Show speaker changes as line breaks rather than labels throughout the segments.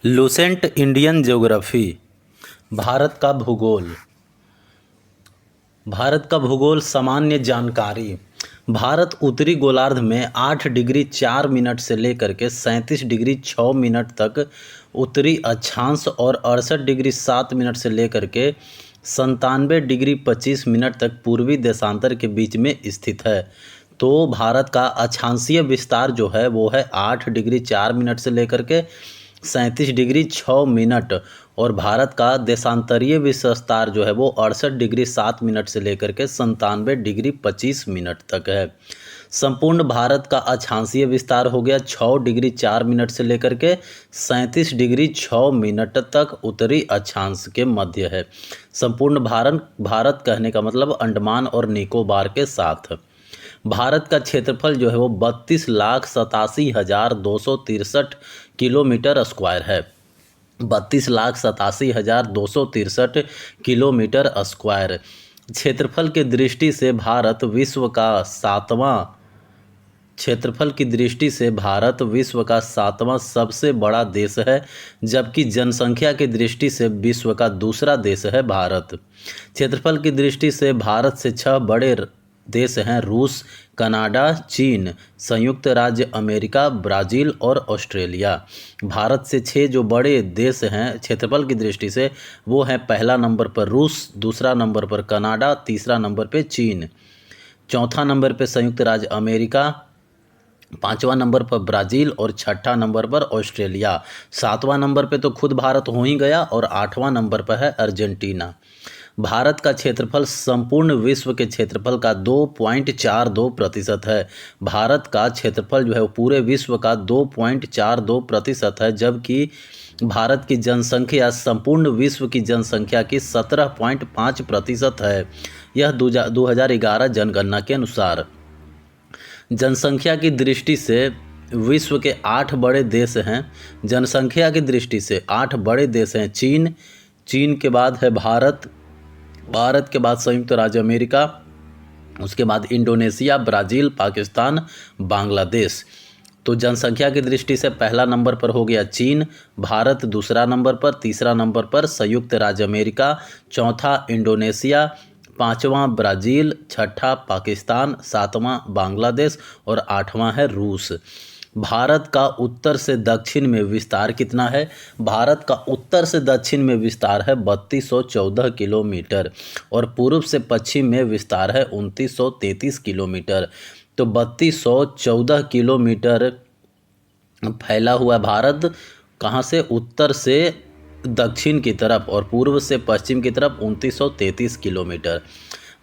Lucent Indian geography. Bharat का भूगोल। भारत का भूगोल सामान्य जानकारी। भारत उत्तरी गोलार्ध में 8 डिग्री 4 मिनट से लेकर के 37 डिग्री 6 मिनट तक उत्तरी अक्षांश और 68 डिग्री 7 मिनट से लेकर के 97 डिग्री 25 मिनट तक पूर्वी देशांतर के बीच में स्थित है। तो भारत का अक्षांशीय विस्तार जो है वो है 8 डिग्री 4 मिनट से लेकर के 37 डिग्री 6 मिनट, और भारत का देशांतरीय विस्तार जो है वो 68 डिग्री 7 मिनट से लेकर के 97 डिग्री 25 मिनट तक है। संपूर्ण भारत का अक्षांशीय विस्तार हो गया 6 डिग्री 4 मिनट से लेकर के 37 डिग्री 6 मिनट तक उत्तरी अक्षांश के मध्य है। संपूर्ण भारत कहने का मतलब अंडमान और निकोबार के साथ। भारत का क्षेत्रफल जो है वो 32,87,263 किलोमीटर स्क्वायर है। 32,87,263 किलोमीटर स्क्वायर। क्षेत्रफल की दृष्टि से भारत विश्व का सातवां सबसे बड़ा देश है, जबकि जनसंख्या की दृष्टि से विश्व का दूसरा देश है भारत। क्षेत्रफल की दृष्टि से भारत से 6 बड़े देश हैं: रूस, कनाडा, चीन, संयुक्त राज्य अमेरिका, ब्राज़ील और ऑस्ट्रेलिया। भारत से 6 जो बड़े देश हैं क्षेत्रफल की दृष्टि से वो हैं: पहला नंबर पर रूस, दूसरा नंबर पर कनाडा, तीसरा नंबर पे चीन, चौथा नंबर पे संयुक्त राज्य अमेरिका, पांचवा नंबर पर ब्राज़ील और छठा नंबर पर ऑस्ट्रेलिया। सातवां नंबर पे तो खुद भारत हो ही गया और आठवां नंबर पर है अर्जेंटीना। भारत का क्षेत्रफल संपूर्ण विश्व के क्षेत्रफल का 2.42% है। भारत का क्षेत्रफल जो है वो पूरे विश्व का 2.42% है, जबकि भारत की जनसंख्या संपूर्ण विश्व की जनसंख्या की 17.5% है। यह 2011 जनगणना के अनुसार। जनसंख्या की दृष्टि से विश्व के 8 बड़े देश हैं। जनसंख्या की दृष्टि से 8 बड़े देश हैं: चीन के बाद है भारत के बाद संयुक्त राज्य अमेरिका, उसके बाद इंडोनेशिया, ब्राज़ील, पाकिस्तान, बांग्लादेश। तो जनसंख्या की दृष्टि से पहला नंबर पर हो गया चीन, भारत दूसरा नंबर पर, तीसरा नंबर पर संयुक्त राज्य अमेरिका, चौथा इंडोनेशिया, पांचवा ब्राज़ील, छठा पाकिस्तान, सातवां बांग्लादेश और आठवां है रूस। भारत का उत्तर से दक्षिण में विस्तार कितना है? भारत का उत्तर से दक्षिण में विस्तार है 3214 किलोमीटर और पूर्व से पश्चिम में विस्तार है 2933 किलोमीटर। तो 3214 किलोमीटर फैला हुआ भारत कहाँ से? उत्तर से दक्षिण की तरफ और पूर्व से पश्चिम की तरफ 2933 किलोमीटर।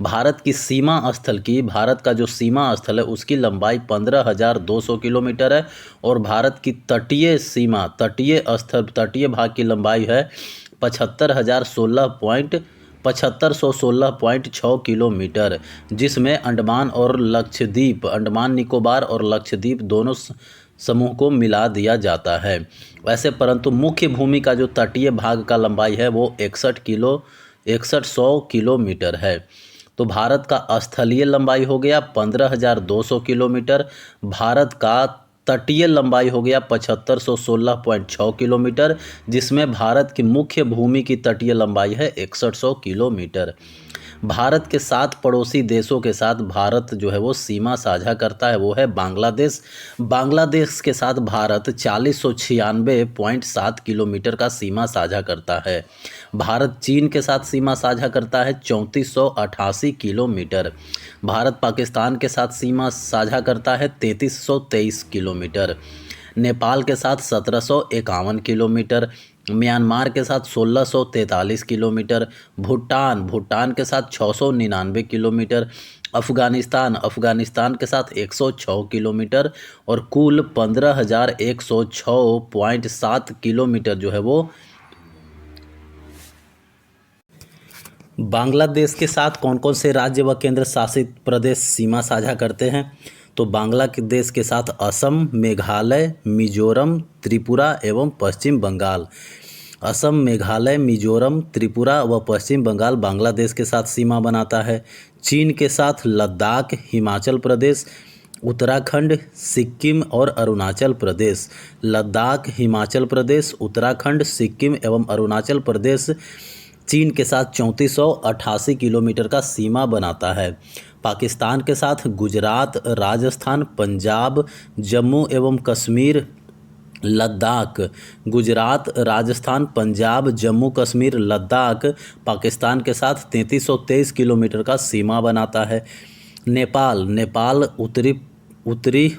भारत की सीमा स्थल की भारत का जो सीमा स्थल है उसकी लंबाई 15,200 किलोमीटर है और भारत की तटीय भाग की लंबाई है 75,116.6 किलोमीटर, जिसमें अंडमान निकोबार और लक्षद्वीप दोनों समूह को मिला दिया जाता है। वैसे परंतु मुख्य भूमि का जो तटीय भाग का लंबाई है वो 6100 किलोमीटर है। तो भारत का स्थलीय लंबाई हो गया 15,200 किलोमीटर, भारत का तटीय लंबाई हो गया 7516.6 किलोमीटर, जिसमें भारत की मुख्य भूमि की तटीय लंबाई है 6100 किलोमीटर। भारत के 7 पड़ोसी देशों के साथ भारत जो है वो सीमा साझा करता है, वो है बांग्लादेश। बांग्लादेश के साथ भारत 4096.7 किलोमीटर का सीमा साझा करता है। भारत चीन के साथ सीमा साझा करता है 3488 किलोमीटर। भारत पाकिस्तान के साथ सीमा साझा करता है 3323 किलोमीटर। नेपाल के साथ 1751 किलोमीटर, म्यांमार के साथ 1643 किलोमीटर, भूटान के साथ 699 किलोमीटर, अफ़गानिस्तान के साथ 106 किलोमीटर और कुल 15,106.7 किलोमीटर जो है वो बांग्लादेश के साथ कौन कौन से राज्य व केंद्र शासित प्रदेश सीमा साझा करते हैं? तो बांग्लादेश के साथ असम, मेघालय, मिजोरम, त्रिपुरा एवं पश्चिम बंगाल। असम, मेघालय, मिजोरम, त्रिपुरा व पश्चिम बंगाल बांग्लादेश के साथ सीमा बनाता है। चीन के साथ लद्दाख, हिमाचल प्रदेश, उत्तराखंड, सिक्किम और अरुणाचल प्रदेश। लद्दाख हिमाचल प्रदेश, उत्तराखंड, सिक्किम एवं अरुणाचल प्रदेश चीन के साथ 3488 किलोमीटर का सीमा बनाता है। पाकिस्तान के साथ गुजरात, राजस्थान, पंजाब, जम्मू एवं कश्मीर, लद्दाख। गुजरात, राजस्थान, पंजाब, जम्मू कश्मीर, लद्दाख पाकिस्तान के साथ 3323 किलोमीटर का सीमा बनाता है। नेपाल, नेपाल उत्तरी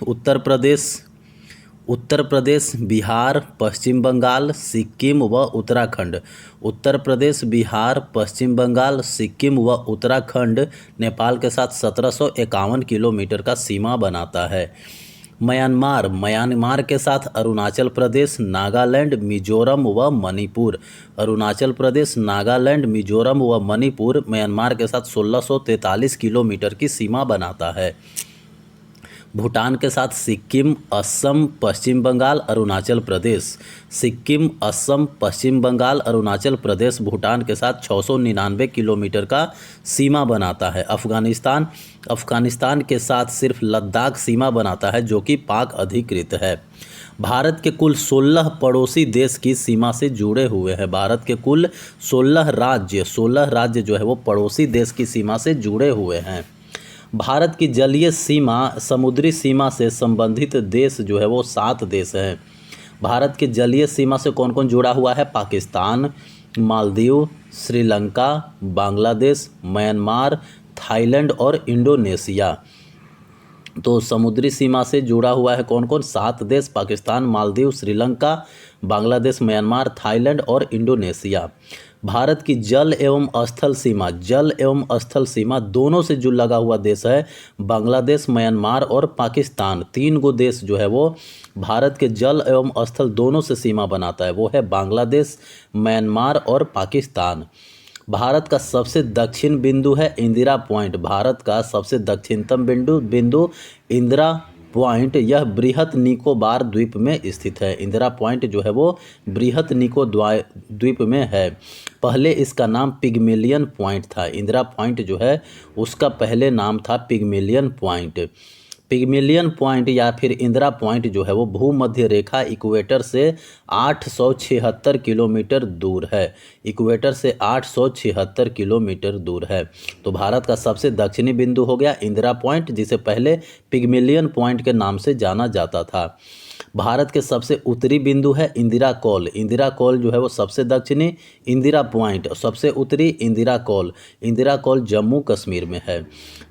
उत्तर प्रदेश, बिहार, पश्चिम बंगाल, सिक्किम व उत्तराखंड। उत्तर प्रदेश, बिहार, पश्चिम बंगाल, सिक्किम व उत्तराखंड नेपाल के साथ 1751 किलोमीटर का सीमा बनाता है। म्यांमार, म्यांमार के साथ अरुणाचल प्रदेश, नागालैंड, मिजोरम व मणिपुर। अरुणाचल प्रदेश, नागालैंड, मिजोरम व मणिपुर म्यांमार के साथ 1643 किलोमीटर की सीमा बनाता है। भूटान के साथ सिक्किम, असम, पश्चिम बंगाल, अरुणाचल प्रदेश। सिक्किम, असम, पश्चिम बंगाल, अरुणाचल प्रदेश भूटान के साथ 699 किलोमीटर का सीमा बनाता है। अफगानिस्तान, अफगानिस्तान के साथ सिर्फ लद्दाख सीमा बनाता है जो कि पाक अधिकृत है। भारत के कुल 16 पड़ोसी देश की सीमा से जुड़े हुए हैं। भारत के कुल 16 राज्य जो है वो पड़ोसी देश की सीमा से जुड़े हुए हैं। भारत की जलीय सीमा, समुद्री सीमा से संबंधित देश जो है वो 7 देश हैं। भारत की जलीय सीमा से कौन कौन जुड़ा हुआ है? पाकिस्तान, मालदीव, श्रीलंका, बांग्लादेश, म्यांमार, थाईलैंड और इंडोनेशिया। तो समुद्री सीमा से जुड़ा हुआ है कौन कौन? 7 देश, पाकिस्तान, मालदीव, श्रीलंका, बांग्लादेश, म्यांमार, थाईलैंड और इंडोनेशिया। भारत की जल एवं स्थल सीमा दोनों से जो लगा हुआ देश है बांग्लादेश, म्यांमार और पाकिस्तान। 3 गो देश जो है वो भारत के जल एवं स्थल दोनों से सीमा बनाता है, वो है बांग्लादेश, म्यांमार और पाकिस्तान। भारत का सबसे दक्षिण बिंदु है इंदिरा पॉइंट। भारत का सबसे दक्षिणतम बिंदु इंदिरा पॉइंट, यह बृहत निकोबार द्वीप में स्थित है। इंदिरा पॉइंट जो है वो बृहत निको द्वीप में है। पहले इसका नाम पिग्मेलियन पॉइंट था। इंदिरा पॉइंट जो है उसका पहले नाम था पिग्मेलियन पॉइंट। पिग्मेलियन पॉइंट या फिर इंदिरा पॉइंट जो है वो भूमध्य रेखा इक्वेटर से 876 किलोमीटर दूर है। इक्वेटर से 876 किलोमीटर दूर है। तो भारत का सबसे दक्षिणी बिंदु हो गया इंदिरा पॉइंट, जिसे पहले पिग्मेलियन पॉइंट के नाम से जाना जाता था। भारत के सबसे उत्तरी बिंदु है इंदिरा कॉल। इंदिरा कॉल जो है वो सबसे दक्षिणी इंदिरा पॉइंट, सबसे उत्तरी इंदिरा कॉल। इंदिरा कॉल जम्मू कश्मीर में है।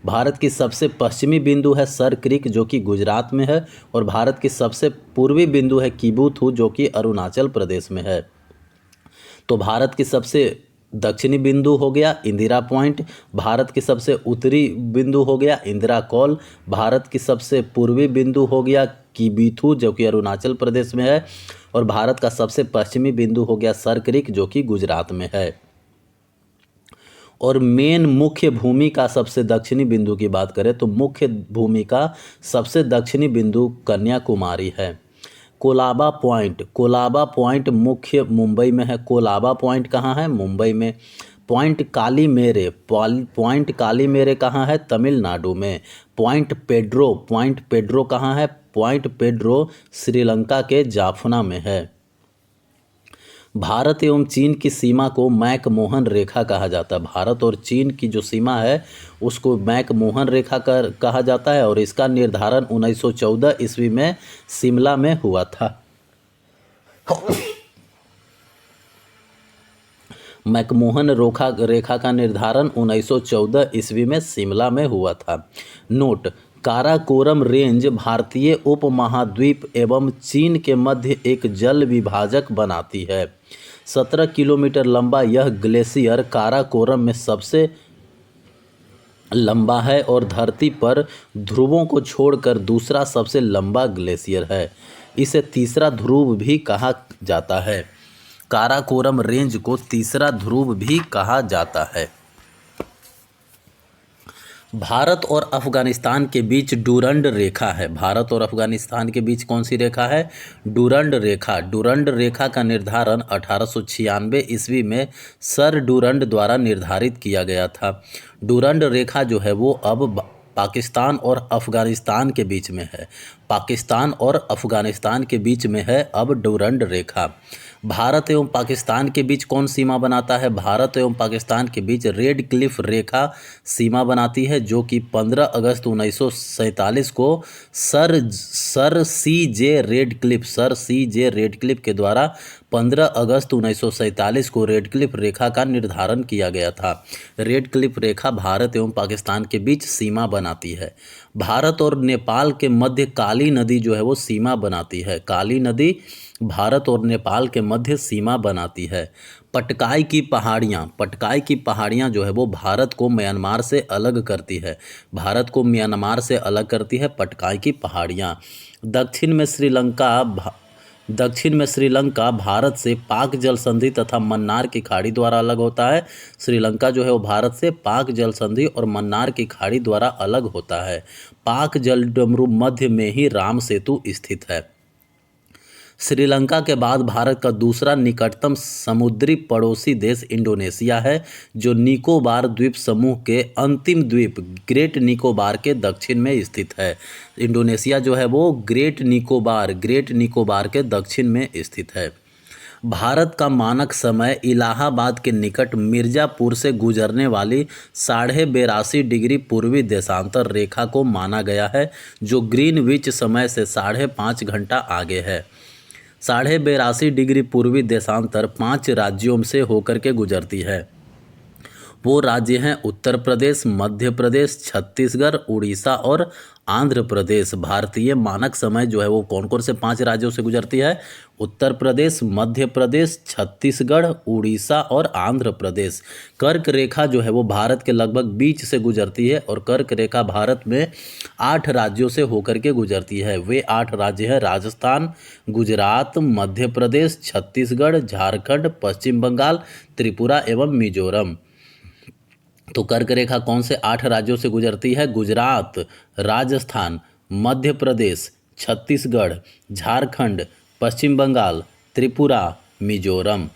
भारत की सबसे पश्चिमी बिंदु है सर क्रीक जो कि गुजरात में है। और भारत की सबसे पूर्वी बिंदु है किबुथु जो कि अरुणाचल प्रदेश में है। तो भारत की सबसे दक्षिणी बिंदु हो गया इंदिरा पॉइंट, भारत की सबसे उत्तरी बिंदु हो गया इंदिरा कॉल, भारत की सबसे पूर्वी बिंदु हो गया किबुथु जो कि अरुणाचल प्रदेश में है, और भारत का सबसे पश्चिमी बिंदु हो गया सर क्रीक जो कि गुजरात में है। और मेन मुख्य भूमि का सबसे दक्षिणी बिंदु की बात करें तो मुख्य भूमि का सबसे दक्षिणी बिंदु कन्याकुमारी है। कोलाबा पॉइंट मुख्य मुंबई में है। कोलाबा पॉइंट कहाँ है? मुंबई में। पॉइंट कालीमेरे कहाँ है? तमिलनाडु में। पॉइंट पेड्रो कहाँ है? पॉइंट पेड्रो श्रीलंका के जाफना में है। भारत एवं चीन की सीमा को मैकमोहन रेखा कहा जाता है। भारत और चीन की जो सीमा है उसको मैकमोहन रेखा कहा जाता है, और इसका निर्धारण 1914 ईस्वी में शिमला में हुआ था। मैकमोहन रेखा का निर्धारण 1914 ईस्वी में शिमला में हुआ था। नोट: काराकोरम रेंज भारतीय उपमहाद्वीप एवं चीन के मध्य एक जल विभाजक बनाती है। 17 किलोमीटर लंबा यह ग्लेशियर काराकोरम में सबसे लंबा है और धरती पर ध्रुवों को छोड़कर दूसरा सबसे लंबा ग्लेशियर है। इसे तीसरा ध्रुव भी कहा जाता है। काराकोरम रेंज को तीसरा ध्रुव भी कहा जाता है। भारत और अफगानिस्तान के बीच डूरंड रेखा है। भारत और अफगानिस्तान के बीच कौन सी रेखा है? डूरंड रेखा। डूरंड रेखा का निर्धारण 1896 ईस्वी में सर डूरंड द्वारा निर्धारित किया गया था। डूरंड रेखा जो है वो अब पाकिस्तान और अफगानिस्तान के बीच में है। पाकिस्तान और अफगानिस्तान के बीच में है अब डुरंड रेखा। भारत एवं पाकिस्तान के बीच कौन सीमा बनाता है? भारत एवं पाकिस्तान के बीच रेड क्लिफ रेखा सीमा बनाती है, जो कि 15 अगस्त 1947 को सर सी जे रेडक्लिफ के द्वारा 15 अगस्त 1947 को रेडक्लिफ रेखा का निर्धारण किया गया था। रेडक्लिफ रेखा भारत एवं पाकिस्तान के बीच सीमा बनाती है। भारत और नेपाल के मध्य काली नदी जो है वो सीमा बनाती है। काली नदी भारत और नेपाल के मध्य सीमा बनाती है। पटकाई की पहाड़ियाँ जो है वो भारत को म्यांमार से अलग करती है। भारत को म्यांमार से अलग करती है पटकाई की पहाड़ियाँ। दक्षिण में श्रीलंका भारत से पाक जल संधि तथा मन्नार की खाड़ी द्वारा अलग होता है। श्रीलंका जो है वो भारत से पाक जल संधि और मन्नार की खाड़ी द्वारा अलग होता है। पाक जल डमरू मध्य में ही राम सेतु स्थित है। श्रीलंका के बाद भारत का दूसरा निकटतम समुद्री पड़ोसी देश इंडोनेशिया है, जो निकोबार द्वीप समूह के अंतिम द्वीप ग्रेट निकोबार के दक्षिण में स्थित है। इंडोनेशिया जो है वो ग्रेट निकोबार के दक्षिण में स्थित है। भारत का मानक समय इलाहाबाद के निकट मिर्ज़ापुर से गुजरने वाली 82.5 डिग्री पूर्वी देशांतर रेखा को माना गया है, जो ग्रीनविच समय से 5.5 घंटा आगे है। 82.5 डिग्री पूर्वी देशांतर 5 राज्यों से होकर के गुजरती है। वो राज्य हैं उत्तर प्रदेश, मध्य प्रदेश, छत्तीसगढ़, उड़ीसा और आंध्र प्रदेश। भारतीय मानक समय जो है वो कौन कौन से 5 राज्यों से गुजरती है? उत्तर प्रदेश, मध्य प्रदेश, छत्तीसगढ़, उड़ीसा और आंध्र प्रदेश। कर्क रेखा जो है वो भारत के लगभग बीच से गुजरती है और कर्क रेखा भारत में 8 राज्यों से होकर के गुजरती है। वे 8 राज्य हैं राजस्थान, गुजरात, मध्य प्रदेश, छत्तीसगढ़, झारखंड, पश्चिम बंगाल, त्रिपुरा एवं मिजोरम। तो कर्क रेखा कौन से 8 राज्यों से गुजरती है? गुजरात, राजस्थान, मध्य प्रदेश, छत्तीसगढ़, झारखंड, पश्चिम बंगाल, त्रिपुरा, मिजोरम।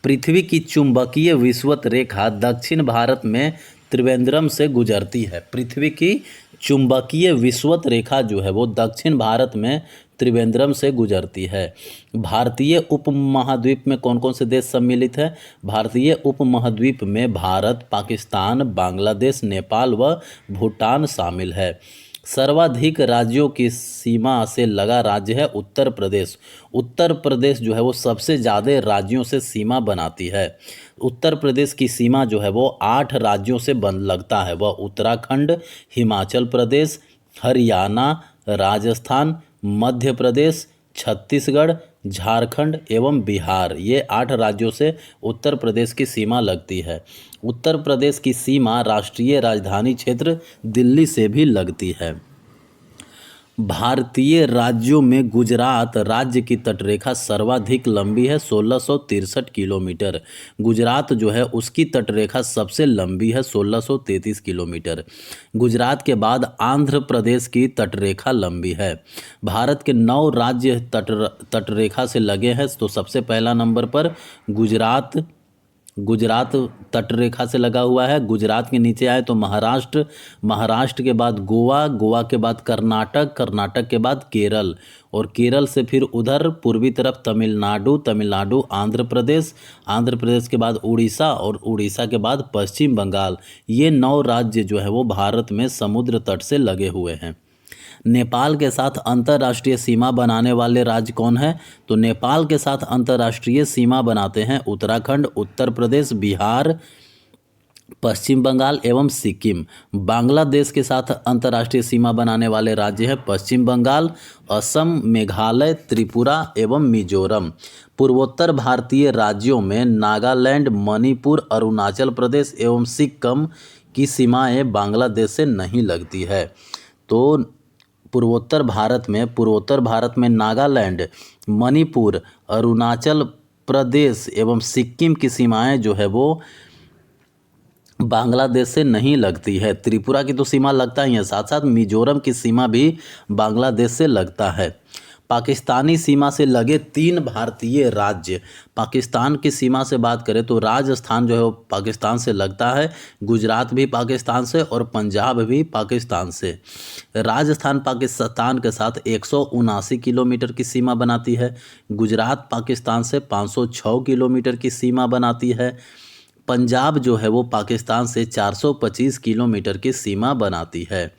पृथ्वी की चुंबकीय विषुवत रेखा दक्षिण भारत में त्रिवेंद्रम से गुजरती है। पृथ्वी की चुंबकीय विषुवत रेखा जो है वो दक्षिण भारत में त्रिवेंद्रम से गुजरती है। भारतीय उपमहाद्वीप में कौन कौन से देश सम्मिलित हैं? भारतीय उपमहाद्वीप में भारत, पाकिस्तान, बांग्लादेश, नेपाल व भूटान शामिल है। सर्वाधिक राज्यों की सीमा से लगा राज्य है उत्तर प्रदेश। उत्तर प्रदेश जो है वो सबसे ज़्यादा राज्यों से सीमा बनाती है। उत्तर प्रदेश की सीमा जो है वो 8 राज्यों से लगता है। वह उत्तराखंड, हिमाचल प्रदेश, हरियाणा, राजस्थान, मध्य प्रदेश, छत्तीसगढ़, झारखंड एवं बिहार, ये 8 राज्यों से उत्तर प्रदेश की सीमा लगती है। उत्तर प्रदेश की सीमा राष्ट्रीय राजधानी क्षेत्र दिल्ली से भी लगती है। भारतीय राज्यों में गुजरात राज्य की तटरेखा सर्वाधिक लंबी है 1663 किलोमीटर। गुजरात जो है उसकी तटरेखा सबसे लंबी है 1633 किलोमीटर। गुजरात के बाद आंध्र प्रदेश की तटरेखा लंबी है। भारत के 9 राज्य तटरेखा से लगे हैं। तो सबसे पहला नंबर पर गुजरात तटरेखा से लगा हुआ है। गुजरात के नीचे आए तो महाराष्ट्र के बाद गोवा के बाद कर्नाटक के बाद केरल, और केरल से फिर उधर पूर्वी तरफ तमिलनाडु, आंध्र प्रदेश के बाद उड़ीसा और उड़ीसा के बाद पश्चिम बंगाल। ये 9 राज्य जो है वो भारत में समुद्र तट से लगे हुए हैं। नेपाल के साथ अंतर्राष्ट्रीय सीमा बनाने वाले राज्य कौन है? तो नेपाल के साथ अंतर्राष्ट्रीय सीमा बनाते हैं उत्तराखंड, उत्तर प्रदेश, बिहार, पश्चिम बंगाल एवं सिक्किम। बांग्लादेश के साथ अंतर्राष्ट्रीय सीमा बनाने वाले राज्य हैं पश्चिम बंगाल, असम, मेघालय, त्रिपुरा एवं मिजोरम। पूर्वोत्तर भारतीय राज्यों में नागालैंड, मणिपुर, अरुणाचल प्रदेश एवं सिक्किम की सीमाएं बांग्लादेश से नहीं लगती है। तो पूर्वोत्तर भारत में नागालैंड, मणिपुर, अरुणाचल प्रदेश एवं सिक्किम की सीमाएं जो है वो बांग्लादेश से नहीं लगती है। त्रिपुरा की तो सीमा लगता ही है, साथ साथ मिजोरम की सीमा भी बांग्लादेश से लगता है। पाकिस्तानी सीमा से लगे 3 भारतीय राज्य। पाकिस्तान की सीमा से बात करें तो राजस्थान जो है वो पाकिस्तान से लगता है, गुजरात भी पाकिस्तान से और पंजाब भी पाकिस्तान से। राजस्थान पाकिस्तान के साथ 179 किलोमीटर की सीमा बनाती है। गुजरात पाकिस्तान से 506 किलोमीटर की सीमा बनाती है। पंजाब जो है वो पाकिस्तान से 425 किलोमीटर की सीमा बनाती है।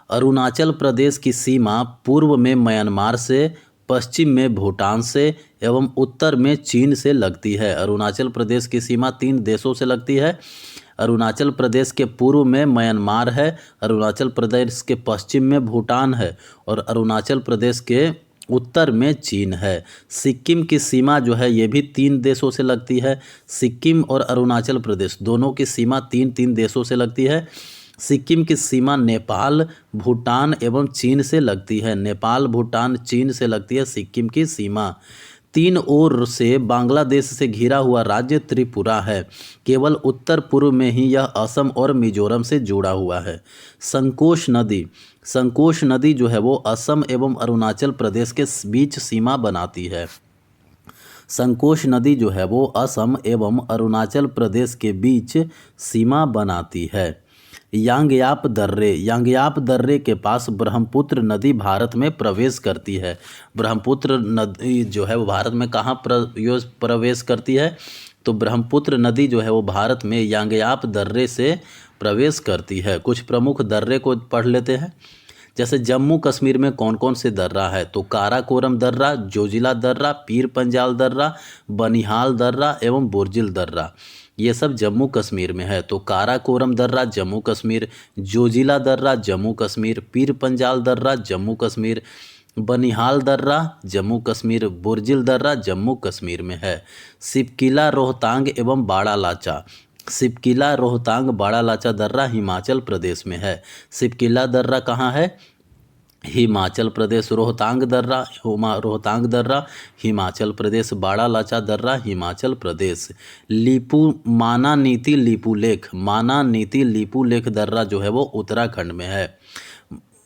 अरुणाचल प्रदेश की सीमा पूर्व में म्यांमार से, पश्चिम में भूटान से एवं उत्तर में चीन से लगती है। अरुणाचल प्रदेश की सीमा 3 देशों से लगती है। अरुणाचल प्रदेश के पूर्व में म्यांमार है, अरुणाचल प्रदेश के पश्चिम में भूटान है और अरुणाचल प्रदेश के उत्तर में चीन है। सिक्किम की सीमा जो है ये भी 3 देशों से लगती है। सिक्किम और अरुणाचल प्रदेश दोनों की सीमा 3 देशों से लगती है। सिक्किम की सीमा नेपाल, भूटान एवं चीन से लगती है। नेपाल, भूटान, चीन से लगती है सिक्किम की सीमा। 3 ओर से बांग्लादेश से घिरा हुआ राज्य त्रिपुरा है। केवल उत्तर पूर्व में ही यह असम और मिजोरम से जुड़ा हुआ है। संकोश नदी जो है वो असम एवं अरुणाचल प्रदेश के बीच सीमा बनाती है। संकोश नदी जो है वो असम एवं अरुणाचल प्रदेश के बीच सीमा बनाती है। यांगयाप दर्रे के पास ब्रह्मपुत्र नदी भारत में प्रवेश करती है। ब्रह्मपुत्र नदी जो है वो भारत में कहाँ प्रवेश करती है? तो ब्रह्मपुत्र नदी जो है वो भारत में यांगयाप दर्रे से प्रवेश करती है। कुछ प्रमुख दर्रे को पढ़ लेते हैं। जैसे जम्मू कश्मीर में कौन कौन से दर्रा है? तो काराकोरम दर्रा, जोजिला दर्रा, पीर पंजाल दर्रा, बनिहाल दर्रा एवं बुर्जिल दर्रा, ये सब जम्मू कश्मीर में है। तो काराकोरम दर्रा जम्मू कश्मीर, जोजिला दर्रा जम्मू कश्मीर, पीर पंजाल दर्रा जम्मू कश्मीर, बनिहाल दर्रा जम्मू कश्मीर, बुर्जिल दर्रा जम्मू कश्मीर में है। सिपकिला, रोहतांग एवं बाड़ा लाचा दर्रा हिमाचल प्रदेश में है। सिपकिला दर्रा कहाँ है? हिमाचल प्रदेश। रोहतांग दर्रा हिमाचल प्रदेश। बाड़ा लाचा दर्रा हिमाचल प्रदेश। माना नीति लीपू लेख दर्रा जो है वो उत्तराखंड में है।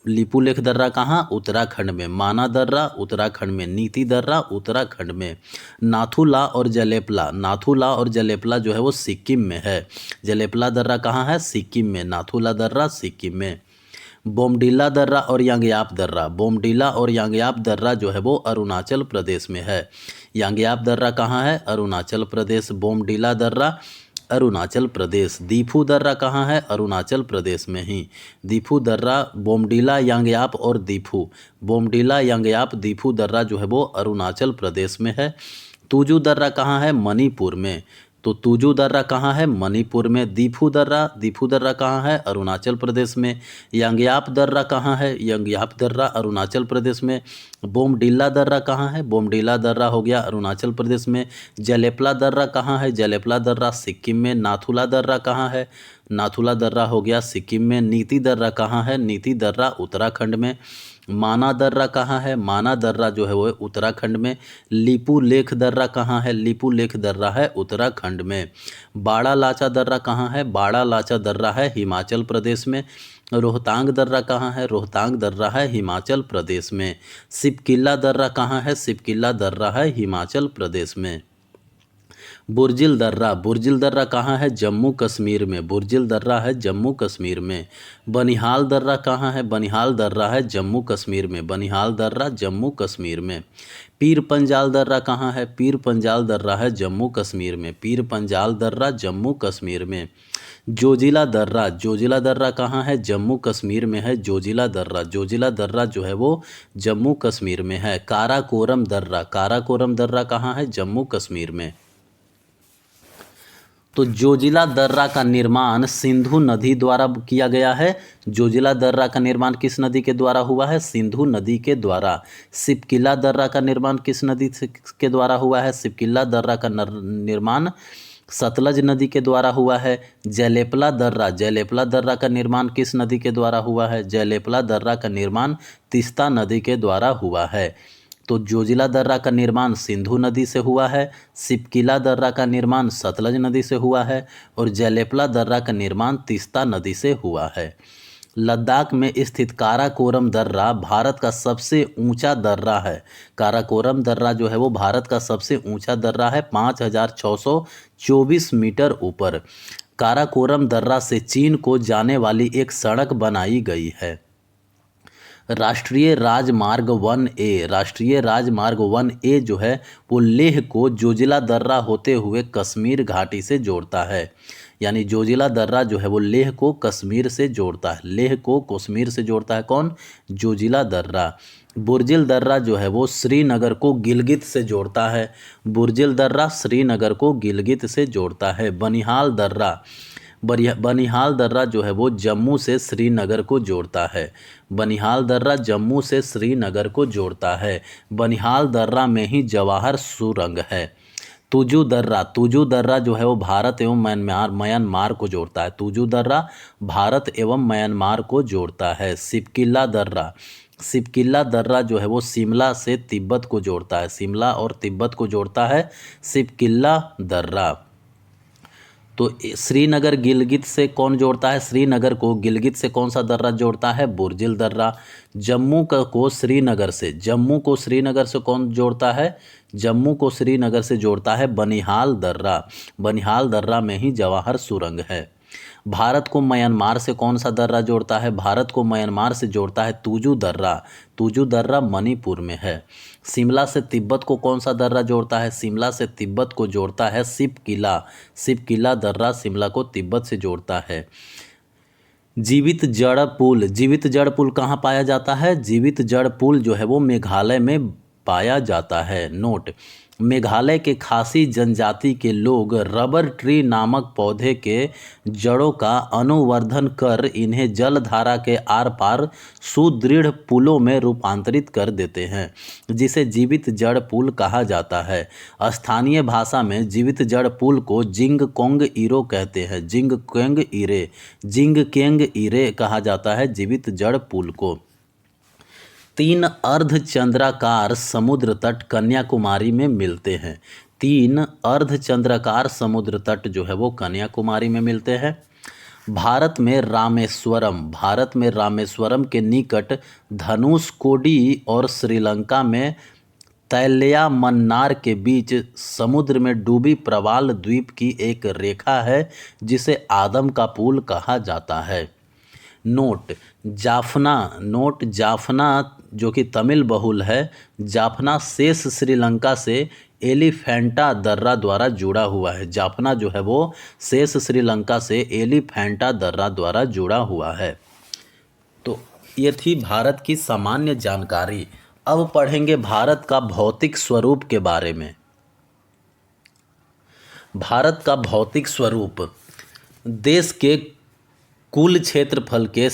लीपू लेख दर्रा कहाँ? उत्तराखंड में। माना दर्रा उत्तराखंड में, नीति दर्रा उत्तराखंड में। नाथुला और जलेपला जो है वो सिक्किम में है। जलेपला दर्रा कहाँ है? सिक्किम में। नाथुला दर्रा सिक्किम में। बोमडिला दर्रा और यांगयाप दर्रा जो है वो अरुणाचल प्रदेश में है। यांगयाप दर्रा कहाँ है? अरुणाचल प्रदेश। बोमडिला दर्रा अरुणाचल प्रदेश। दीफू दर्रा कहाँ है? अरुणाचल प्रदेश में ही। दीफू दर्रा, बोमडिला, यांगयाप और दीफू दर्रा जो है वो अरुणाचल प्रदेश में है। तुजू दर्रा कहाँ है? मणिपुर में। तो तुजू दर्रा कहाँ है? मणिपुर में। दीफू दर्रा कहाँ है? अरुणाचल प्रदेश में। यांगयाप दर्रा कहाँ है? यांगयाप दर्रा अरुणाचल प्रदेश में। बोमडिला दर्रा कहाँ है? बोमडिला दर्रा हो गया अरुणाचल प्रदेश में। जलेपला दर्रा कहाँ है? जलेपला दर्रा सिक्किम में। नाथुला दर्रा कहाँ है? नाथुला दर्रा हो गया सिक्किम में। नीति दर्रा कहाँ है? नीति दर्रा उत्तराखंड में। माना दर्रा कहाँ है? माना दर्रा जो है वो उत्तराखंड में। लीपू लेख दर्रा कहाँ है? लीपू लेख दर्रा है उत्तराखंड में। बाड़ा लाचा दर्रा कहाँ है? बाड़ा लाचा दर्रा है हिमाचल प्रदेश में। रोहतांग दर्रा कहाँ है? रोहतांग दर्रा है हिमाचल प्रदेश में। सिपकिला दर्रा कहाँ है? सिपकिला दर्रा है हिमाचल प्रदेश में। बुर्जिल दर्रा कहाँ है? जम्मू कश्मीर में। बुर्जिल दर्रा है जम्मू कश्मीर में। बनिहाल दर्रा कहाँ है? बनिहाल दर्रा है जम्मू कश्मीर में। बनिहाल दर्रा जम्मू कश्मीर में। पीर पंजाल दर्रा कहाँ है? पीर पंजाल दर्रा है जम्मू कश्मीर में। पीर पंजाल दर्रा जम्मू कश्मीर में। जोजिला दर्रा कहाँ है? जम्मू कश्मीर में है जोजिला दर्रा जो है वो जम्मू कश्मीर में है। काराकोरम दर्रा कहाँ है? जम्मू कश्मीर में। तो जोजिला दर्रा का निर्माण सिंधु नदी द्वारा किया गया है। जोजिला दर्रा का निर्माण किस नदी के द्वारा हुआ है? सिंधु नदी के द्वारा। सिपकिला दर्रा का निर्माण किस नदी के द्वारा हुआ है? सिपकिला दर्रा का निर्माण सतलज नदी के द्वारा हुआ है। जलेपला दर्रा का निर्माण किस नदी के द्वारा हुआ है? जलेपला दर्रा का निर्माण तीस्ता नदी के द्वारा हुआ है। तो जोजिला दर्रा का निर्माण सिंधु नदी से हुआ है, सिपकिला दर्रा का निर्माण सतलज नदी से हुआ है और जलेपला दर्रा का निर्माण तीस्ता नदी से हुआ है। लद्दाख में स्थित काराकोरम दर्रा भारत का सबसे ऊंचा दर्रा है। काराकोरम दर्रा जो है वो भारत का सबसे ऊंचा दर्रा है, 5,624 मीटर ऊपर। काराकोरम दर्रा से चीन को जाने वाली एक सड़क बनाई गई है। राष्ट्रीय राजमार्ग 1A जो है वो लेह को जोजिला दर्रा होते हुए कश्मीर घाटी से जोड़ता है। यानी जोजिला दर्रा जो है वो लेह को कश्मीर से जोड़ता है। लेह को कश्मीर से जोड़ता है कौन? जोजिला दर्रा। बुर्जिल दर्रा जो है वो श्रीनगर को गिलगित से जोड़ता है। बुर्जिल दर्रा श्रीनगर को गिलगित से जोड़ता है। बनिहाल दर्रा जो है वो जम्मू से श्रीनगर को जोड़ता है। बनिहाल दर्रा जम्मू से श्रीनगर को जोड़ता है। बनिहाल दर्रा में ही जवाहर सुरंग है। तुजू दर्रा जो है वो भारत एवं म्यांमार को जोड़ता है। तुजू दर्रा भारत एवं म्यांमार को जोड़ता है। सिपकिला दर्रा जो है वो शिमला से तिब्बत को जोड़ता है। शिमला और तिब्बत को जोड़ता है सिपकिला दर्रा। तो श्रीनगर गिलगित से कौन जोड़ता है? श्रीनगर को गिलगित से कौन सा दर्रा जोड़ता है? बुर्जिल दर्रा। जम्मू को श्रीनगर से कौन जोड़ता है? जम्मू को श्रीनगर से जोड़ता है बनिहाल दर्रा। बनिहाल दर्रा में ही जवाहर सुरंग है। भारत को म्यांमार से कौन सा दर्रा जोड़ता है? भारत को म्यांमार से जोड़ता है तुजू दर्रा। तुजू दर्रा मणिपुर में है। शिमला से तिब्बत को कौन सा दर्रा जोड़ता है? शिमला से तिब्बत को जोड़ता है सिपकिला दर्रा शिमला को तिब्बत से जोड़ता है। जीवित जड़ पुल कहाँ पाया जाता है? जीवित जड़ पुल जो है वो मेघालय में पाया जाता है। नोट: मेघालय के खासी जनजाति के लोग रबर ट्री नामक पौधे के जड़ों का अनुवर्धन कर इन्हें जलधारा के आर पार सुदृढ़ पुलों में रूपांतरित कर देते हैं, जिसे जीवित जड़ पुल कहा जाता है। स्थानीय भाषा में जीवित जड़ पुल को जिंगकोंग इरो कहते हैं। जिंगकेंग इरे कहा जाता है जीवित जड़ पुल को। 3 अर्धचंद्राकार समुद्र तट कन्याकुमारी में मिलते हैं। 3 अर्धचंद्राकार समुद्र तट जो है वो कन्याकुमारी में मिलते हैं। भारत में रामेश्वरम के निकट धनुषकोडी और श्रीलंका में तैलयामन्नार के बीच समुद्र में डूबी प्रवाल द्वीप की एक रेखा है, जिसे आदम का पुल कहा जाता है। नोट: जाफना जो कि तमिल बहुल है, जाफना शेष श्रीलंका से एलिफेंटा दर्रा द्वारा जुड़ा हुआ है। जाफना जो है वो शेष श्रीलंका से एलिफेंटा दर्रा द्वारा जुड़ा हुआ है। तो ये थी भारत की सामान्य जानकारी। अब पढ़ेंगे भारत का भौतिक स्वरूप के बारे में। भारत का भौतिक स्वरूप: देश के कुल क्षेत्रफल के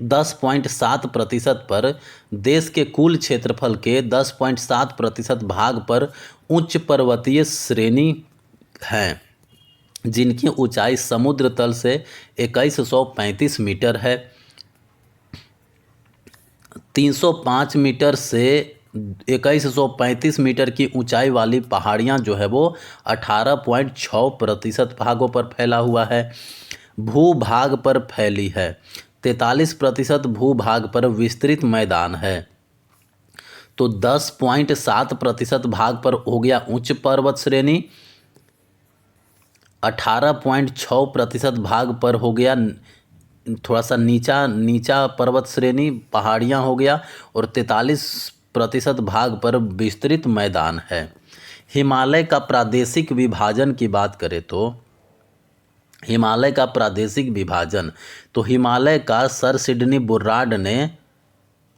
10.7% पर देश के कुल क्षेत्रफल के 10.7% भाग पर उच्च पर्वतीय श्रेणी हैं, जिनकी ऊंचाई समुद्र तल से 2135 मीटर है। 305 मीटर से 2135 मीटर की ऊंचाई वाली पहाड़ियां जो है वो 18.6% भागों पर फैला हुआ है। भूभाग पर फैली है। 43% भूभाग पर विस्तृत मैदान है। तो 10.7% भाग पर हो गया उच्च पर्वत श्रेणी, 18.6% भाग पर हो गया थोड़ा सा नीचा पर्वत श्रेणी पहाड़ियाँ हो गया, और 43% भाग पर विस्तृत मैदान है। हिमालय का प्रादेशिक विभाजन की बात करें तो हिमालय का प्रादेशिक विभाजन, तो हिमालय का सर सिडनी बुर्राड ने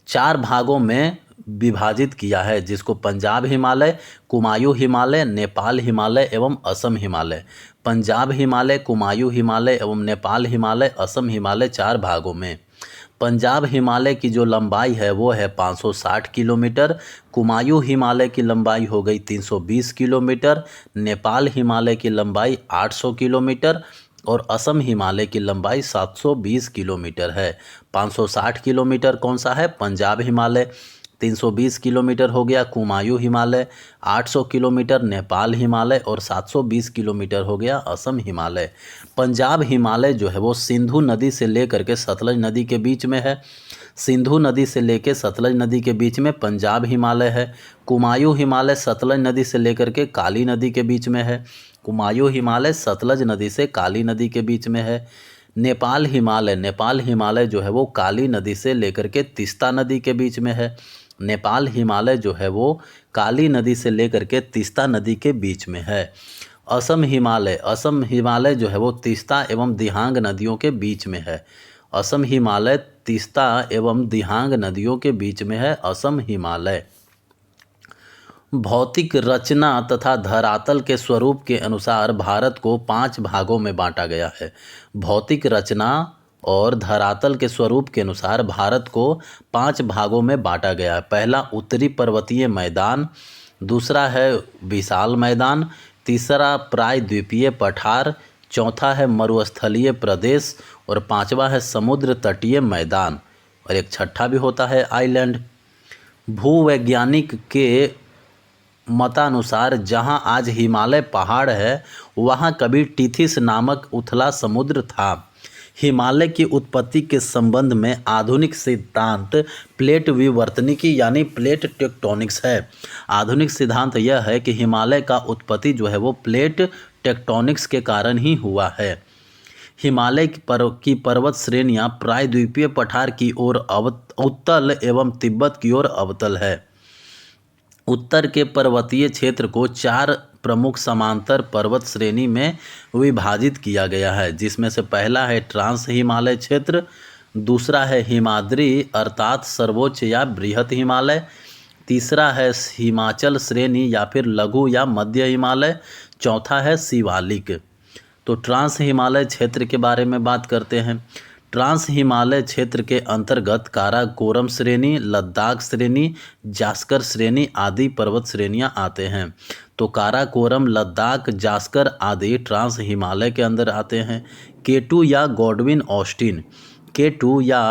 4 भागों में विभाजित किया है, जिसको पंजाब हिमालय, कुमायूं हिमालय, नेपाल हिमालय एवं असम हिमालय। पंजाब हिमालय, कुमायूं हिमालय एवं नेपाल हिमालय, असम हिमालय 4 भागों में। पंजाब हिमालय की जो लंबाई है वो है 560 किलोमीटर, कुमायूं हिमालय की लंबाई हो गई 320 किलोमीटर, नेपाल हिमालय की लंबाई 800 किलोमीटर और असम हिमालय की लंबाई 720 किलोमीटर है। 560 किलोमीटर कौन सा है? पंजाब हिमालय। 320 किलोमीटर हो गया कुमायूं हिमालय, 800 किलोमीटर नेपाल हिमालय और 720 किलोमीटर हो गया असम हिमालय। पंजाब हिमालय जो है वो सिंधु नदी से लेकर के सतलज नदी के बीच में है। सिंधु नदी से लेकर सतलज नदी के बीच में पंजाब हिमालय है। कुमायूं हिमालय सतलज नदी से लेकर के काली नदी के बीच में है। कुमायूं हिमालय सतलज नदी से काली नदी के बीच में है। नेपाल हिमालय जो है वो काली नदी से लेकर के तीस्ता नदी के बीच में है। नेपाल हिमालय जो है वो काली नदी से लेकर के तीस्ता नदी के बीच में है। असम हिमालय जो है वो तीस्ता एवं दिहांग नदियों के बीच में है। असम हिमालय तीस्ता एवं दिहांग नदियों के बीच में है असम हिमालय। भौतिक रचना तथा धरातल के स्वरूप के अनुसार भारत को 5 भागों में बांटा गया है। भौतिक रचना और धरातल के स्वरूप के अनुसार भारत को 5 भागों में बांटा गया है। पहला उत्तरी पर्वतीय मैदान, दूसरा है विशाल मैदान, तीसरा प्रायद्वीपीय पठार, चौथा है मरुस्थलीय प्रदेश और पांचवा है समुद्र तटीय मैदान और एक छठा भी होता है आइलैंड। भूवैज्ञानिक के मतानुसार जहां आज हिमालय पहाड़ है वहां कभी टिथिस नामक उथला समुद्र था। हिमालय की उत्पत्ति के संबंध में आधुनिक सिद्धांत प्लेट विवर्तनिकी यानी प्लेट टेक्टोनिक्स है। आधुनिक सिद्धांत यह है कि हिमालय का उत्पत्ति जो है वो प्लेट टेक्टोनिक्स के कारण ही हुआ है। हिमालय की पर्वत श्रेणियां प्रायद्वीपीय पठार की ओर उत्तल एवं तिब्बत की ओर अवतल है। उत्तर के पर्वतीय क्षेत्र को 4 प्रमुख समांतर पर्वत श्रेणी में विभाजित किया गया है, जिसमें से पहला है ट्रांस हिमालय क्षेत्र, दूसरा है हिमाद्री अर्थात सर्वोच्च या बृहत हिमालय, तीसरा है हिमाचल श्रेणी या फिर लघु या मध्य हिमालय, चौथा है शिवालिक। तो ट्रांस हिमालय क्षेत्र के बारे में बात करते हैं। ट्रांस हिमालय क्षेत्र के अंतर्गत काराकोरम श्रेणी, लद्दाख श्रेणी, जास्कर श्रेणी आदि पर्वत श्रेणियां आते हैं। तो काराकोरम, लद्दाख, जास्कर आदि ट्रांस हिमालय के अंदर आते हैं। K2 या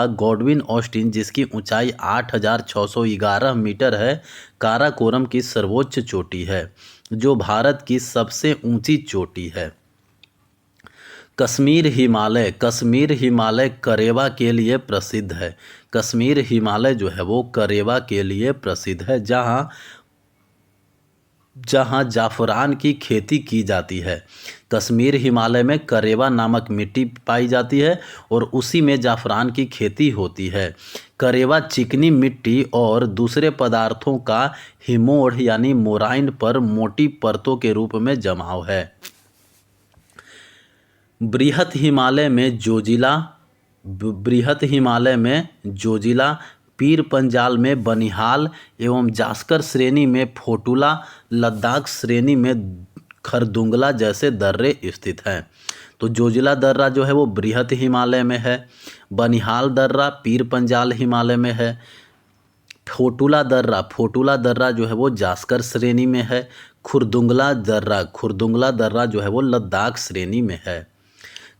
गॉडविन ऑस्टिन जिसकी ऊंचाई 8611 मीटर है, काराकोरम की सर्वोच्च चोटी है जो भारत की सबसे ऊंची चोटी है। कश्मीर हिमालय करेवा के लिए प्रसिद्ध है। कश्मीर हिमालय जो है वो करेवा के लिए प्रसिद्ध है, जहाँ जाफरान की खेती की जाती है। कश्मीर हिमालय में करेवा नामक मिट्टी पाई जाती है और उसी में जाफरान की खेती होती है। करेवा चिकनी मिट्टी और दूसरे पदार्थों का हिमोड़ यानी मोराइन पर मोटी परतों के रूप में जमाव है। बृहत हिमालय में जोजिला, पीर पंजाल में बनिहाल एवं जास्कर श्रेणी में फोटुला, लद्दाख श्रेणी में खरदुंगला जैसे दर्रे स्थित हैं। तो जोजिला दर्रा जो है वो बृहत हिमालय में है, बनिहाल दर्रा पीर पंजाल हिमालय में है, फोटुला दर्रा जो है वो जास्कर श्रेणी में है, खुरदुंगला दर्रा जो है वो लद्दाख श्रेणी में है।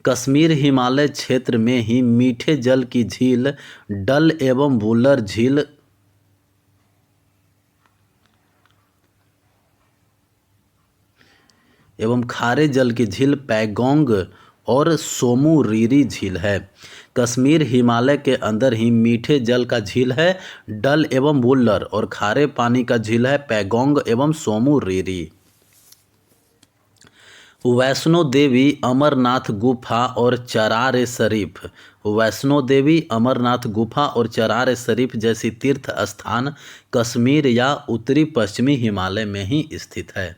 कश्मीर हिमालय क्षेत्र में ही मीठे जल की झील डल एवं वुलर झील एवं खारे जल की झील पैगोंग और सोमू रीरी झील है। कश्मीर हिमालय के अंदर ही मीठे जल का झील है डल एवं वुलर और खारे पानी का झील है पैगोंग एवं सोमू रीरी। वैष्णो देवी, अमरनाथ गुफा और चरार शरीफ जैसी तीर्थ स्थान कश्मीर या उत्तरी पश्चिमी हिमालय में ही स्थित है।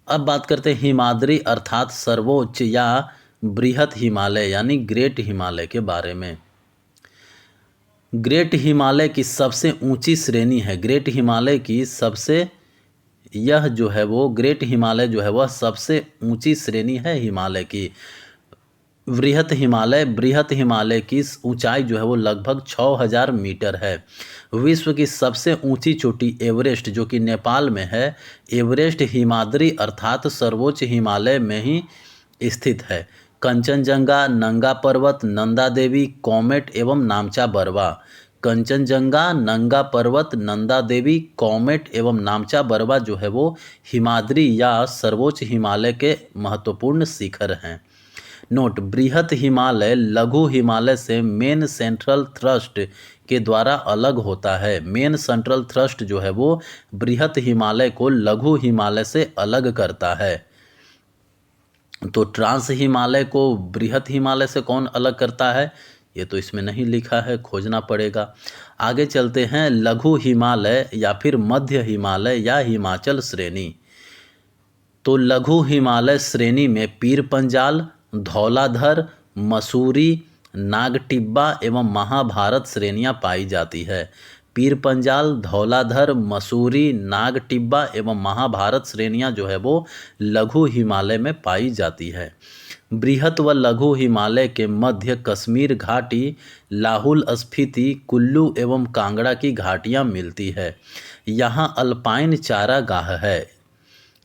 अब बात करते हैं हिमाद्री अर्थात सर्वोच्च या बृहत हिमालय यानी ग्रेट हिमालय के बारे में। ग्रेट हिमालय की सबसे ऊंची श्रेणी है। ग्रेट हिमालय जो है वह सबसे ऊंची श्रेणी है हिमालय की। बृहत हिमालय की ऊंचाई जो है वो लगभग 6000 मीटर है। विश्व की सबसे ऊंची चोटी एवरेस्ट जो कि नेपाल में है, एवरेस्ट हिमाद्री अर्थात सर्वोच्च हिमालय में ही स्थित है। कंचनजंगा, नंगा पर्वत, नंदा देवी, कॉमेट एवं नामचा बरवा। कंचनजंगा, नंगा पर्वत, नंदा देवी, कॉमेट एवं नामचा बरवा जो है वो हिमाद्री या सर्वोच्च हिमालय के महत्वपूर्ण शिखर हैं। नोट: बृहत हिमालय लघु हिमालय से मेन सेंट्रल थ्रस्ट के द्वारा अलग होता है। मेन सेंट्रल थ्रस्ट जो है वो बृहत हिमालय को लघु हिमालय से अलग करता है। तो ट्रांस हिमालय को बृहत हिमालय से कौन अलग करता है, ये तो इसमें नहीं लिखा है, खोजना पड़ेगा। आगे चलते हैं, लघु हिमालय या फिर मध्य हिमालय या हिमाचल श्रेणी। तो लघु हिमालय श्रेणी में पीर पंजाल, धौलाधर, मसूरी, नागटिब्बा एवं महाभारत श्रेणियां पाई जाती है। पीर पंजाल, धौलाधर, मसूरी, नागटिब्बा एवं महाभारत श्रेणियां जो है वो लघु हिमालय में पाई जाती है। बृहत व लघु हिमालय के मध्य कश्मीर घाटी, लाहुल स्फीति, कुल्लू एवं कांगड़ा की घाटियां मिलती है। यहाँ अल्पाइन चारागाह है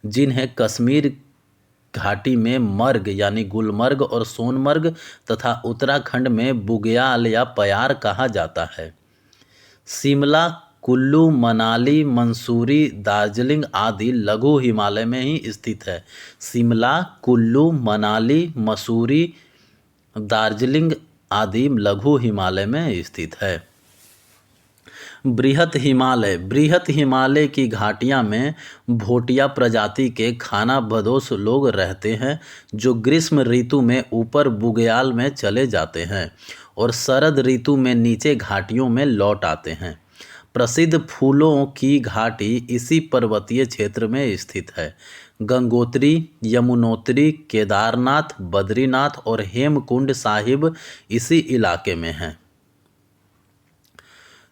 जिन्हें कश्मीर घाटी में मर्ग यानी गुलमर्ग और सोनमर्ग तथा उत्तराखंड में बुग्याल या पयार कहा जाता है। शिमला, कुल्लू, मनाली, मंसूरी, दार्जिलिंग आदि लघु हिमालय में ही स्थित है। शिमला, कुल्लू, मनाली, मसूरी, दार्जिलिंग आदि लघु हिमालय में स्थित है। बृहत हिमालय की घाटियां में भोटिया प्रजाति के खानाबदोश लोग रहते हैं जो ग्रीष्म ऋतु में ऊपर बुग्याल में चले जाते हैं और शरद ऋतु में नीचे घाटियों में लौट आते हैं। प्रसिद्ध फूलों की घाटी इसी पर्वतीय क्षेत्र में स्थित है। गंगोत्री, यमुनोत्री, केदारनाथ, बद्रीनाथ और हेमकुंड साहिब इसी इलाके में हैं।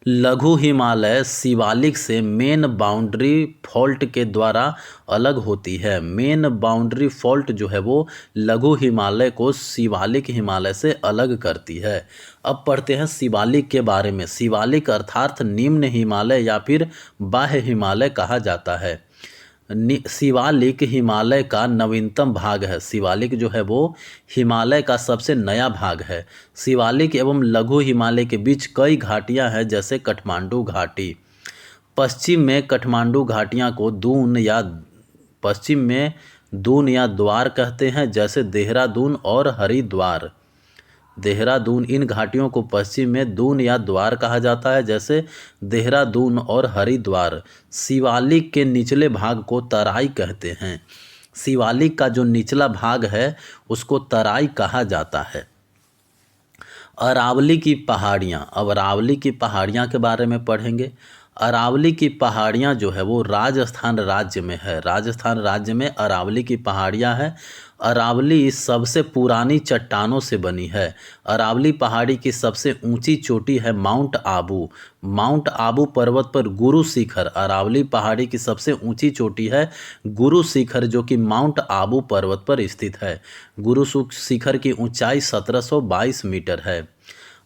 लघु हिमालय शिवालिक से मेन बाउंड्री फॉल्ट के द्वारा अलग होती है। मेन बाउंड्री फॉल्ट जो है वो लघु हिमालय को शिवालिक हिमालय से अलग करती है। अब पढ़ते हैं शिवालिक के बारे में। शिवालिक अर्थात निम्न हिमालय या फिर बाह्य हिमालय कहा जाता है। शिवालिक हिमालय का नवीनतम भाग है। शिवालिक जो है वो हिमालय का सबसे नया भाग है। शिवालिक एवं लघु हिमालय के बीच कई घाटियां हैं जैसे काठमांडू घाटी। पश्चिम में काठमांडू घाटियां को पश्चिम में दून या द्वार कहते हैं, जैसे देहरादून और हरिद्वार। देहरादून, इन घाटियों को पश्चिम में दून या द्वार कहा जाता है, जैसे देहरादून और हरिद्वार। शिवालिक के निचले भाग को तराई कहते हैं। शिवालिक का जो निचला भाग है उसको तराई कहा जाता है। अरावली की पहाड़ियाँ। अब अरावली की पहाड़ियाँ के बारे में पढ़ेंगे। अरावली की पहाड़ियाँ जो है वो राजस्थान राज्य में है। राजस्थान राज्य में अरावली की पहाड़ियाँ हैं। अरावली सबसे पुरानी चट्टानों से बनी है। अरावली पहाड़ी की सबसे ऊंची चोटी है माउंट आबू। माउंट आबू पर्वत पर गुरु शिखर, अरावली पहाड़ी की सबसे ऊंची चोटी है गुरु शिखर, जो कि माउंट आबू पर्वत पर स्थित है। गुरु शिखर की ऊंचाई 1722 मीटर है।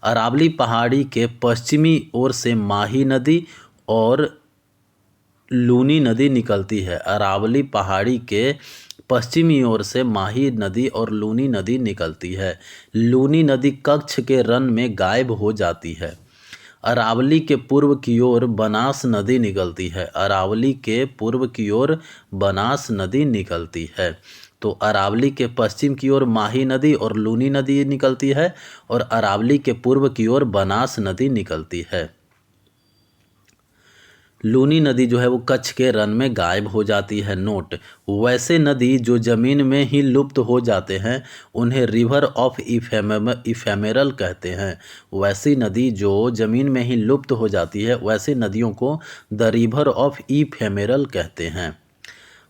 अरावली पहाड़ी के पश्चिमी ओर से माही नदी और लूनी नदी निकलती है। अरावली पहाड़ी के पश्चिमी ओर से माही नदी और लूनी नदी निकलती है। लूनी नदी कच्छ के रन में गायब हो जाती है। अरावली के पूर्व की ओर बनास नदी निकलती है। अरावली के पूर्व की ओर बनास नदी निकलती है। तो अरावली के पश्चिम की ओर माही नदी और लूनी नदी निकलती है और अरावली के पूर्व की ओर बनास नदी निकलती है। लूनी नदी जो है वो कच्छ के रन में गायब हो जाती है। नोट: वैसे नदी जो जमीन में ही लुप्त हो जाते हैं उन्हें रिवर ऑफ इफेमेरल कहते हैं। वैसी नदी जो जमीन में ही लुप्त हो जाती है वैसी नदियों को द रिवर ऑफ इफेमेरल कहते हैं।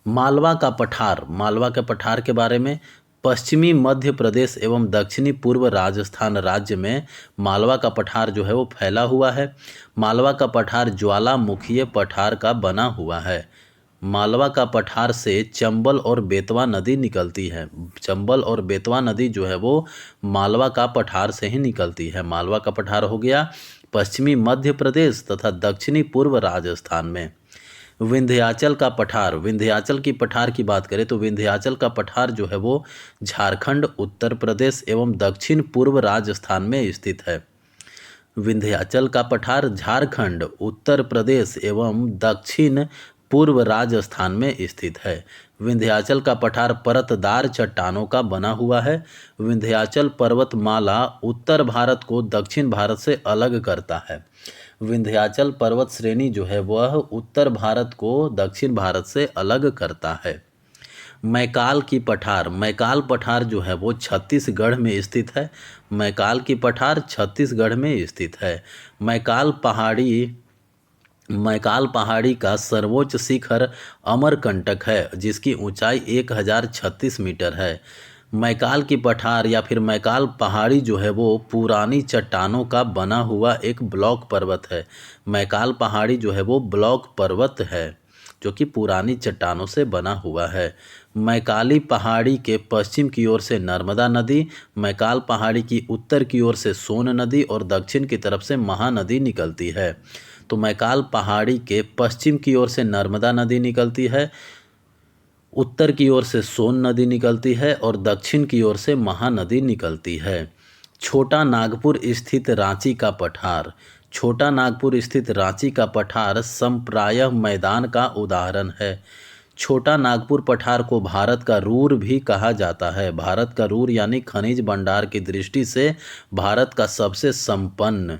मालवा का पठार। मालवा के पठार के बारे में, पश्चिमी मध्य प्रदेश एवं दक्षिणी पूर्व राजस्थान राज्य में मालवा का पठार जो है वो फैला हुआ है। मालवा का पठार ज्वालामुखीय पठार का बना हुआ है। मालवा का पठार से चंबल और बेतवा नदी निकलती है। चंबल और बेतवा नदी जो है वो मालवा का पठार से ही निकलती है। मालवा का पठार हो गया पश्चिमी मध्य प्रदेश तथा दक्षिणी पूर्व राजस्थान में। विंध्याचल का पठार। विंध्याचल की पठार की बात करें तो विंध्याचल का पठार जो है वो झारखंड, उत्तर प्रदेश एवं दक्षिण पूर्व राजस्थान में स्थित है। विंध्याचल का पठार झारखंड, उत्तर प्रदेश एवं दक्षिण पूर्व राजस्थान में स्थित है। विंध्याचल का पठार परतदार चट्टानों का बना हुआ है। विंध्याचल पर्वतमाला उत्तर भारत को दक्षिण भारत से अलग करता है। विंध्याचल पर्वत श्रेणी जो है वह उत्तर भारत को दक्षिण भारत से अलग करता है। मैकाल की पठार, मैकाल पठार जो है वो छत्तीसगढ़ में स्थित है। मैकाल की पठार छत्तीसगढ़ में स्थित है। मैकाल पहाड़ी का सर्वोच्च शिखर अमरकंटक है, जिसकी ऊंचाई 1036 मीटर है। मैकाल की पठार या फिर मैकाल पहाड़ी जो है वो पुरानी चट्टानों का बना हुआ एक ब्लॉक पर्वत है। मैकाल पहाड़ी जो है वो ब्लॉक पर्वत है जो कि पुरानी चट्टानों से बना हुआ है। मैकाली पहाड़ी के पश्चिम की ओर से नर्मदा नदी, मैकाल पहाड़ी की उत्तर की ओर से सोन नदी और दक्षिण की तरफ से महानदी निकलती है। तो मैकाल पहाड़ी के पश्चिम की ओर से नर्मदा नदी निकलती है, उत्तर की ओर से सोन नदी निकलती है और दक्षिण की ओर से महानदी निकलती है। छोटा नागपुर स्थित रांची का पठार, छोटा नागपुर स्थित रांची का पठार समप्रायः मैदान का उदाहरण है। छोटा नागपुर पठार को भारत का रूर भी कहा जाता है। भारत का रूर यानी खनिज भंडार की दृष्टि से भारत का सबसे संपन्न।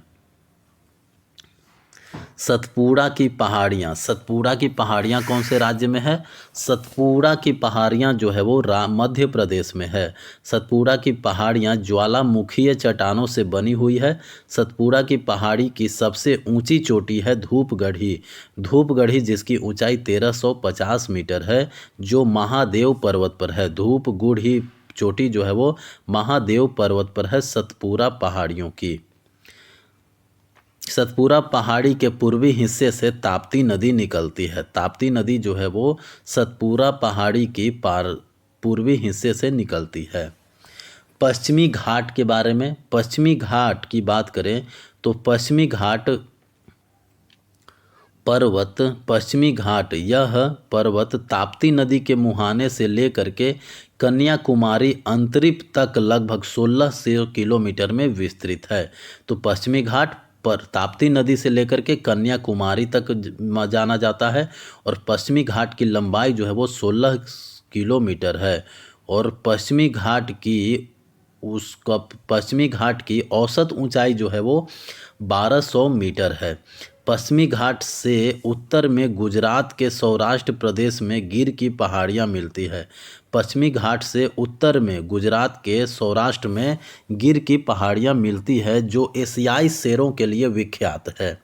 सतपुड़ा की पहाड़ियाँ, सतपुड़ा की पहाड़ियाँ कौन से राज्य में है? सतपुड़ा की पहाड़ियाँ जो है वो मध्य प्रदेश में है। सतपुड़ा की पहाड़ियाँ ज्वालामुखीय चट्टानों से बनी हुई है। सतपुड़ा की पहाड़ी की सबसे ऊंची चोटी है धूपगढ़ी, धूपगढ़ी जिसकी ऊंचाई 1350 मीटर है, जो महादेव पर्वत पर है। धूपगढ़ी चोटी जो है वो महादेव पर्वत पर है सतपुड़ा पहाड़ियों की। सतपुड़ा पहाड़ी के पूर्वी हिस्से से ताप्ती नदी निकलती है। ताप्ती नदी जो है वो सतपुड़ा पहाड़ी की पूर्वी हिस्से से निकलती है। पश्चिमी घाट के बारे में, पश्चिमी घाट की बात करें तो पश्चिमी घाट यह पर्वत ताप्ती नदी के मुहाने से लेकर के कन्याकुमारी अंतरिप तक लगभग 1600 किलोमीटर में विस्तृत है। तो पश्चिमी घाट पर ताप्ती नदी से लेकर के कन्याकुमारी तक जाना जाता है और पश्चिमी घाट की लंबाई जो है वो 16 किलोमीटर है। और पश्चिमी घाट की औसत ऊंचाई जो है वो 1200 मीटर है। पश्चिमी घाट से उत्तर में गुजरात के सौराष्ट्र प्रदेश में गिर की पहाड़ियाँ मिलती है। पश्चिमी घाट से उत्तर में गुजरात के सौराष्ट्र में गिर की पहाड़ियाँ मिलती है, जो एशियाई शेरों के लिए विख्यात है।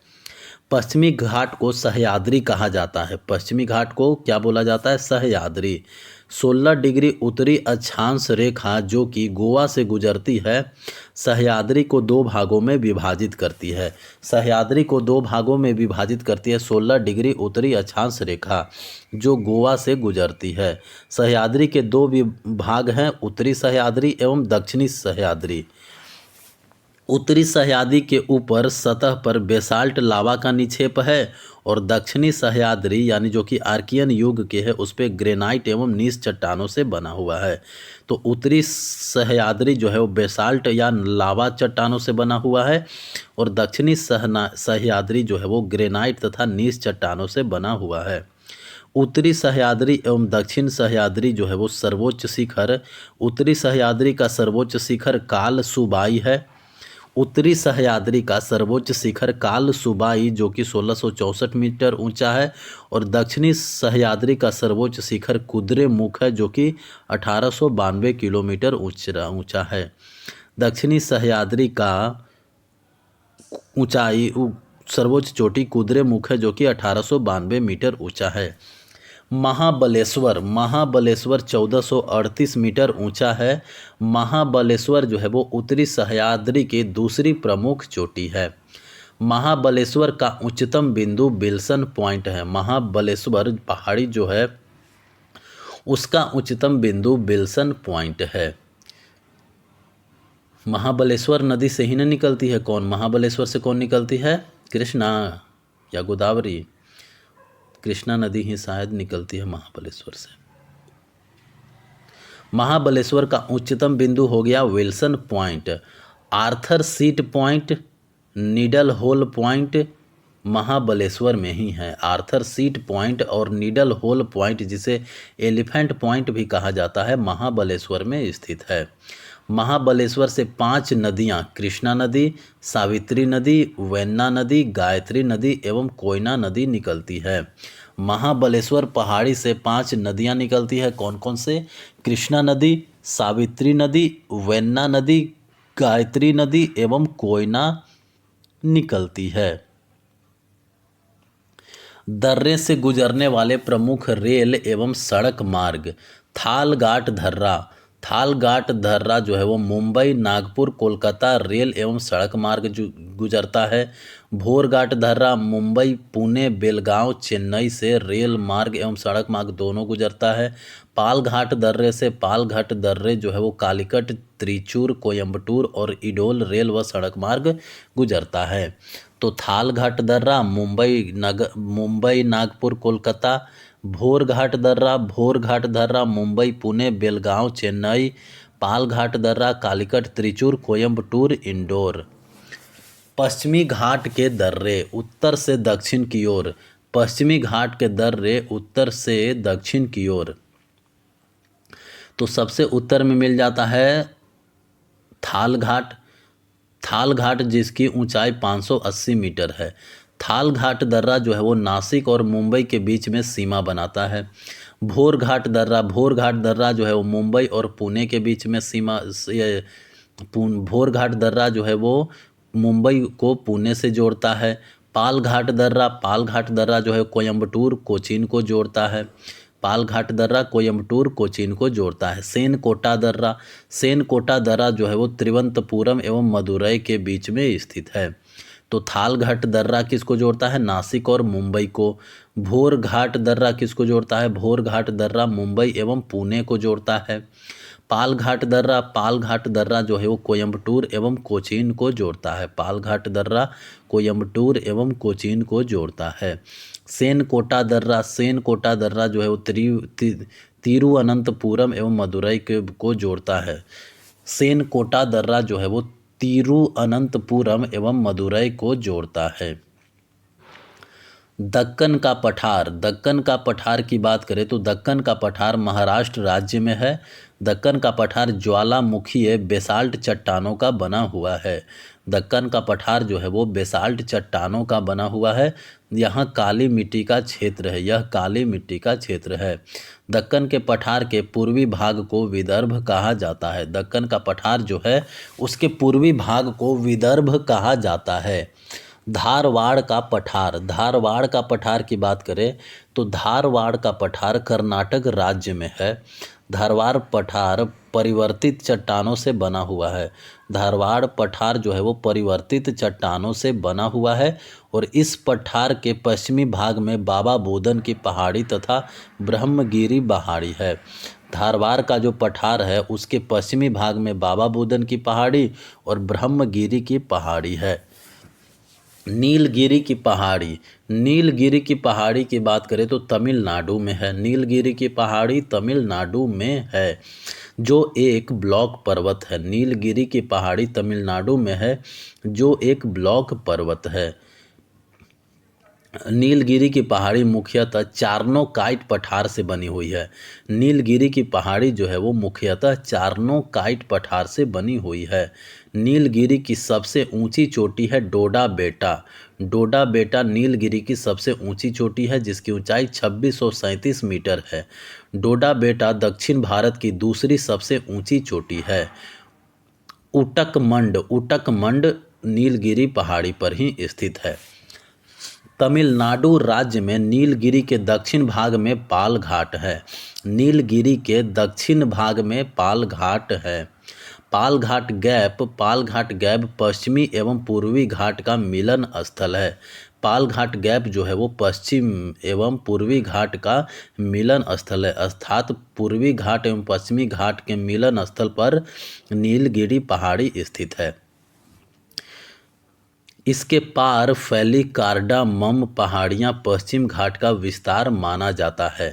पश्चिमी घाट को सह्याद्री कहा जाता है। पश्चिमी घाट को क्या बोला जाता है? सह्याद्री। 16 डिग्री उत्तरी अक्षांश रेखा जो कि गोवा से गुजरती है, सह्याद्री को दो भागों में विभाजित करती है। सह्याद्री को दो भागों में विभाजित करती है 16 डिग्री उत्तरी अक्षांश रेखा जो गोवा से गुजरती है। सह्याद्री के दो भाग हैं, उत्तरी सह्याद्री एवं दक्षिणी सह्याद्री। उत्तरी सह्याद्री के ऊपर सतह पर बेसाल्ट लावा का निक्षेप है और दक्षिणी सह्याद्री यानी जो कि आर्कियन युग के है उस पर ग्रेनाइट एवं नीस चट्टानों से बना हुआ है। तो उत्तरी सह्याद्री जो है वो बेसाल्ट या लावा चट्टानों से बना हुआ है और दक्षिणी सह्याद्री जो है वो ग्रेनाइट तथा नीस चट्टानों से बना हुआ है। उत्तरी सह्याद्री एवं दक्षिण सह्याद्री जो है वो सर्वोच्च शिखर, उत्तरी सह्याद्री का सर्वोच्च शिखर काल सुबाई है। उत्तरी सह्याद्री का सर्वोच्च शिखर काल सुबाई जो कि 1664 मीटर ऊंचा है और दक्षिणी सह्याद्री का सर्वोच्च शिखर कुद्रेमुख है जो कि 1892 किलोमीटर ऊंचा है। दक्षिणी सह्याद्री का ऊंचाई सर्वोच्च चोटी कुद्रेमुख है जो कि 1892 मीटर ऊंचा है। महाबलेश्वर 1438 मीटर ऊंचा है। महाबलेश्वर जो है वो उत्तरी सह्याद्री की दूसरी प्रमुख चोटी है। महाबलेश्वर का उच्चतम बिंदु विल्सन पॉइंट है। महाबलेश्वर पहाड़ी जो है उसका उच्चतम बिंदु विल्सन पॉइंट है। महाबलेश्वर नदी से ही न निकलती है कौन? महाबलेश्वर से कौन निकलती है? कृष्णा या गोदावरी? कृष्णा नदी ही शायद निकलती है महाबलेश्वर से। महाबलेश्वर का उच्चतम बिंदु हो गया Wilson point. Arthur seat point needle hole point Mahabaleshwar में ही है। आर्थर सीट पॉइंट और नीडल होल पॉइंट, जिसे एलिफेंट पॉइंट भी कहा जाता है, महाबलेश्वर में स्थित है। महाबलेश्वर से 5 नदियां कृष्णा नदी, सावित्री नदी, वेन्ना नदी, गायत्री नदी एवं कोयना नदी निकलती है। महाबलेश्वर पहाड़ी से 5 नदियां निकलती है। कौन कौन से? कृष्णा नदी, सावित्री नदी, वेन्ना नदी, गायत्री नदी एवं कोयना निकलती है। दर्रे से गुजरने वाले प्रमुख रेल एवं सड़क मार्ग। थालघाट धर्रा। थालघाट धर्रा जो है वो मुंबई, नागपुर, कोलकाता रेल एवं सड़क मार्ग गुजरता है। भोरघाट धर्रा मुंबई, पुणे, बेलगांव, चेन्नई से रेल मार्ग एवं सड़क मार्ग दोनों गुजरता है। पालघाट दर्रे से पालघाट दर्रे जो है वो कालीकट, त्रिचूर, कोयम्बटूर और इडोल रेल व सड़क मार्ग गुजरता है। तो थालघाट दर्रा मुंबई, नागपुर, कोलकाता। भोरघाट दर्रा मुंबई, पुणे, बेलगांव, चेन्नई। पालघाट दर्रा कालीकट, त्रिचूर, कोयम्बटूर, इंदौर। पश्चिमी घाट के दर्रे उत्तर से दक्षिण की ओर। पश्चिमी घाट के दर्रे उत्तर से दक्षिण की ओर। तो सबसे उत्तर में मिल जाता है थालघाट। थालघाट जिसकी ऊंचाई 580 मीटर है। थालघाट दर्रा जो है वो नासिक और मुंबई के बीच में सीमा बनाता है। भोरघाट दर्रा जो है वो मुंबई और पुणे के बीच में भोरघाट दर्रा जो है वो मुंबई को पुणे से जोड़ता है। पालघाट दर्रा जो है कोयम्बटूर, कोचीन को जोड़ता है। पालघाट दर्रा कोयम्बटूर, कोचीन को जोड़ता है। सेनकोटा दर्रा जो है वो तिरुवनंतपुरम एवं मदुरई के बीच में स्थित है। तो थालघाट दर्रा किसको जोड़ता है? नासिक और मुंबई को। भोरघाट दर्रा किसको जोड़ता है? भोरघाट दर्रा मुंबई एवं पुणे को जोड़ता है। पालघाट दर्रा जो है वो कोयम्बटूर एवं कोचीन को जोड़ता है। पालघाट दर्रा कोयम्बटूर एवं कोचीन को जोड़ता है। सेनकोटा दर्रा जो है वो तिरुवनंतपुरम एवं मदुरई को जोड़ता है। सेनकोटा दर्रा जो है वो तिरुवनंतपुरम एवं मदुरई को जोड़ता है। दक्कन का पठार की बात करें तो दक्कन का पठार महाराष्ट्र राज्य में है। दक्कन का पठार ज्वालामुखीय बेसाल्ट चट्टानों का बना हुआ है। दक्कन का पठार जो है वो बेसाल्ट चट्टानों का बना हुआ है। यहाँ काली मिट्टी का क्षेत्र है। यह काली मिट्टी का क्षेत्र है। दक्कन के पठार के पूर्वी भाग को विदर्भ कहा जाता है। दक्कन का पठार जो है उसके पूर्वी भाग को विदर्भ कहा जाता है। धारवाड़ का पठार की बात करें तो धारवाड़ का पठार कर्नाटक राज्य में है। धारवाड़ पठार परिवर्तित चट्टानों से बना हुआ है। धारवाड़ पठार जो है वो परिवर्तित चट्टानों से बना हुआ है और इस पठार के पश्चिमी भाग में बाबा बोदन की पहाड़ी तथा ब्रह्मगिरी पहाड़ी है। धारवाड़ का जो पठार है उसके पश्चिमी भाग में बाबा बोदन की पहाड़ी और ब्रह्मगिरी की पहाड़ी है। नीलगिरी की पहाड़ी की बात करें तो तमिलनाडु में है। नीलगिरी की पहाड़ी तमिलनाडु में है जो एक ब्लॉक पर्वत है। नीलगिरी की पहाड़ी तमिलनाडु में है जो एक ब्लॉक पर्वत है। नीलगिरी की पहाड़ी मुख्यतः चार्नोकाइट पठार से बनी हुई है। नीलगिरी की पहाड़ी जो है वो मुख्यतः चार्नोकाइट पठार से बनी हुई है। नीलगिरी की सबसे ऊंची चोटी है डोडा बेटा नीलगिरी की सबसे ऊंची चोटी है जिसकी ऊंचाई 2637 मीटर है। डोडा बेटा दक्षिण भारत की दूसरी सबसे ऊंची चोटी है। उटकमंड नीलगिरी पहाड़ी पर ही स्थित है। तमिलनाडु राज्य में नीलगिरी के दक्षिण भाग में पालघाट है। नीलगिरी के दक्षिण भाग में पालघाट है। पालघाट गैप पश्चिमी एवं पूर्वी घाट का मिलन स्थल है। पालघाट गैप जो है वो पश्चिम एवं पूर्वी घाट का मिलन स्थल है। अर्थात पूर्वी घाट एवं पश्चिमी घाट के मिलन स्थल पर नीलगिरी पहाड़ी स्थित है। इसके पार फैली कार्डामम पहाड़ियाँ पश्चिम घाट का विस्तार माना जाता है।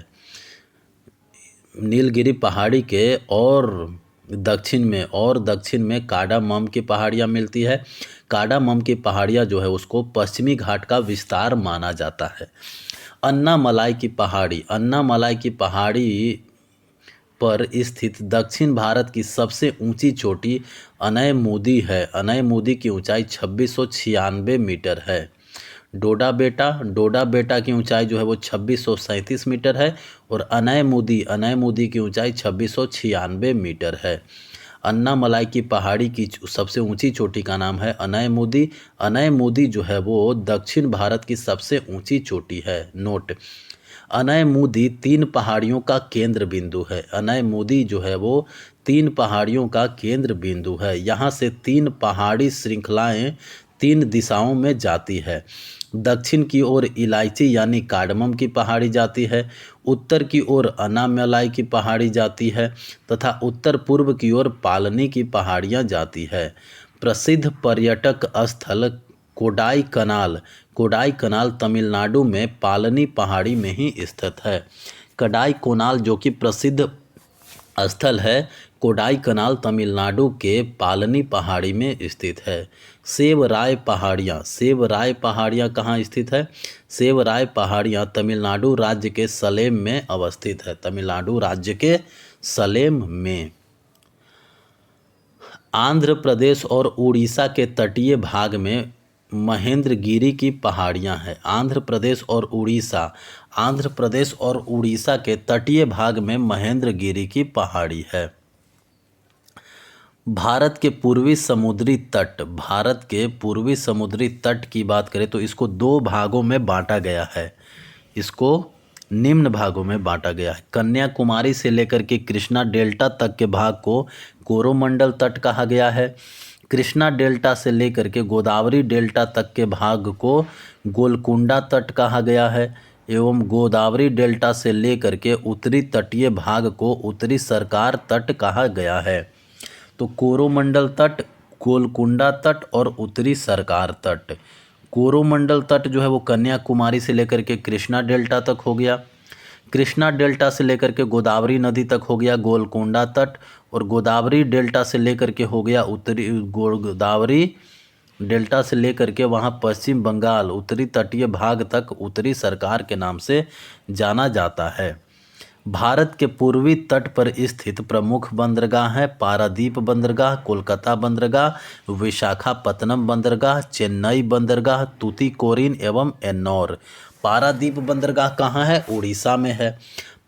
नीलगिरी पहाड़ी के और दक्षिण में, और दक्षिण में कार्डामम की पहाड़ियाँ मिलती है। कार्डामम की पहाड़ियाँ जो है उसको पश्चिमी घाट का विस्तार माना जाता है। अन्नामलाई की पहाड़ी, अन्नामलाई की पहाड़ी पर स्थित दक्षिण भारत की सबसे ऊंची चोटी अनयमुदी है। अनयमुदी की ऊंचाई 2696 मीटर है। डोडा बेटा, डोडा बेटा की ऊंचाई जो है वो 2637 मीटर है, और अनयमुदी, अनयमुदी की ऊंचाई 2696 मीटर है। अन्नामलाई की पहाड़ी की सबसे ऊंची चोटी का नाम है अनयमुदी। अनयमुदी जो है वो दक्षिण भारत की सबसे ऊंची चोटी है। नोट, अनयमुदी 3 पहाड़ियों का केंद्र बिंदु है। अनयमुदी जो है वो 3 पहाड़ियों का केंद्र बिंदु है। यहाँ से 3 पहाड़ी श्रृंखलाएं 3 दिशाओं में जाती है। दक्षिण की ओर इलायची यानी कार्डमम की पहाड़ी जाती है, उत्तर की ओर अन्नामलाई की पहाड़ी जाती है, तथा उत्तर पूर्व की ओर पालनी की पहाड़ियाँ जाती है। प्रसिद्ध पर्यटक स्थल कोडाई कनाल, कोडाई कनाल तमिलनाडु में पालनी पहाड़ी में ही स्थित है। कोडाई कनाल जो कि प्रसिद्ध स्थल है, कोडाई कनाल तमिलनाडु के पालनी पहाड़ी में स्थित है। सेवराय पहाड़ियाँ, सेवराय पहाड़ियाँ कहाँ स्थित है? सेवराय पहाड़ियाँ तमिलनाडु राज्य के सलेम में अवस्थित है। तमिलनाडु राज्य के सलेम में। आंध्र प्रदेश और उड़ीसा के तटीय भाग में महेंद्रगिरी की पहाड़ियाँ हैं। आंध्र प्रदेश और उड़ीसा, आंध्र प्रदेश और उड़ीसा के तटीय भाग में महेंद्रगिरी की पहाड़ी है। भारत के पूर्वी समुद्री तट, भारत के पूर्वी समुद्री तट की बात करें तो इसको 2 भागों में बांटा गया है। इसको निम्न भागों में बांटा गया है। कन्याकुमारी से लेकर के कृष्णा डेल्टा तक के भाग को कोरोमंडल तट कहा गया है। कृष्णा डेल्टा से लेकर के गोदावरी डेल्टा तक के भाग को गोलकुंडा तट कहा गया है, एवं गोदावरी डेल्टा से लेकर के उत्तरी तटीय भाग को उत्तरी सरकार तट कहा गया है। तो कोरोमंडल तट, गोलकुंडा तट और उत्तरी सरकार तट। कोरोमंडल तट जो है वो कन्याकुमारी से लेकर के कृष्णा डेल्टा तक हो गया। कृष्णा डेल्टा से लेकर के गोदावरी नदी तक हो गया गोलकुंडा तट, और गोदावरी डेल्टा से लेकर के हो गया उत्तरी, गोदावरी डेल्टा से लेकर के वहाँ पश्चिम बंगाल उत्तरी तटीय भाग तक उत्तरी सरकार के नाम से जाना जाता है। भारत के पूर्वी तट पर स्थित प्रमुख बंदरगाह हैं पारादीप बंदरगाह, कोलकाता बंदरगाह, विशाखापत्तनम बंदरगाह, चेन्नई बंदरगाह, तूतीकोरिन एवं एन्नौर। पारादीप बंदरगाह कहाँ है? उड़ीसा में है।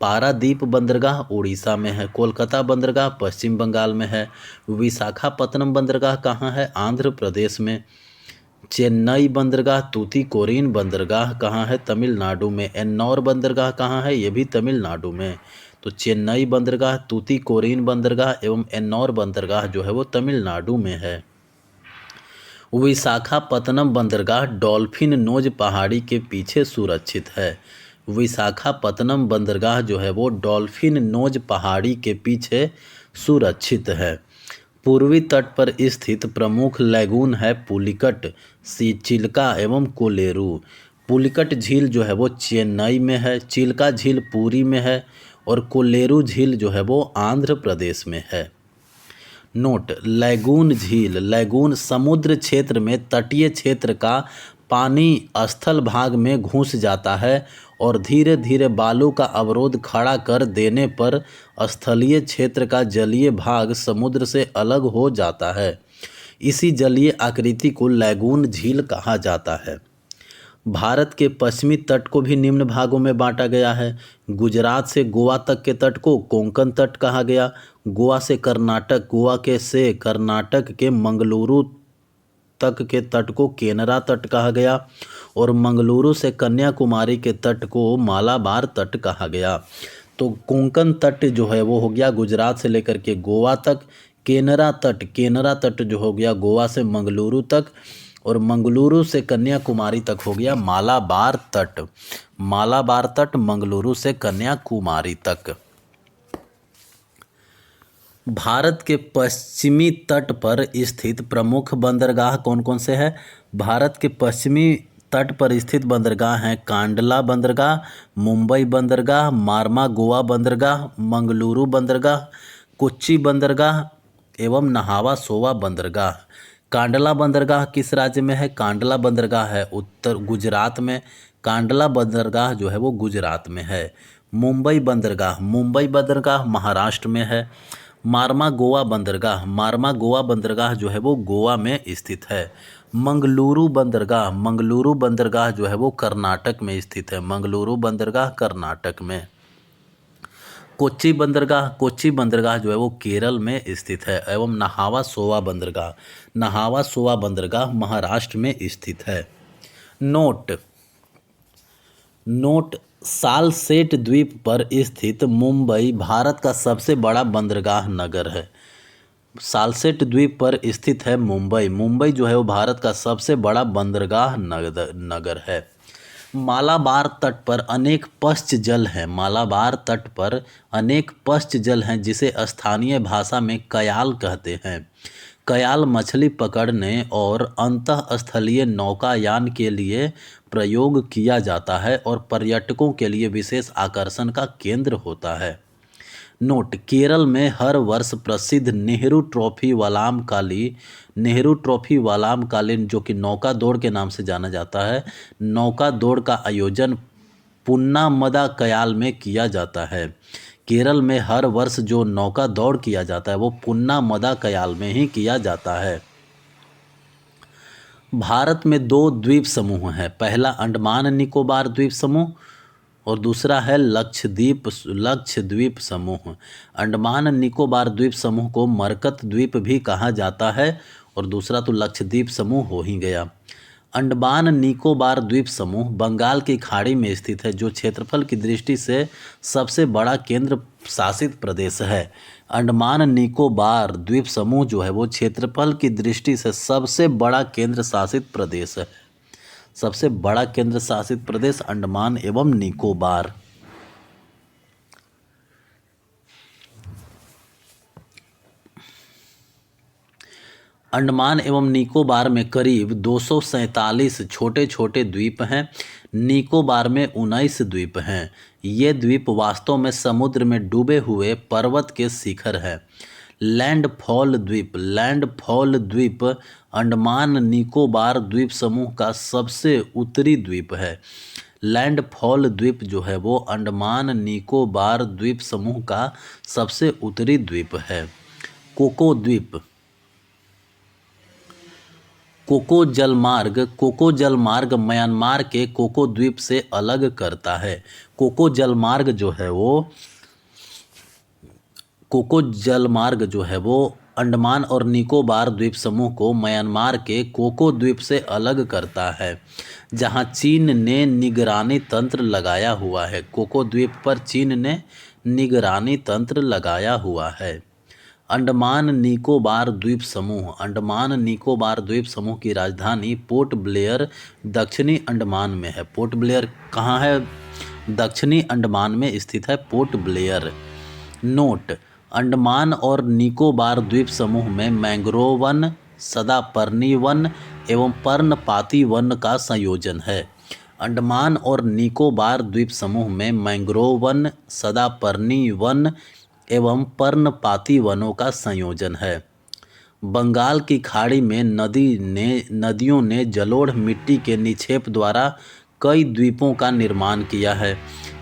पारादीप बंदरगाह उड़ीसा में है। कोलकाता बंदरगाह पश्चिम बंगाल में है। विशाखापत्तनम बंदरगाह कहाँ है? आंध्र प्रदेश में। चेन्नई बंदरगाह, तूतीकोरिन बंदरगाह कहाँ है? तमिलनाडु में। एन्नौर बंदरगाह कहाँ है? ये भी तमिलनाडु में। तो चेन्नई बंदरगाह, तूतीकोरिन बंदरगाह एवं एन्नौर बंदरगाह जो है वो तमिलनाडु में है। विशाखापत्तनम बंदरगाह डॉल्फिन नोज पहाड़ी के पीछे सुरक्षित है। विशाखापत्तनम बंदरगाह जो है वो डॉल्फिन नोज पहाड़ी के पीछे सुरक्षित है। पूर्वी तट पर स्थित प्रमुख लैगून है पुलिकट, चिल्का एवं कोलेरू। पुलिकट झील जो है वो चेन्नई में है, चिल्का झील पुरी में है, और कोलेरू झील जो है वो आंध्र प्रदेश में है। नोट, लैगून झील, लैगून समुद्र क्षेत्र में तटीय क्षेत्र का पानी स्थल भाग में घुस जाता है और धीरे धीरे बालू का अवरोध खड़ा कर देने पर स्थलीय क्षेत्र का जलीय भाग समुद्र से अलग हो जाता है। इसी जलीय आकृति को लैगून झील कहा जाता है। भारत के पश्चिमी तट को भी निम्न भागों में बांटा गया है। गुजरात से गोवा तक के तट को कोंकण तट कहा गया। गोवा से कर्नाटक के मंगलुरु तक के तट को केनरा तट कहा गया, और मंगलुरु से कन्याकुमारी के तट को मालाबार तट कहा गया। तो कोंकण तट जो है वो हो गया गुजरात से लेकर के गोवा तक। केनरा तट जो हो गया गोवा से मंगलुरु तक, और मंगलुरु से कन्याकुमारी तक हो गया मालाबार तट। मालाबार तट मंगलुरु से कन्याकुमारी तक। भारत के पश्चिमी तट पर स्थित प्रमुख बंदरगाह कौन कौन से हैं? भारत के पश्चिमी तट पर स्थित बंदरगाह हैं कांडला बंदरगाह, मुंबई बंदरगाह, मार्मा गोवा बंदरगाह, मंगलुरु बंदरगाह, कोच्चि बंदरगाह एवं नहावा सोवा बंदरगाह। कांडला बंदरगाह किस राज्य में है? कांडला बंदरगाह है उत्तर गुजरात में। कांडला बंदरगाह जो है वो गुजरात में है। मुंबई बंदरगाह महाराष्ट्र में है। मारमा गोवा बंदरगाह जो है वो गोवा में स्थित है। मंगलुरु बंदरगाह जो है वो कर्नाटक में स्थित है। मंगलुरु बंदरगाह कर्नाटक में। कोच्चि बंदरगाह जो है वो केरल में स्थित है। एवं नहावा सोवा बंदरगाह महाराष्ट्र में स्थित है। नोट सालसेट द्वीप पर स्थित मुंबई भारत का सबसे बड़ा बंदरगाह नगर है। सालसेट द्वीप पर स्थित है मुंबई जो है वो भारत का सबसे बड़ा बंदरगाह नगर है। मालाबार तट पर अनेक पश्च जल हैं जिसे स्थानीय भाषा में कयाल कहते हैं। कयाल मछली पकड़ने और अंतःस्थलीय नौकायान के लिए प्रयोग किया जाता है और पर्यटकों के लिए विशेष आकर्षण का केंद्र होता है। केरल में हर वर्ष प्रसिद्ध नेहरू ट्रॉफी वलाम कालीन जो कि नौका दौड़ के नाम से जाना जाता है, नौका दौड़ का आयोजन पुन्नामदा कयाल में किया जाता है। केरल में हर वर्ष जो नौका दौड़ किया जाता है वो पुन्नामदा कयाल में ही किया जाता है। भारत में 2 द्वीप समूह हैं। पहला अंडमान निकोबार द्वीप समूह और दूसरा है लक्षद्वीप समूह। अंडमान निकोबार द्वीप समूह को मरकत द्वीप भी कहा जाता है और दूसरा तो लक्षद्वीप समूह हो ही गया। अंडमान निकोबार द्वीप समूह बंगाल की खाड़ी में स्थित है जो क्षेत्रफल की दृष्टि से सबसे बड़ा केंद्र शासित प्रदेश है। अंडमान निकोबार द्वीप समूह जो है वो क्षेत्रफल की दृष्टि से सबसे बड़ा केंद्र शासित प्रदेश है। सबसे बड़ा केंद्र शासित प्रदेश अंडमान एवं निकोबार। अंडमान एवं निकोबार में करीब 247 छोटे छोटे द्वीप हैं। निकोबार में 19 द्वीप हैं। ये द्वीप वास्तव में समुद्र में डूबे हुए पर्वत के शिखर हैं। लैंडफॉल द्वीप अंडमान निकोबार द्वीप समूह का सबसे उत्तरी द्वीप है। लैंडफॉल द्वीप जो है वो अंडमान निकोबार द्वीप समूह का सबसे उत्तरी द्वीप है। कोको जलमार्ग म्यांमार के कोको द्वीप से अलग करता है। कोको जलमार्ग जो है वो अंडमान और निकोबार द्वीप समूह को म्यांमार के कोको द्वीप से अलग करता है जहां चीन ने निगरानी तंत्र लगाया हुआ है। कोको द्वीप पर चीन ने निगरानी तंत्र लगाया हुआ है। अंडमान निकोबार द्वीप समूह की राजधानी पोर्ट ब्लेयर दक्षिणी अंडमान में है। पोर्ट ब्लेयर कहाँ है? दक्षिणी अंडमान में स्थित है पोर्ट ब्लेयर। अंडमान और निकोबार द्वीप समूह में मैंग्रोव वन, सदापर्णी वन एवं पर्णपाती वन का संयोजन है। अंडमान और निकोबार द्वीप समूह में मैंग्रोव वन, सदापर्णी वन एवं पर्णपाती वनों का संयोजन है। बंगाल की खाड़ी में नदियों ने जलोढ़ मिट्टी के निक्षेप द्वारा कई द्वीपों का निर्माण किया है।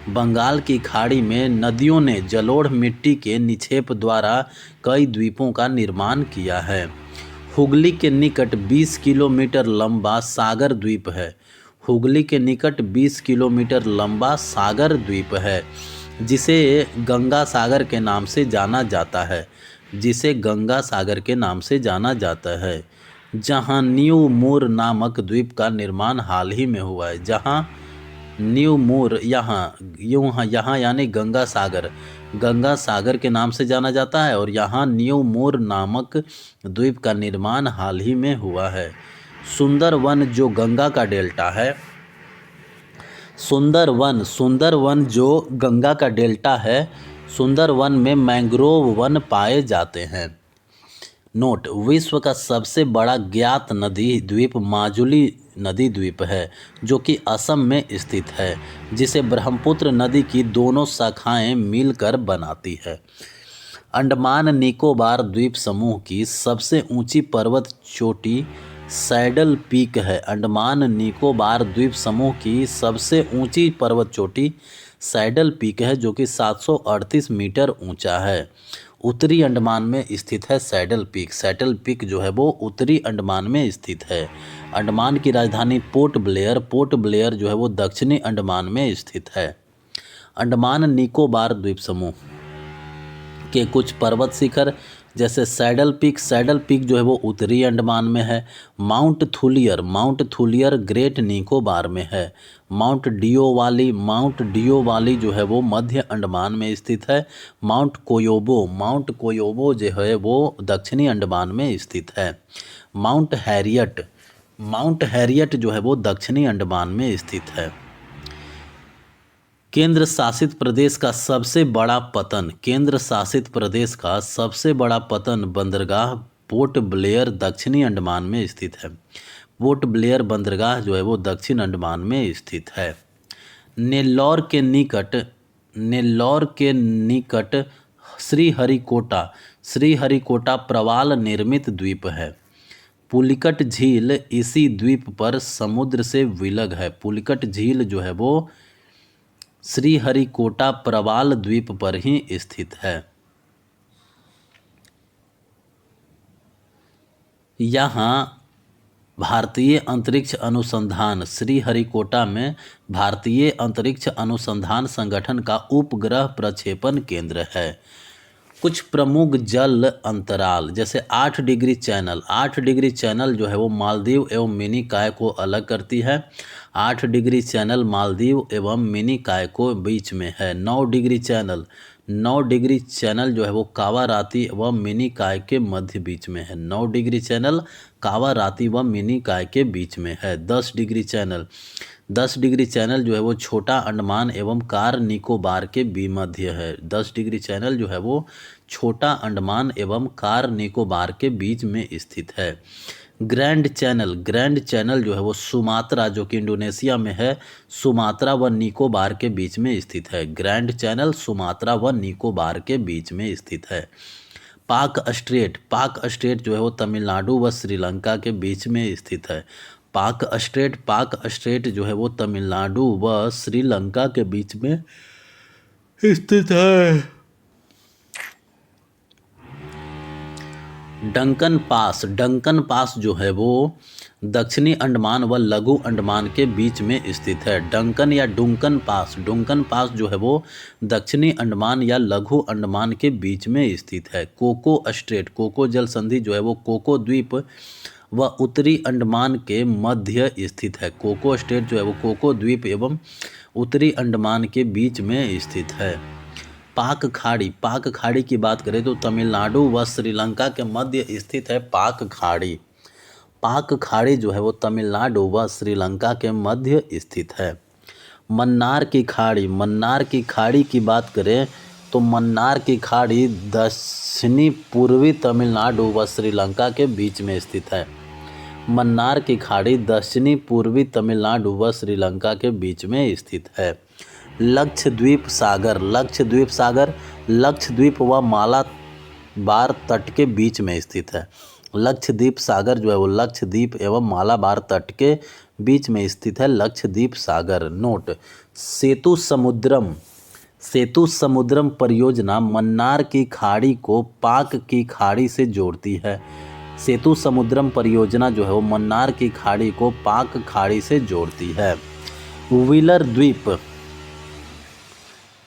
बंगाल की खाड़ी में नदियों ने जलोढ़ मिट्टी के निक्षेप द्वारा कई द्वीपों का निर्माण किया है। हुगली के निकट 20 किलोमीटर लंबा सागर द्वीप है। हुगली के निकट 20 किलोमीटर लंबा सागर द्वीप है जिसे गंगा सागर के नाम से जाना जाता है। जहां न्यू मूर नामक द्वीप का निर्माण हाल ही में हुआ है। जहां न्यू मूर यहाँ यानी गंगा सागर के नाम से जाना जाता है और यहाँ न्यू मूर नामक द्वीप का निर्माण हाल ही में हुआ है। सुंदरवन जो गंगा का डेल्टा है, सुंदरवन जो गंगा का डेल्टा है, सुंदरवन में मैंग्रोव वन पाए जाते हैं। विश्व का सबसे बड़ा ज्ञात नदी द्वीप माजुली नदी द्वीप है जो कि असम में स्थित है जिसे ब्रह्मपुत्र नदी की दोनों शाखाएं मिलकर बनाती है। अंडमान निकोबार द्वीप समूह की सबसे ऊंची पर्वत चोटी सैडल पीक है। अंडमान निकोबार द्वीप समूह की सबसे ऊंची पर्वत चोटी सैडल पीक है, जो कि 738 मीटर ऊंचा है। उत्तरी अंडमान में स्थित है सैडल पीक। सैडल पीक जो है वो उत्तरी अंडमान में स्थित है। अंडमान की राजधानी पोर्ट ब्लेयर जो है वो दक्षिणी अंडमान में स्थित है। अंडमान निकोबार द्वीप समूह के कुछ पर्वत शिखर जैसे सैडल पीक जो है वो उत्तरी अंडमान में है। माउंट थुलियर ग्रेट निकोबार में है। माउंट डियोवाली जो है वो मध्य अंडमान में स्थित है। माउंट कोयोबो जो है वो दक्षिणी अंडमान में स्थित है। माउंट हैरियट जो है वो दक्षिणी अंडमान में स्थित है। केंद्र शासित प्रदेश का सबसे बड़ा पतन बंदरगाह पोर्ट ब्लेयर दक्षिणी अंडमान में स्थित है। पोर्ट ब्लेयर बंदरगाह जो है वो दक्षिण अंडमान में स्थित है। नेल्लौर के निकट श्रीहरिकोटा प्रवाल निर्मित द्वीप है। पुलिकट झील इसी द्वीप पर समुद्र से विलग है। पुलिकट झील जो है वो श्रीहरिकोटा प्रवाल द्वीप पर ही स्थित है। यहाँ भारतीय अंतरिक्ष अनुसंधान श्रीहरिकोटा में भारतीय अंतरिक्ष अनुसंधान संगठन का उपग्रह प्रक्षेपण केंद्र है। कुछ प्रमुख जल अंतराल जैसे 8 डिग्री चैनल जो है वो मालदीव एवं मिनी काय को अलग करती है। 8 डिग्री चैनल मालदीव एवं मिनी काय को बीच में है। 9 डिग्री चैनल जो है वो कावाराती व मिनी काय के मध्य बीच में है। 9 डिग्री चैनल कावाराती व मिनी काय के बीच में है। 10 डिग्री चैनल जो है वो छोटा अंडमान एवं कार निकोबार के मध्य है। 10 डिग्री चैनल जो है वो छोटा अंडमान एवं कार निकोबार के बीच में स्थित है। ग्रैंड चैनल जो है वो सुमात्रा जो कि इंडोनेशिया में है, सुमात्रा व निकोबार के बीच में स्थित है। ग्रैंड चैनल सुमात्रा व निकोबार के बीच में स्थित है। पाक स्ट्रेट जो है वो तमिलनाडु व श्रीलंका के बीच में स्थित है। पाक स्ट्रेट जो है वो तमिलनाडु व श्रीलंका के बीच में स्थित है। डंकन पास जो है वो दक्षिणी अंडमान व लघु अंडमान के बीच में स्थित है। डुंकन पास जो है वो दक्षिणी अंडमान या लघु अंडमान के बीच में स्थित है। कोको जल संधि जो है वो कोको द्वीप व उत्तरी अंडमान के मध्य स्थित है। कोको स्टेट जो है वो कोको द्वीप एवं उत्तरी अंडमान के बीच में स्थित है। पाक खाड़ी की बात करें तो तमिलनाडु व श्रीलंका के मध्य स्थित है पाक खाड़ी जो है वो तमिलनाडु व श्रीलंका के मध्य स्थित है। मन्नार की खाड़ी की बात करें तो मन्नार की खाड़ी दक्षिणी पूर्वी तमिलनाडु व श्रीलंका के बीच में स्थित है। मन्नार की खाड़ी दक्षिणी पूर्वी तमिलनाडु व श्रीलंका के बीच में स्थित है। लक्षद्वीप व मालाबार तट के बीच में स्थित है। लक्षद्वीप सागर जो है वो लक्षद्वीप एवं मालाबार तट के बीच में स्थित है। लक्षद्वीप सागर। नोट: सेतु समुद्रम परियोजना मन्नार की खाड़ी को पाक की खाड़ी से जोड़ती है। सेतु समुद्रम परियोजना जो है वो मन्नार की खाड़ी को पाक खाड़ी से जोड़ती है।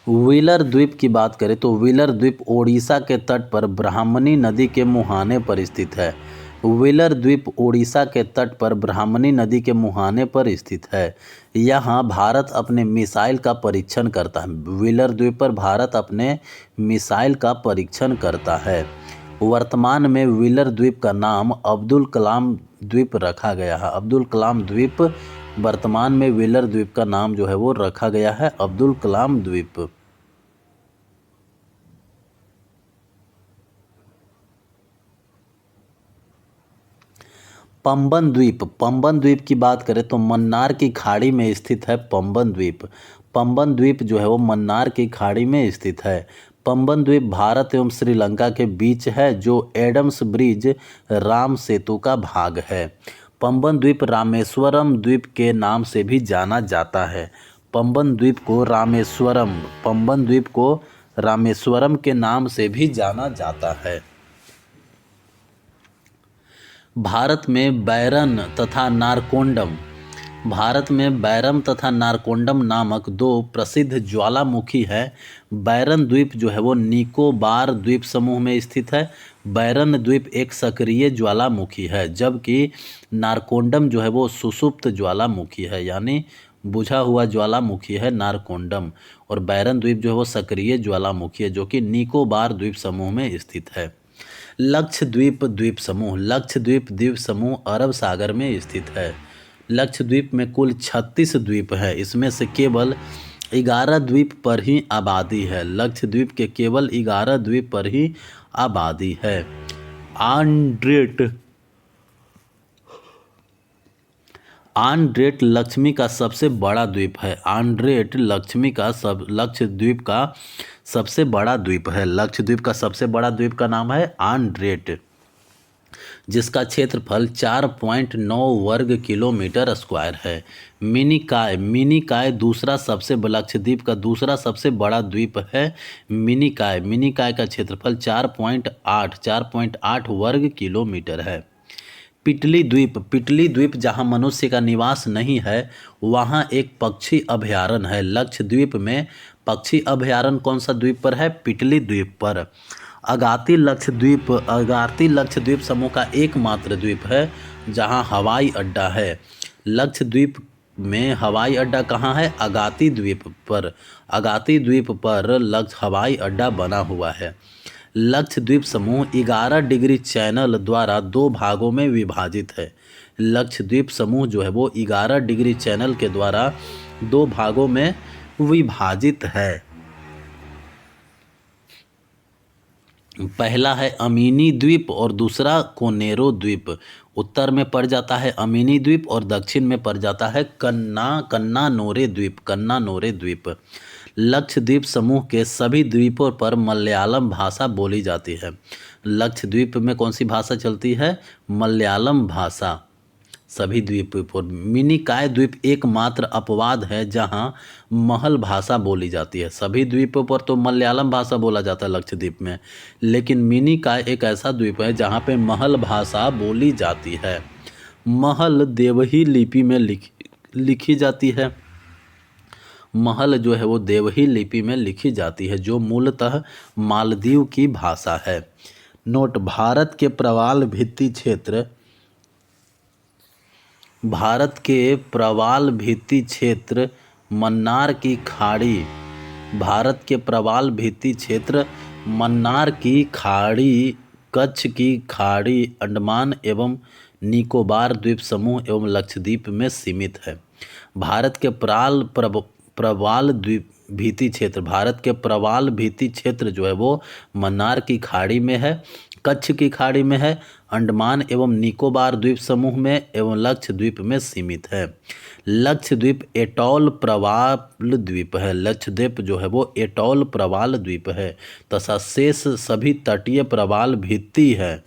व्हीलर द्वीप की बात करें तो व्हीलर द्वीप ओडिशा के तट पर ब्राह्मणी नदी के मुहाने पर स्थित है। व्हीलर द्वीप ओडिशा के तट पर ब्राह्मणी नदी के मुहाने पर स्थित है। यहाँ भारत अपने मिसाइल का परीक्षण करता है। व्हीलर द्वीप पर भारत अपने मिसाइल का परीक्षण करता है। वर्तमान में व्हीलर द्वीप का नाम अब्दुल कलाम द्वीप रखा गया है। अब्दुल कलाम द्वीप वर्तमान में व्हीलर द्वीप का नाम जो है वो रखा गया है अब्दुल कलाम द्वीप। पंबन द्वीप की बात करें तो मन्नार की खाड़ी में स्थित है पंबन द्वीप जो है वो मन्नार की खाड़ी में स्थित है। पंबन द्वीप भारत एवं श्रीलंका के बीच है, जो एडम्स ब्रिज राम सेतु का भाग है। पंबन द्वीप रामेश्वरम द्वीप के नाम से भी जाना जाता है। पंबन द्वीप को रामेश्वरम के नाम से भी जाना जाता है। भारत में बैरम तथा नारकोंडम नामक दो प्रसिद्ध ज्वालामुखी है। बैरन द्वीप जो है वो निकोबार द्वीप समूह में स्थित है। बैरन द्वीप एक सक्रिय ज्वालामुखी है, जबकि नारकोंडम जो है वो सुषुप्त ज्वालामुखी है, यानी बुझा हुआ ज्वालामुखी है नारकोंडम। और बैरन द्वीप जो है वो सक्रिय ज्वालामुखी है, जो कि निकोबार द्वीप समूह में स्थित है। लक्षद्वीप द्वीप समूह अरब सागर में स्थित है। लक्षद्वीप में कुल 36 द्वीप है, इसमें से केवल 11 द्वीप पर ही आबादी है। लक्षद्वीप के केवल 11 द्वीप पर ही आबादी है। आंड्रेट लक्ष्मी का सबसे बड़ा द्वीप है। लक्षद्वीप का सबसे बड़ा द्वीप है। लक्षद्वीप का सबसे बड़ा द्वीप का नाम है आंड्रेट, जिसका क्षेत्रफल 4.9 वर्ग किलोमीटर स्क्वायर है। मिनिकॉय लक्षद्वीप का दूसरा सबसे बड़ा द्वीप है। मिनिकॉय का क्षेत्रफल 4.8 वर्ग किलोमीटर है। पिटली द्वीप जहाँ मनुष्य का निवास नहीं है, वहाँ एक पक्षी अभयारण्य है। लक्षद्वीप में पक्षी अभयारण्य कौन सा द्वीप पर है? पिटली द्वीप पर। अगाती लक्षद्वीप समूह का एकमात्र द्वीप है जहाँ हवाई अड्डा है। लक्षद्वीप में हवाई अड्डा कहाँ है? अगाती द्वीप पर हवाई अड्डा बना हुआ है। लक्षद्वीप समूह 11 डिग्री चैनल द्वारा 2 भागों में विभाजित है। लक्षद्वीप समूह जो है वो 11 डिग्री चैनल के द्वारा 2 भागों में विभाजित है। पहला है अमीनी द्वीप और दूसरा कोनेरो द्वीप। उत्तर में पड़ जाता है अमीनी द्वीप और दक्षिण में पड़ जाता है कन्नानोरे द्वीप। लक्षद्वीप समूह के सभी द्वीपों पर मलयालम भाषा बोली जाती है। लक्षद्वीप में कौन सी भाषा चलती है? मलयालम भाषा सभी द्वीपों पर। मिनिकॉय द्वीप एकमात्र अपवाद है जहां महल भाषा बोली जाती है। सभी द्वीपों पर तो मलयालम भाषा बोला जाता है लक्षद्वीप में, लेकिन मिनिकॉय एक ऐसा द्वीप है जहां पे महल भाषा बोली जाती है। महल देवही लिपि में लिखी जाती है। महल जो है वो देवही लिपि में लिखी जाती है, जो मूलतः मालदीव की भाषा है। नोट: भारत के प्रवाल भित्ति क्षेत्र मन्नार की खाड़ी, कच्छ की खाड़ी, अंडमान एवं निकोबार द्वीप समूह एवं लक्षद्वीप में सीमित है। भारत के प्रवाल भित्ति क्षेत्र जो है वो मन्नार की खाड़ी में है, कच्छ की खाड़ी में है, अंडमान एवं निकोबार द्वीप समूह में एवं लक्षद्वीप में सीमित है। लक्षद्वीप एटॉल प्रवाल द्वीप है। लक्षद्वीप जो है वो एटॉल प्रवाल द्वीप है तथा शेष सभी तटीय प्रवाल भित्ति है।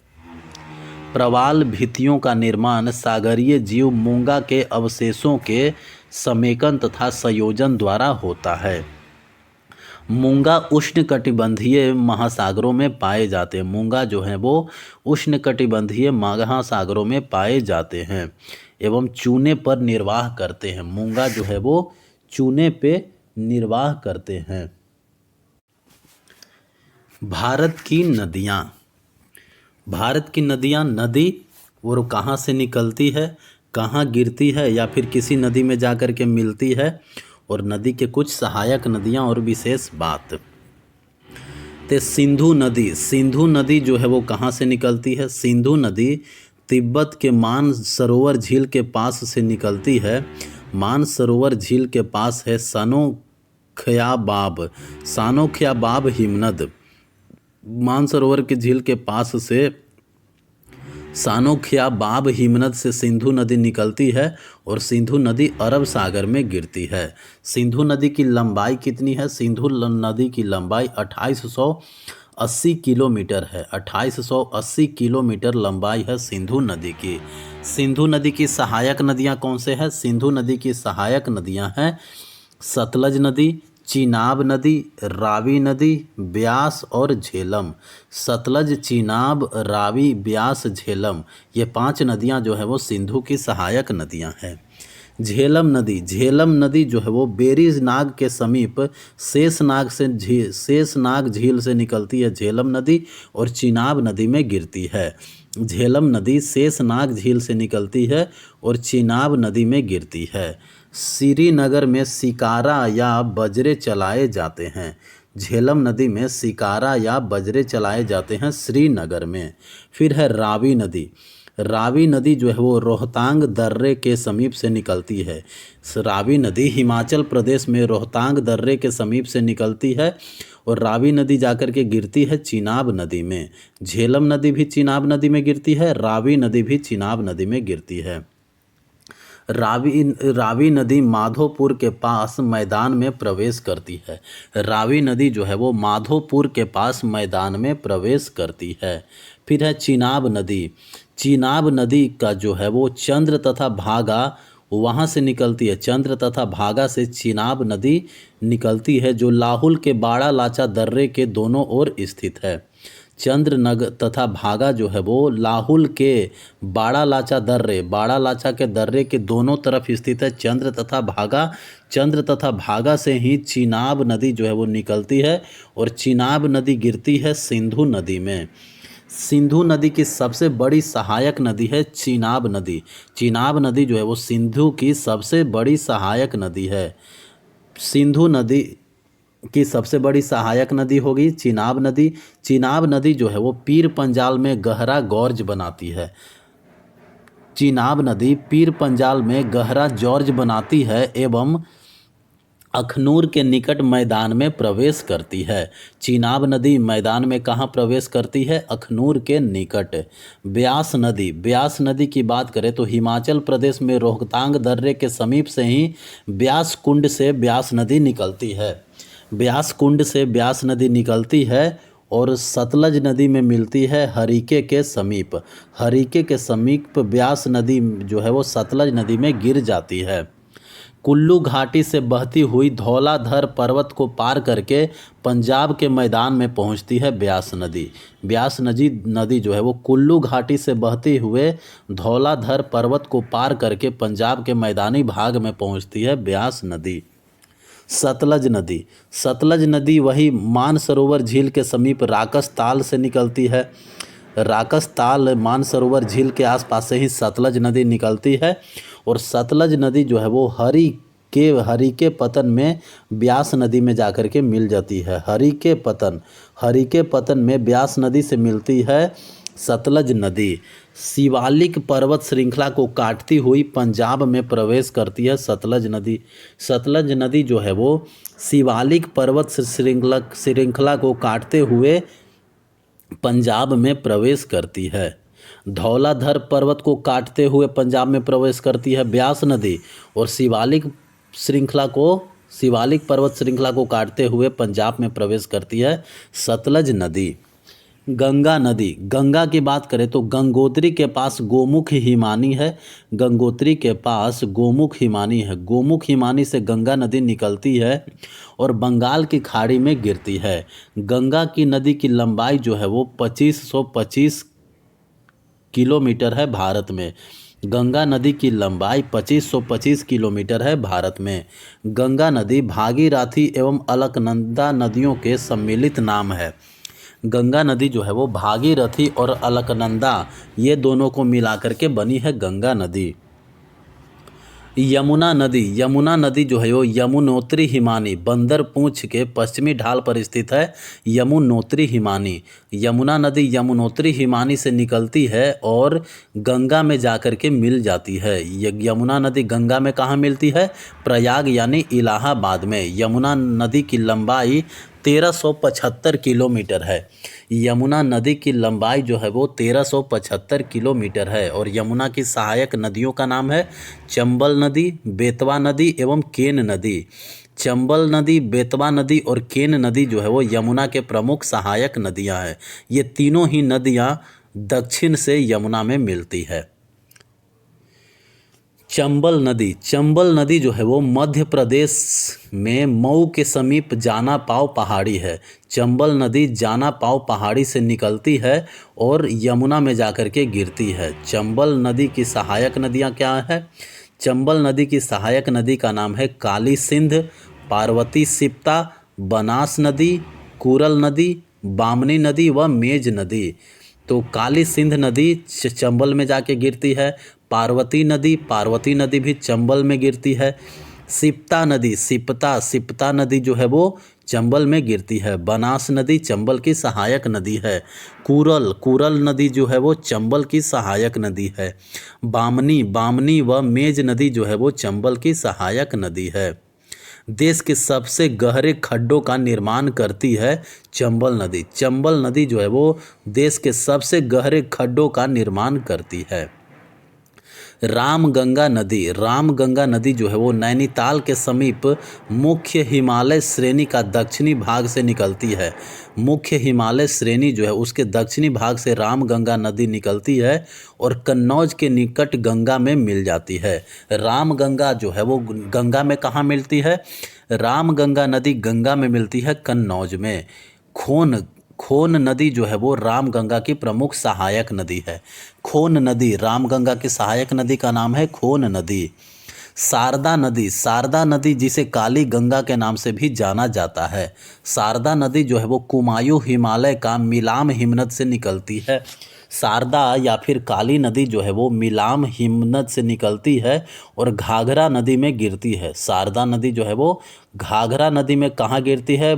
प्रवाल भित्तियों का निर्माण सागरीय जीव मूंगा के अवशेषों के समेकन तथा संयोजन द्वारा होता है। मूंगा उष्णकटिबंधीय महासागरों में पाए जाते हैं। मूंगा जो है वो उष्णकटिबंधीय महासागरों में पाए जाते हैं एवं चूने पर निर्वाह करते हैं। मूंगा जो है वो चूने पे निर्वाह करते हैं। भारत की नदियाँ नदी और कहाँ से निकलती है, कहाँ गिरती है या फिर किसी नदी में जाकर के मिलती है, और नदी के कुछ सहायक नदियाँ और विशेष बात। तो सिंधु नदी जो है वो कहाँ से निकलती है? सिंधु नदी तिब्बत के मानसरोवर झील के पास से निकलती है। मानसरोवर झील के पास है सानोख्याबाब हिमनद। मानसरोवर के झील के पास से सानोख्या बाब हिमनद से सिंधु नदी निकलती है और सिंधु नदी अरब सागर में गिरती है। सिंधु नदी की लंबाई कितनी है? सिंधु नदी की लंबाई 2880 किलोमीटर है। 2880 किलोमीटर लंबाई है सिंधु नदी की। सिंधु नदी की सहायक नदियाँ कौन से हैं? सिंधु नदी की सहायक नदियाँ हैं सतलज नदी, चीनाब नदी, रावी नदी, ब्यास और झेलम। सतलज, चीनाब, रावी, ब्यास, झेलम, ये 5 नदियां जो है वो सिंधु की सहायक नदियां हैं। झेलम नदी जो है वो बेरीज नाग के समीप शेषनाग झील से निकलती है झेलम नदी और चीनाब नदी में गिरती है। झेलम नदी शेषनाग झील से निकलती है और चीनाब नदी में गिरती है। श्रीनगर में शिकारा या बजरे चलाए जाते हैं। झेलम नदी में शिकारा या बजरे चलाए जाते हैं श्रीनगर में। फिर है रावी नदी। रावी नदी जो है वो रोहतांग दर्रे के समीप से निकलती है। रावी नदी हिमाचल प्रदेश में रोहतांग दर्रे के समीप से निकलती है और रावी नदी जाकर के गिरती है चीनाब नदी में। झेलम नदी भी चीनाब नदी में गिरती है, रावी नदी भी चीनाब नदी में गिरती है। रावी नदी माधोपुर के पास मैदान में प्रवेश करती है। रावी नदी जो है वो माधोपुर के पास मैदान में प्रवेश करती है। फिर है चीनाब नदी। चीनाब नदी का जो है वो चंद्र तथा भागा वहाँ से निकलती है। चंद्र तथा भागा से चीनाब नदी निकलती है जो लाहुल के बाड़ा लाचा दर्रे के दोनों ओर स्थित है। चंद्रनग तथा भागा जो है वो लाहुल के बाड़ा लाचा के दर्रे के दोनों तरफ स्थित है चंद्र तथा भागा से ही चीनाब नदी जो है वो निकलती है और चीनाब नदी गिरती है सिंधु नदी में। सिंधु नदी की सबसे बड़ी सहायक नदी है चीनाब नदी। चीनाब नदी जो है वो सिंधु की सबसे बड़ी सहायक नदी है। सिंधु नदी की सबसे बड़ी सहायक नदी होगी चीनाब नदी। चीनाब नदी जो है वो पीर पंजाल में गहरा गौर्ज बनाती है। चीनाब नदी पीर पंजाल में गहरा जॉर्ज बनाती है एवं अखनूर के निकट मैदान में प्रवेश करती है। चीनाब नदी मैदान में कहाँ प्रवेश करती है? अखनूर के निकट। ब्यास नदी की बात करें तो हिमाचल प्रदेश में रोहतांग दर्रे के समीप से ही ब्यास कुंड से ब्यास नदी निकलती है। ब्यास कुंड से ब्यास नदी निकलती है और सतलज नदी में मिलती है हरीके के समीप। हरीके के समीप ब्यास नदी जो है वो सतलज नदी में गिर जाती है। कुल्लू घाटी से बहती हुई धौलाधर पर्वत को पार करके पंजाब के मैदान में पहुंचती है ब्यास नदी। ब्यास नदी जो है वो कुल्लू घाटी से बहते हुए धौलाधर पर्वत को पार करके पंजाब के मैदानी भाग में पहुंचती है ब्यास नदी। सतलज नदी वही मानसरोवर झील के समीप राकस ताल से निकलती है। राकस ताल मानसरोवर झील के आसपास से ही सतलज नदी निकलती है और सतलज नदी जो है वो हरीके पतन में ब्यास नदी में जाकर के मिल जाती है। हरीके पतन में ब्यास नदी से मिलती है सतलज नदी। शिवालिक पर्वत श्रृंखला को काटती हुई पंजाब में प्रवेश करती है सतलज नदी। सतलज नदी जो है वो शिवालिक पर्वत श्रृंखला को काटते हुए पंजाब में प्रवेश करती है। धौलाधर पर्वत को काटते हुए पंजाब में प्रवेश करती है ब्यास नदी और शिवालिक पर्वत श्रृंखला को काटते हुए पंजाब में प्रवेश करती है सतलज नदी। गंगा की बात करें तो गंगोत्री के पास गोमुख हिमानी है। गोमुख हिमानी से गंगा नदी निकलती है और बंगाल की खाड़ी में गिरती है। गंगा की नदी की लंबाई जो है वो 2525 किलोमीटर है भारत में। गंगा नदी की लंबाई 2525 किलोमीटर है भारत में। गंगा नदी भागीरथी एवं अलकनंदा नदियों के सम्मिलित नाम है। गंगा नदी जो है वो भागीरथी और अलकनंदा ये दोनों को मिलाकर के बनी है गंगा नदी। यमुना नदी जो है वो यमुनोत्री हिमानी बंदर पूंछ के पश्चिमी ढाल पर स्थित है। यमुनोत्री हिमानी यमुना नदी यमुनोत्री हिमानी से निकलती है और गंगा में जाकर के मिल जाती है। यमुना नदी गंगा में कहाँ मिलती है? प्रयाग यानी इलाहाबाद में। यमुना नदी की लंबाई 1375 किलोमीटर है। यमुना नदी की लंबाई जो है वो 1375 किलोमीटर है। और यमुना की सहायक नदियों का नाम है चंबल नदी, बेतवा नदी एवं केन नदी। चंबल नदी, बेतवा नदी और केन नदी जो है वो यमुना के प्रमुख सहायक नदियां हैं। ये तीनों ही नदियां दक्षिण से यमुना में मिलती है। चंबल नदी, चंबल नदी जो है वो मध्य प्रदेश में मऊ के समीप जाना पाव पहाड़ी है। चंबल नदी जाना पाव पहाड़ी से निकलती है और यमुना में जाकर के गिरती है। चंबल नदी की सहायक नदियां क्या है? चंबल नदी की सहायक नदी का नाम है काली सिंध, पार्वती सिप्ता, बनास नदी, कुरल नदी, बामनी नदी व मेज नदी। तो काली सिंध नदी चंबल में जाके गिरती है। पार्वती नदी भी चंबल में गिरती है। सिप्ता नदी, सिप्ता नदी जो है वो चंबल में गिरती है। बनास नदी चंबल की सहायक नदी है। कुरल नदी जो है वो चंबल की सहायक नदी है। बामनी व मेज नदी जो है वो चंबल की सहायक नदी है। देश के सबसे गहरे खड्डों का निर्माण करती है चंबल नदी। चंबल नदी जो है वो देश के सबसे गहरे खड्डों का निर्माण करती है। रामगंगा नदी जो है वो नैनीताल के समीप मुख्य हिमालय श्रेणी का दक्षिणी भाग से निकलती है। मुख्य हिमालय श्रेणी जो है उसके दक्षिणी भाग से रामगंगा नदी निकलती है और कन्नौज के निकट गंगा में मिल जाती है। रामगंगा जो है वो गंगा में कहाँ मिलती है? रामगंगा नदी गंगा में मिलती है कन्नौज में। खोन नदी जो है वो रामगंगा की प्रमुख सहायक नदी है। खोन नदी, रामगंगा की सहायक नदी का नाम है खोन नदी। शारदा नदी जिसे काली गंगा के नाम से भी जाना जाता है। शारदा नदी जो है वो कुमायूं हिमालय का मिलाम हिमनद से निकलती है। शारदा या फिर काली नदी जो है वो मिलाम हिमनद से निकलती है और घाघरा नदी में गिरती है। शारदा नदी जो है वो घाघरा नदी में कहाँ गिरती है?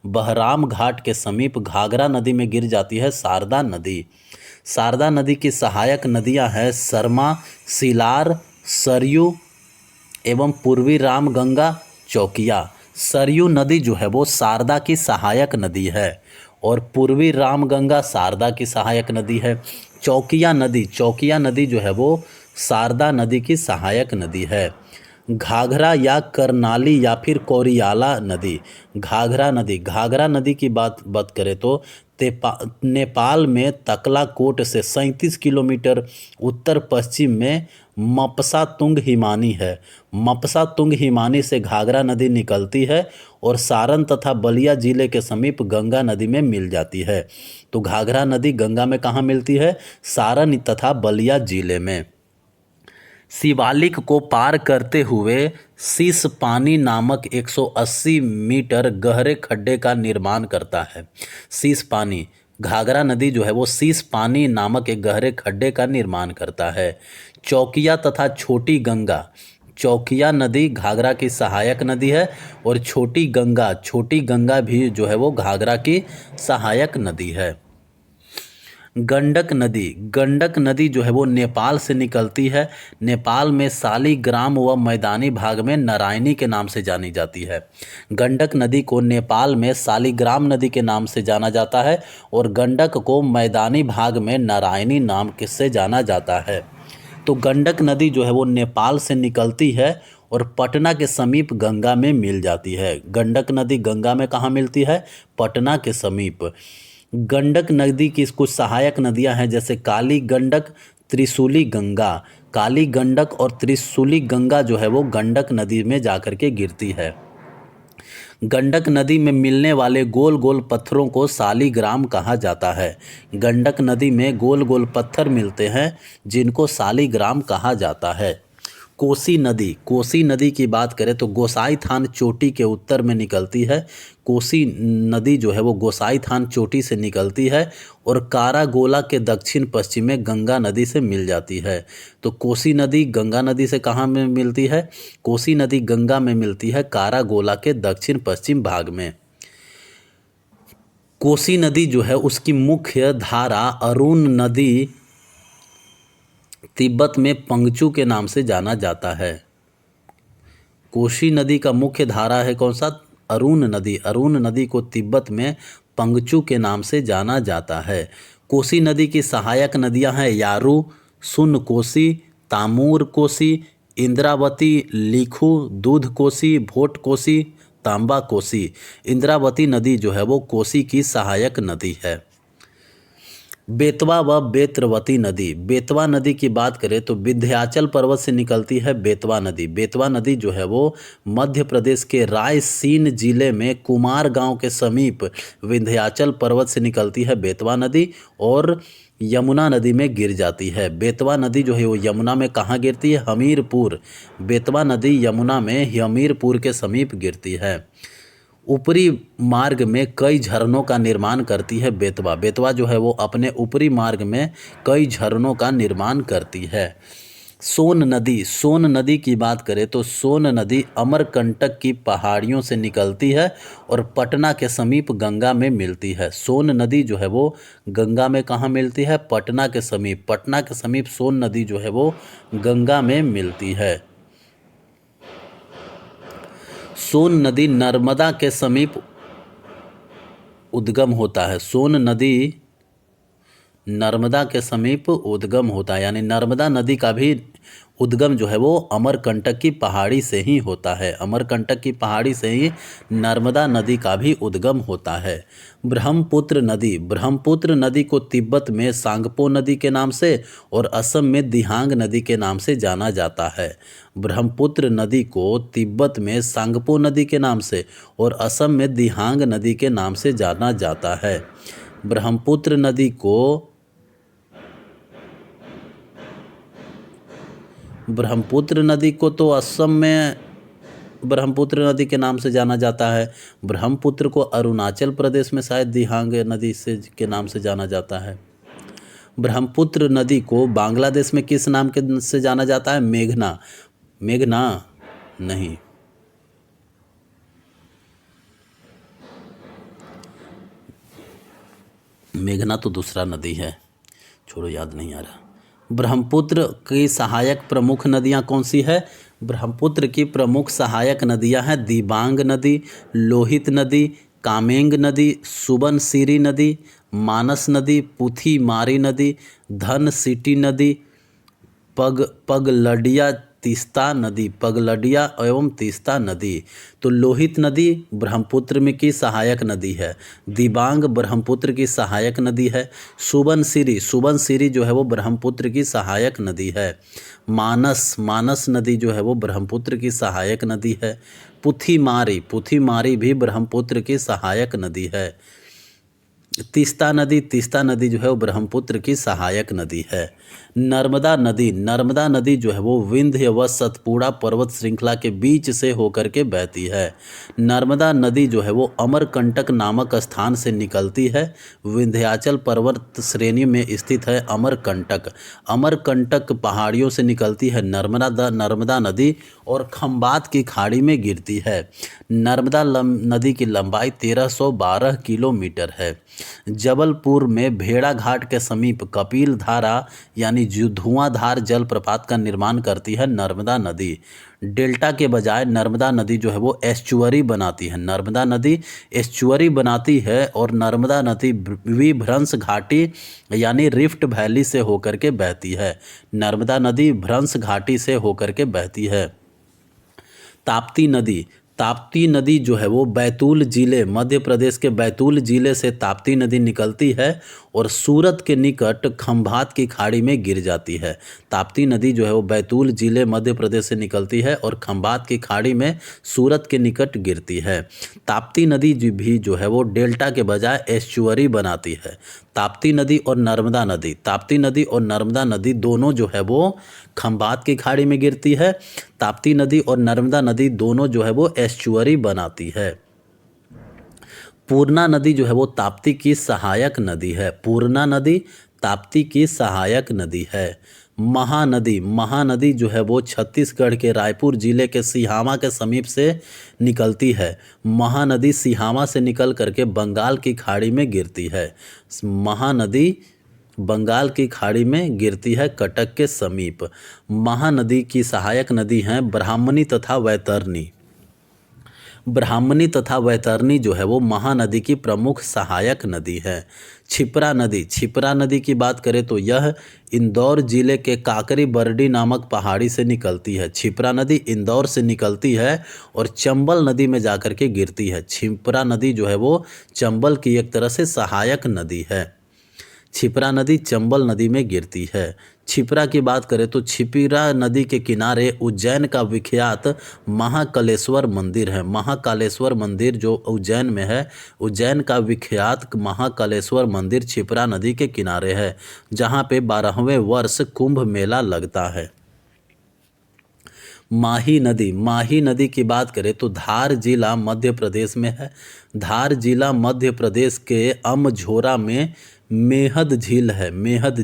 बहराम घाट के समीप घाघरा नदी में गिर जाती है शारदा नदी। शारदा नदी की सहायक नदियां हैं सरमा, सिलार, सरयू एवं पूर्वी रामगंगा, चौकिया। सरयू नदी जो है वो शारदा की सहायक नदी है और पूर्वी रामगंगा शारदा की सहायक नदी है। चौकिया नदी जो है वो शारदा नदी की सहायक नदी है। घाघरा या करनाली या फिर कोरियाला नदी। घाघरा नदी की बात करें तो नेपाल में तकलाकोट से 37 किलोमीटर उत्तर पश्चिम में मपसा तुंग हिमानी है। मपसा तुंग हिमानी से घाघरा नदी निकलती है और सारण तथा बलिया जिले के समीप गंगा नदी में मिल जाती है। तो घाघरा नदी गंगा में कहाँ मिलती है? सारण तथा बलिया जिले में। शिवालिक को पार करते हुए शीश पानी नामक 180 मीटर गहरे खड्डे का निर्माण करता है। शीश पानी, घाघरा नदी जो है वो शीश पानी नामक एक गहरे खड्डे का निर्माण करता है। चौकिया तथा छोटी चौकिया नदी घाघरा की सहायक नदी है और छोटी गंगा भी जो है वो घाघरा की सहायक नदी है। गंडक नदी जो है वो नेपाल से निकलती है। नेपाल में शालिग्राम व मैदानी भाग में नारायणी के नाम से जानी जाती है। गंडक नदी को नेपाल में शालिग्राम नदी के नाम से जाना जाता है और गंडक को मैदानी भाग में नारायणी नाम से जाना जाता है। तो गंडक नदी जो है वो नेपाल से निकलती है और पटना के समीप गंगा में मिल जाती है। गंडक नदी गंगा में कहाँ मिलती है? पटना के समीप। गंडक नदी की कुछ सहायक नदियां हैं जैसे काली गंडक, त्रिशूली गंगा। काली गंडक और त्रिशूली गंगा जो है वो गंडक नदी में जाकर के गिरती है। गंडक नदी में मिलने वाले गोल गोल पत्थरों को शालिग्राम कहा जाता है। गंडक नदी में गोल गोल पत्थर मिलते हैं जिनको शालिग्राम कहा जाता है। कोसी नदी की बात करें तो गोसाई थान चोटी के उत्तर में निकलती है। कोसी नदी जो है वो गोसाई थान चोटी से निकलती है और कारागोला के दक्षिण पश्चिम में गंगा नदी से मिल जाती है। तो कोसी नदी गंगा नदी से कहाँ में मिलती है? कोसी नदी गंगा में मिलती है कारागोला के दक्षिण पश्चिम भाग में। कोसी नदी जो है उसकी मुख्य धारा अरुण नदी तिब्बत में पंगचू के नाम से जाना जाता है। कोसी नदी का मुख्य धारा है कौन सा? अरुण नदी, अरुण नदी को तिब्बत में पंगचू के नाम से जाना जाता है। कोसी नदी की सहायक नदियां हैं यारू, सुन कोसी, तामूर कोसी, इंद्रावती, लिखू, दूध कोसी, भोट कोसी, तांबा कोसी। इंद्रावती नदी जो है वो कोसी की सहायक नदी है। बेतवा व बेत्रवती नदी, बेतवा नदी की बात करें तो विंध्याचल पर्वत से निकलती है बेतवा नदी। बेतवा नदी जो है वो मध्य प्रदेश के रायसीन जिले में कुमार गांव के समीप विंध्याचल पर्वत से निकलती है बेतवा नदी और यमुना नदी में गिर जाती है। बेतवा नदी जो है वो यमुना में कहाँ गिरती है? हमीरपुर। बेतवा नदी यमुना में हमीरपुर के समीप गिरती है। ऊपरी मार्ग में कई झरनों का निर्माण करती है बेतवा। बेतवा जो है वो अपने ऊपरी मार्ग में कई झरनों का निर्माण करती है। सोन नदी, सोन नदी की बात करें तो सोन नदी अमरकंटक की पहाड़ियों से निकलती है और पटना के समीप गंगा में मिलती है। सोन नदी जो है वो गंगा में कहाँ मिलती है? पटना के समीप। पटना के समीप सोन नदी जो है वो गंगा में मिलती है। सोन नदी नर्मदा के समीप उद्गम होता है। सोन नदी नर्मदा के समीप उद्गम होता है, यानी नर्मदा नदी का भी उद्गम जो है वो अमरकंटक की पहाड़ी से ही होता है। अमरकंटक की पहाड़ी से ही नर्मदा नदी का भी उद्गम होता है। ब्रह्मपुत्र नदी, ब्रह्मपुत्र नदी को तिब्बत में सांगपो नदी के नाम से और असम में दिहांग नदी के नाम से जाना जाता है। ब्रह्मपुत्र नदी को तिब्बत में सांगपो नदी के नाम से और असम में दिहांग नदी के नाम से जाना जाता है। ब्रह्मपुत्र नदी को तो असम में ब्रह्मपुत्र नदी के नाम से जाना जाता है। ब्रह्मपुत्र को अरुणाचल प्रदेश में शायद दिहांग नदी से के नाम से जाना जाता है। ब्रह्मपुत्र नदी को बांग्लादेश में किस नाम के से जाना जाता है? मेघना। मेघना नहीं, मेघना तो दूसरा नदी है, छोड़ो याद नहीं आ रहा। ब्रह्मपुत्र की सहायक प्रमुख नदियां कौन सी है? ब्रह्मपुत्र की प्रमुख सहायक नदियां हैं दिबांग नदी, लोहित नदी, कामेंग नदी, सुबनसिरी नदी, मानस नदी, पुथीमारी नदी, धनसिटी नदी, पगलडिया तीस्ता नदी, पगलडिया एवं तीस्ता नदी। तो लोहित नदी ब्रह्मपुत्र में की सहायक नदी है। दिबांग ब्रह्मपुत्र की सहायक नदी है। सुबनसिरी जो है वो ब्रह्मपुत्र की सहायक नदी है। मानस नदी जो है वो ब्रह्मपुत्र की सहायक नदी है। पुथीमारी भी ब्रह्मपुत्र की सहायक नदी है। तीस्ता नदी जो है वो ब्रह्मपुत्र की सहायक नदी है। नर्मदा नदी जो है वो विंध्य व सतपुड़ा पर्वत श्रृंखला के बीच से होकर के बहती है। नर्मदा नदी जो है वो अमरकंटक नामक स्थान से निकलती है। विंध्याचल पर्वत श्रेणी में स्थित है अमरकंटक पहाड़ियों से निकलती है नर्मदा नदी और खंबात की खाड़ी में गिरती है। नर्मदा नदी की लंबाई 1312 किलोमीटर है। जबलपुर में भेड़ा घाट के समीप कपिल धारा यानी धुआंधार जलप्रपात का निर्माण करती है नर्मदा नदी। डेल्टा के बजाय नर्मदा नदी जो है वो एस्चुअरी बनाती है। नर्मदा नदी एस्चुअरी बनाती है और नर्मदा नदी विभ्रंश घाटी यानी रिफ्ट वैली से होकर के बहती है। नर्मदा नदी भ्रंश घाटी से होकर के बहती है। ताप्ती नदी जो है वो बैतूल जिले मध्य प्रदेश के बैतूल जिले से ताप्ती नदी निकलती है और सूरत के निकट खंभात की खाड़ी में गिर जाती है। ताप्ती नदी जो है वो बैतूल जिले मध्य प्रदेश से निकलती है और खंभात की खाड़ी में सूरत के निकट गिरती है। ताप्ती नदी भी जो है वो डेल्टा के बजाय एस्चुअरी बनाती है। ताप्ती नदी और नर्मदा नदी दोनों जो है वो खंभात की खाड़ी में गिरती है। ताप्ती नदी और नर्मदा नदी दोनों जो है वो एस्चुअरी बनाती है। पूर्णा नदी जो है वो ताप्ती की सहायक नदी है। पूर्णा नदी ताप्ती की सहायक नदी है। महानदी जो है वो छत्तीसगढ़ के रायपुर जिले के सिहावा के समीप से निकलती है। महानदी सिहावा से निकल करके बंगाल की खाड़ी में गिरती है। महानदी बंगाल की खाड़ी में गिरती है कटक के समीप। महानदी की सहायक नदी हैं ब्राह्मणी तथा वैतरणी। ब्राह्मणी तथा वैतरणी जो है वो महानदी की प्रमुख सहायक नदी है। छिप्रा नदी की बात करें तो यह इंदौर जिले के काकरी बरडी नामक पहाड़ी से निकलती है। छिप्रा नदी इंदौर से निकलती है और चंबल नदी में जाकर के गिरती है। छिप्रा नदी जो है वो चंबल की एक तरह से सहायक नदी है। छिप्रा नदी चंबल नदी में गिरती है। छिप्रा की बात करें तो छिप्रा नदी के किनारे उज्जैन का विख्यात महाकालेश्वर मंदिर है। महाकालेश्वर मंदिर जो उज्जैन में है, उज्जैन का विख्यात महाकालेश्वर मंदिर छिप्रा नदी के किनारे है, जहाँ पे 12वें वर्ष कुंभ मेला लगता है। माही नदी की बात करें तो धार जिला मध्य प्रदेश में है। धार जिला मध्य प्रदेश के अमझोरा में मेहद झील है। मेहद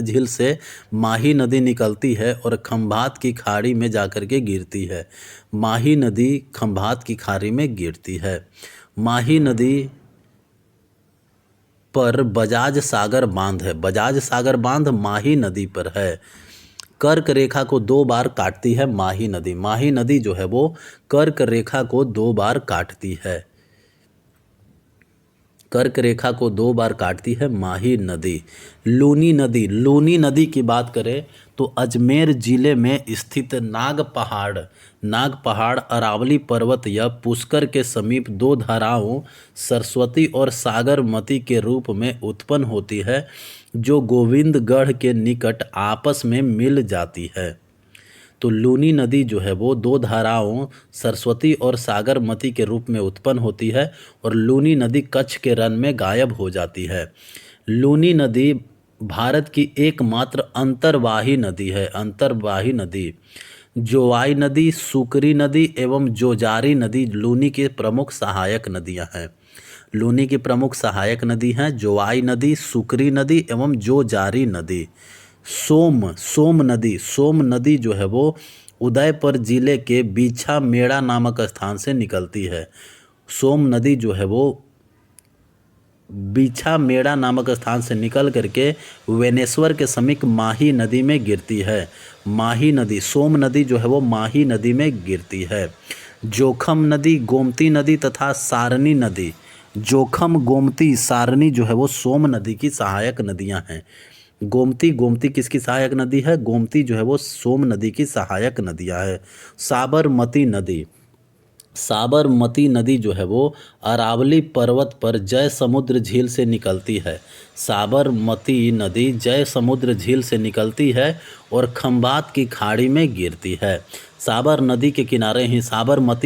झील से माही नदी निकलती है और खंभात की खाड़ी में जाकर के गिरती है। माही नदी खंभात की खाड़ी में गिरती है। माही नदी पर बजाज सागर बांध है। बजाज सागर बांध माही नदी पर है। कर्क रेखा को 2 बार काटती है माही नदी। माही नदी जो है वो कर्क रेखा को 2 बार काटती है। कर्क रेखा को 2 बार काटती है माही नदी। लूनी नदी की बात करें तो अजमेर जिले में स्थित नाग पहाड़ अरावली पर्वत या पुष्कर के समीप 2 धाराओं सरस्वती और सागरमती के रूप में उत्पन्न होती है, जो गोविंदगढ़ के निकट आपस में मिल जाती है। तो लूनी नदी जो है वो 2 धाराओं सरस्वती और सागरमती के रूप में उत्पन्न होती है और लूनी नदी कच्छ के रण में गायब हो जाती है। लूनी नदी भारत की एकमात्र अंतर्वाही नदी है। जोवाई नदी, सुकरी नदी एवं जोजारी नदी लूनी की प्रमुख सहायक नदियां हैं। लूनी की प्रमुख सहायक नदी हैं जोवाई नदी, सुकरी नदी एवं जोजारी नदी। सोम नदी जो है वो उदयपुर जिले के बीछा मेड़ा नामक स्थान से निकलती है। सोम नदी जो है वो बीछा मेड़ा नामक स्थान से निकल करके वेनेश्वर के समीप माही नदी में गिरती है। सोम नदी जो है वो माही नदी में गिरती है। जोखम नदी, गोमती नदी तथा सारनी नदी। जोखम, गोमती, सारनी जो है वो सोम नदी की सहायक नदियां हैं। गोमती किसकी सहायक नदी है? गोमती जो है वो सोम नदी की सहायक नदियां है। साबरमती नदी जो है वो अरावली पर्वत पर जय समुद्र झील से निकलती है। साबरमती नदी जय समुद्र झील से निकलती है और खंभात की खाड़ी में गिरती है। साबरमती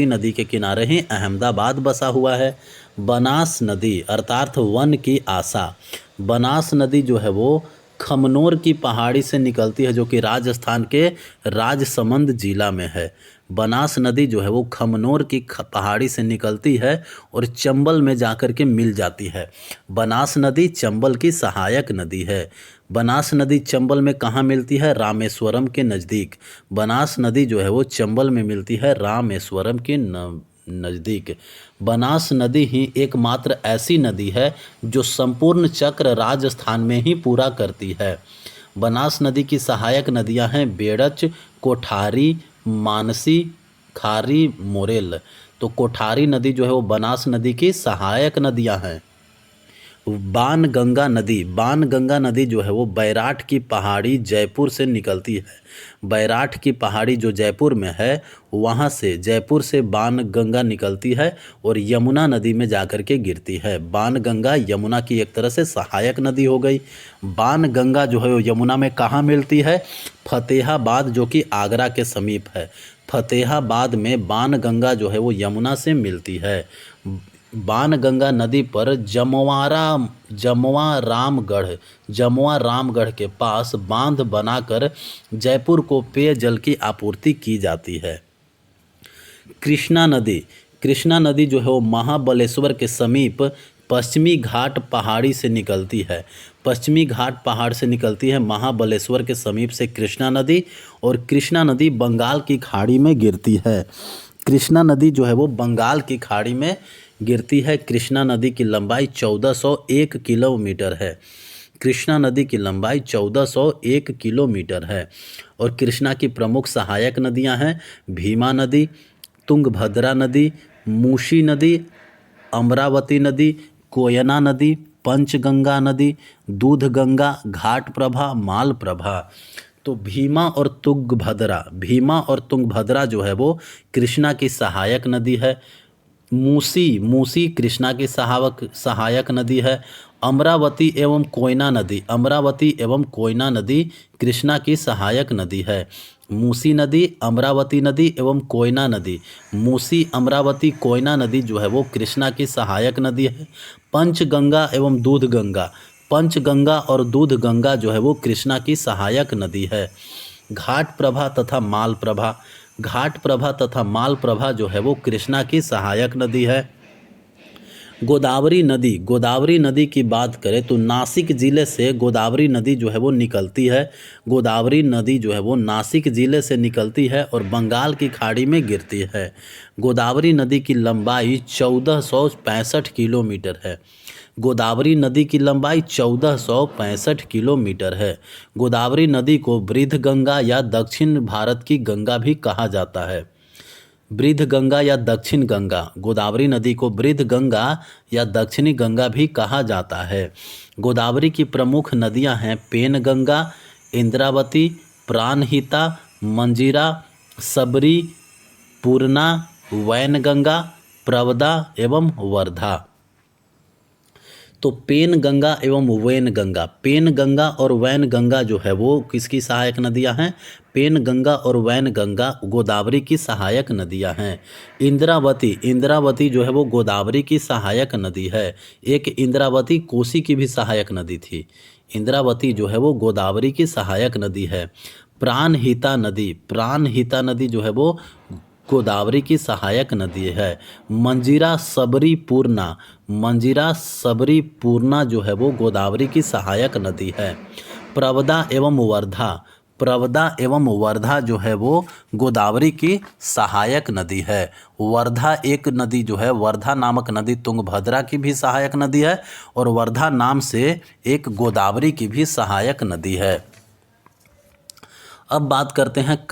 नदी के किनारे ही अहमदाबाद बसा हुआ है। बनास नदी अर्थात वन की आशा। बनास नदी जो है वो खमनोर की पहाड़ी से निकलती है, जो कि राजस्थान के राजसमंद जिला में है। बनास नदी जो है वो खमनोर की पहाड़ी से निकलती है और चंबल में जाकर के मिल जाती है। बनास नदी चंबल की सहायक नदी है। बनास नदी चंबल में कहाँ मिलती है? रामेश्वरम के नज़दीक। बनास नदी जो है वो चंबल में मिलती है रामेश्वरम के नज़दीक। बनास नदी ही एकमात्र ऐसी नदी है जो संपूर्ण चक्र राजस्थान में ही पूरा करती है। बनास नदी की सहायक नदियां हैं बेड़च, कोठारी, मानसी, खारी, मोरेल। तो कोठारी नदी जो है वो बनास नदी की सहायक नदियां हैं। बाणगंगा नदी जो है वो बैराठ की पहाड़ी जयपुर से निकलती है। बैराठ की पहाड़ी जो जयपुर में है, वहाँ से जयपुर से बाणगंगा निकलती है और यमुना नदी में जाकर के गिरती है। बाणगंगा यमुना की एक तरह से सहायक नदी हो गई। बाणगंगा जो है वो यमुना में कहाँ मिलती है? फतेहाबाद, जो कि आगरा के समीप है। फतेहाबाद में बाणगंगा जो है वो यमुना से मिलती है। बाणगंगा नदी पर जमवा रामगढ़ के पास बांध बनाकर जयपुर को पेयजल की आपूर्ति की जाती है। कृष्णा नदी जो है वो महाबलेश्वर के समीप पश्चिमी घाट पहाड़ी से निकलती है। पश्चिमी घाट पहाड़ से निकलती है महाबलेश्वर के समीप से कृष्णा नदी, और कृष्णा नदी बंगाल की खाड़ी में गिरती है। कृष्णा नदी जो है वो बंगाल की खाड़ी में गिरती है। कृष्णा नदी की लंबाई 1401 किलोमीटर है। कृष्णा नदी की लंबाई 1401 किलोमीटर है। और कृष्णा की प्रमुख सहायक नदियां हैं भीमा नदी, तुंगभद्रा नदी, मूसी नदी, अमरावती नदी, कोयना नदी, पंचगंगा नदी, दूधगंगा, घाटप्रभा, मालप्रभा। तो भीमा और तुंगभद्रा जो है वो कृष्णा की सहायक नदी है। मूसी कृष्णा की सहायक नदी है। अमरावती एवं कोयना नदी कृष्णा की सहायक नदी है। मूसी नदी, अमरावती नदी एवं कोयना नदी, मूसी, अमरावती, कोयना नदी जो है वो कृष्णा की सहायक नदी है। पंचगंगा और दूधगंगा जो है वो कृष्णा की सहायक नदी है। घाटप्रभा तथा मालप्रभा जो है वो कृष्णा की सहायक नदी है। गोदावरी नदी की बात करें तो नासिक जिले से गोदावरी नदी जो है वो निकलती है। गोदावरी नदी जो है वो नासिक जिले से निकलती है और बंगाल की खाड़ी में गिरती है। गोदावरी नदी की लंबाई 1465 किलोमीटर है। गोदावरी नदी की लंबाई 1465 किलोमीटर है। गोदावरी नदी को वृद्धगंगा या दक्षिण भारत की गंगा भी कहा जाता है। वृद्धगंगा या दक्षिण गंगा, गोदावरी नदी को वृद्धगंगा या दक्षिणी गंगा भी कहा जाता है। गोदावरी की प्रमुख नदियां हैं पेनगंगा, इंद्रावती, प्राणहिता, मंजीरा, सबरी, पूर्णा, वैनगंगा, प्रवदा एवं वर्धा। तो पेनगंगा एवं वैनगंगा और वैनगंगा जो है वो किसकी सहायक नदियां हैं? पेनगंगा और वैनगंगा गोदावरी की सहायक नदियां हैं। इंद्रावती जो है वो गोदावरी की सहायक नदी है। एक इंद्रावती कोसी की भी सहायक नदी थी। इंद्रावती जो है वो गोदावरी की सहायक नदी है। प्राणहिता नदी जो है वो गोदावरी की सहायक नदी है। मंजीरा सबरी पूर्णा जो है वो गोदावरी की सहायक नदी है। प्रवदा एवं वर्धा जो है वो गोदावरी की सहायक नदी है। वर्धा एक नदी जो है, वर्धा नामक नदी तुंगभद्रा की भी सहायक नदी है और वर्धा नाम से एक गोदावरी की भी सहायक नदी है। अब बात करते हैं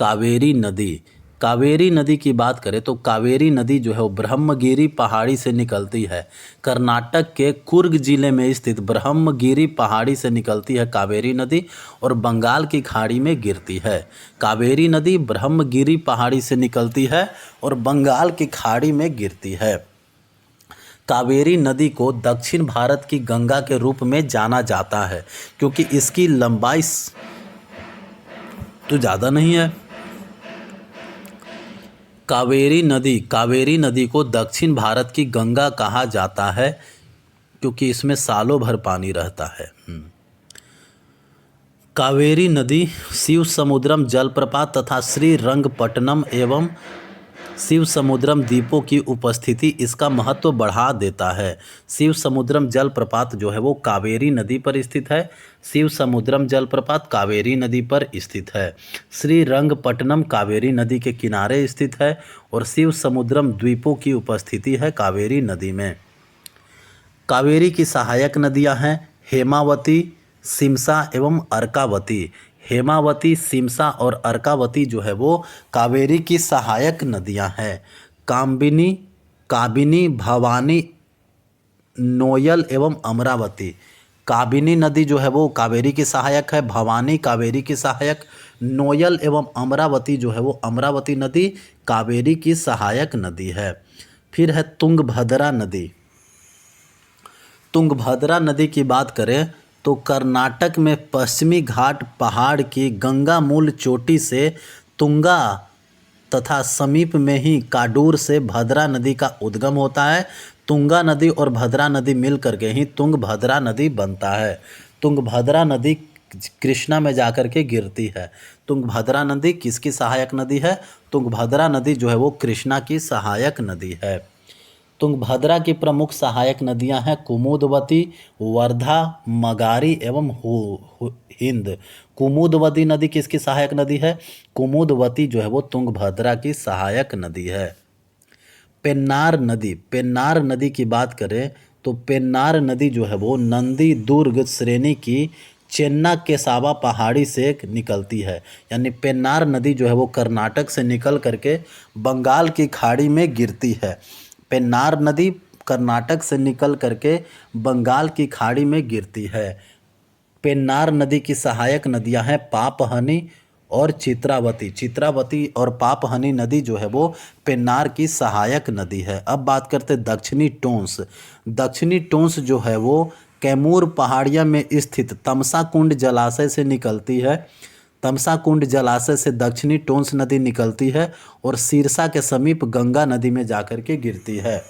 कावेरी नदी की बात करें तो कावेरी नदी जो है वो ब्रह्मगिरी पहाड़ी से निकलती है। कर्नाटक के कुर्ग जिले में स्थित ब्रह्मगिरी पहाड़ी से निकलती है कावेरी नदी और बंगाल की खाड़ी में गिरती है। कावेरी नदी ब्रह्मगिरी पहाड़ी से निकलती है और बंगाल की खाड़ी में गिरती है। कावेरी नदी को दक्षिण भारत की गंगा के रूप में जाना जाता है क्योंकि इसकी लंबाई तो ज़्यादा नहीं है। कावेरी नदी को दक्षिण भारत की गंगा कहा जाता है क्योंकि इसमें सालों भर पानी रहता है। कावेरी नदी शिवसमुद्रम जलप्रपात तथा श्रीरंगपट्टनम एवं शिवसमुद्रम द्वीपों की उपस्थिति इसका महत्व बढ़ा देता है। शिवसमुद्रम जलप्रपात जो है वो कावेरी नदी पर स्थित है। शिवसमुद्रम जलप्रपात कावेरी नदी पर स्थित है। श्रीरंगपट्टनम कावेरी नदी के किनारे स्थित है और शिवसमुद्रम द्वीपों की उपस्थिति है कावेरी नदी में। कावेरी की सहायक नदियां हैं हेमावती, सिमसा एवं अर्कावती। हेमावती, सिमसा और अर्कावती जो है वो कावेरी की सहायक नदियां हैं। काबिनी, भवानी, नोयल एवं अमरावती। काबिनी नदी जो है वो कावेरी की सहायक है। भवानी कावेरी की सहायक। नोयल एवं अमरावती जो है वो अमरावती नदी कावेरी की सहायक नदी है। फिर है तुंगभद्रा नदी की बात करें तो कर्नाटक में पश्चिमी घाट पहाड़ की गंगा मूल चोटी से तुंगा तथा समीप में ही काडूर से भद्रा नदी का उद्गम होता है। तुंगा नदी और भद्रा नदी मिल करके ही तुंगभद्रा नदी बनता है। तुंगभद्रा नदी कृष्णा में जाकर के गिरती है। तुंगभद्रा नदी किसकी सहायक नदी है? तुंगभद्रा नदी जो है वो कृष्णा की सहायक नदी है। तुंगभद्रा की प्रमुख सहायक नदियां हैं कुमुदवती, वर्धा, मगारी एवं हिंद। कुमुदवती नदी किसकी सहायक नदी है? कुमुदवती जो है वो तुंगभद्रा की सहायक नदी है। पेन्नार नदी की बात करें तो पेन्नार नदी जो है वो नंदी दुर्ग श्रेणी की चेन्ना केसावा पहाड़ी से निकलती है। यानी पेन्नार नदी जो है वो कर्नाटक से निकल करके बंगाल की खाड़ी में गिरती है। पेन्नार नदी कर्नाटक से निकल करके बंगाल की खाड़ी में गिरती है। पेन्नार नदी की सहायक नदियां हैं पापहनी और चित्रावती। चित्रावती और पापहनी नदी जो है वो पेन्नार की सहायक नदी है। अब बात करते हैं दक्षिणी टोंस। दक्षिणी टोंस जो है वो कैमूर पहाड़िया में स्थित तमसा कुंड जलाशय से निकलती है। तमसा कुंड जलाशय से दक्षिणी टोंस नदी निकलती है और सिरसा के समीप गंगा नदी में जाकर के गिरती है।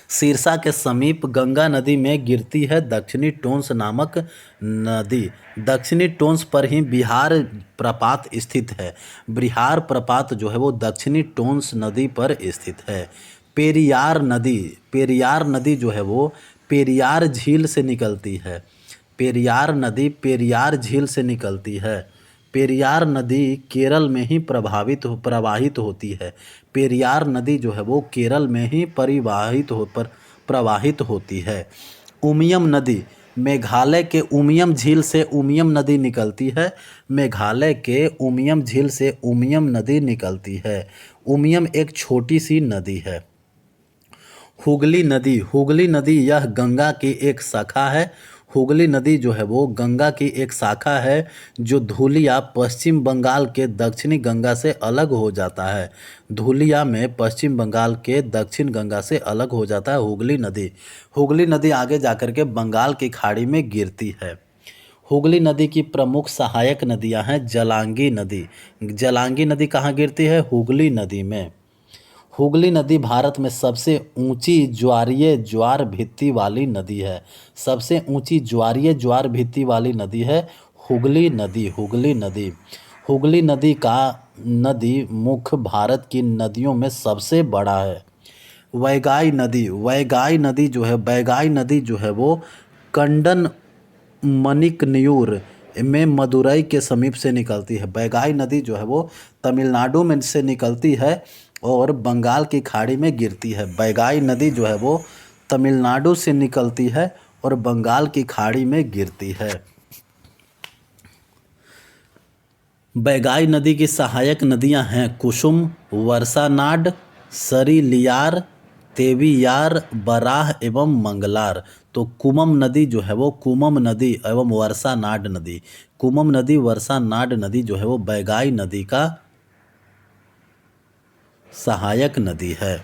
सिरसा के समीप गंगा नदी में गिरती है दक्षिणी टोंस नामक नदी। दक्षिणी टोंस पर ही बिहार प्रपात स्थित है। बिहार प्रपात जो है वो दक्षिणी टोंस नदी पर स्थित है। पेरियार नदी, पेरियार नदी जो है वो पेरियार झील से निकलती है। पेरियार नदी पेरियार झील से निकलती है। पेरियार नदी केरल में ही प्रवाहित होती है। पेरियार नदी जो है वो केरल में ही प्रवाहित होती है। उमियम नदी मेघालय के उमियम झील से उमियम नदी निकलती है। मेघालय के उमियम झील से उमियम नदी निकलती है। उमियम एक छोटी सी नदी है। हुगली नदी, हुगली नदी यह गंगा की एक शाखा है। हुगली नदी जो है वो गंगा की एक शाखा है जो धुलिया पश्चिम बंगाल के दक्षिणी गंगा से अलग हो जाता है। धुलिया में पश्चिम बंगाल के दक्षिण गंगा से अलग हो जाता है हुगली नदी। हुगली नदी आगे जाकर के बंगाल की खाड़ी में गिरती है। हुगली नदी की प्रमुख सहायक नदियां हैं जलांगी नदी। जलांगी नदी कहाँ गिरती है? हुगली नदी में। हुगली नदी भारत में सबसे ऊंची ज्वारीय ज्वार भित्ति वाली नदी है। सबसे ऊंची ज्वारीय ज्वार भित्ति वाली नदी है हुगली नदी। हुगली नदी, हुगली नदी का नदी मुख भारत की नदियों में सबसे बड़ा है। वैगाई नदी, वैगाई नदी जो है वैगाई नदी जो है वो कंडन मणिकनियूर में मदुरई के समीप से निकलती है। वैगाई नदी जो है वो तमिलनाडु में से निकलती है और बंगाल की खाड़ी में गिरती है। वैगाई नदी जो है वो तमिलनाडु से निकलती है और बंगाल की खाड़ी में गिरती है। वैगाई नदी की सहायक नदियां हैं कुसुम, वर्षानाड, सरीलियार, तेवियार, बराह एवं मंगलार। तो कुमम नदी जो है वो कुमम नदी एवं वर्षानाड नदी, कुमम नदी वर्षानाड नदी जो है वो वैगाई नदी का सहायक नदी है।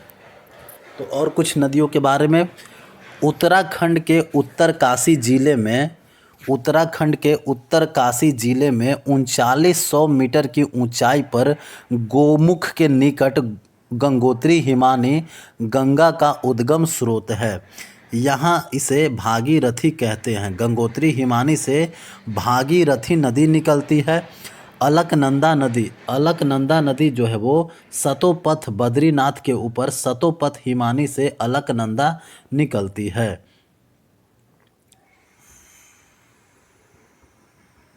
तो और कुछ नदियों के बारे में, उत्तराखंड के उत्तरकाशी जिले में, उत्तराखंड के उत्तरकाशी जिले में 3900 मीटर की ऊंचाई पर गोमुख के निकट गंगोत्री हिमानी गंगा का उद्गम स्रोत है। यहाँ इसे भागीरथी कहते हैं। गंगोत्री हिमानी से भागीरथी नदी निकलती है। अलकनंदा नदी, अलकनंदा नदी जो है वो सतोपथ बद्रीनाथ के ऊपर सतोपथ हिमानी से अलकनंदा निकलती है।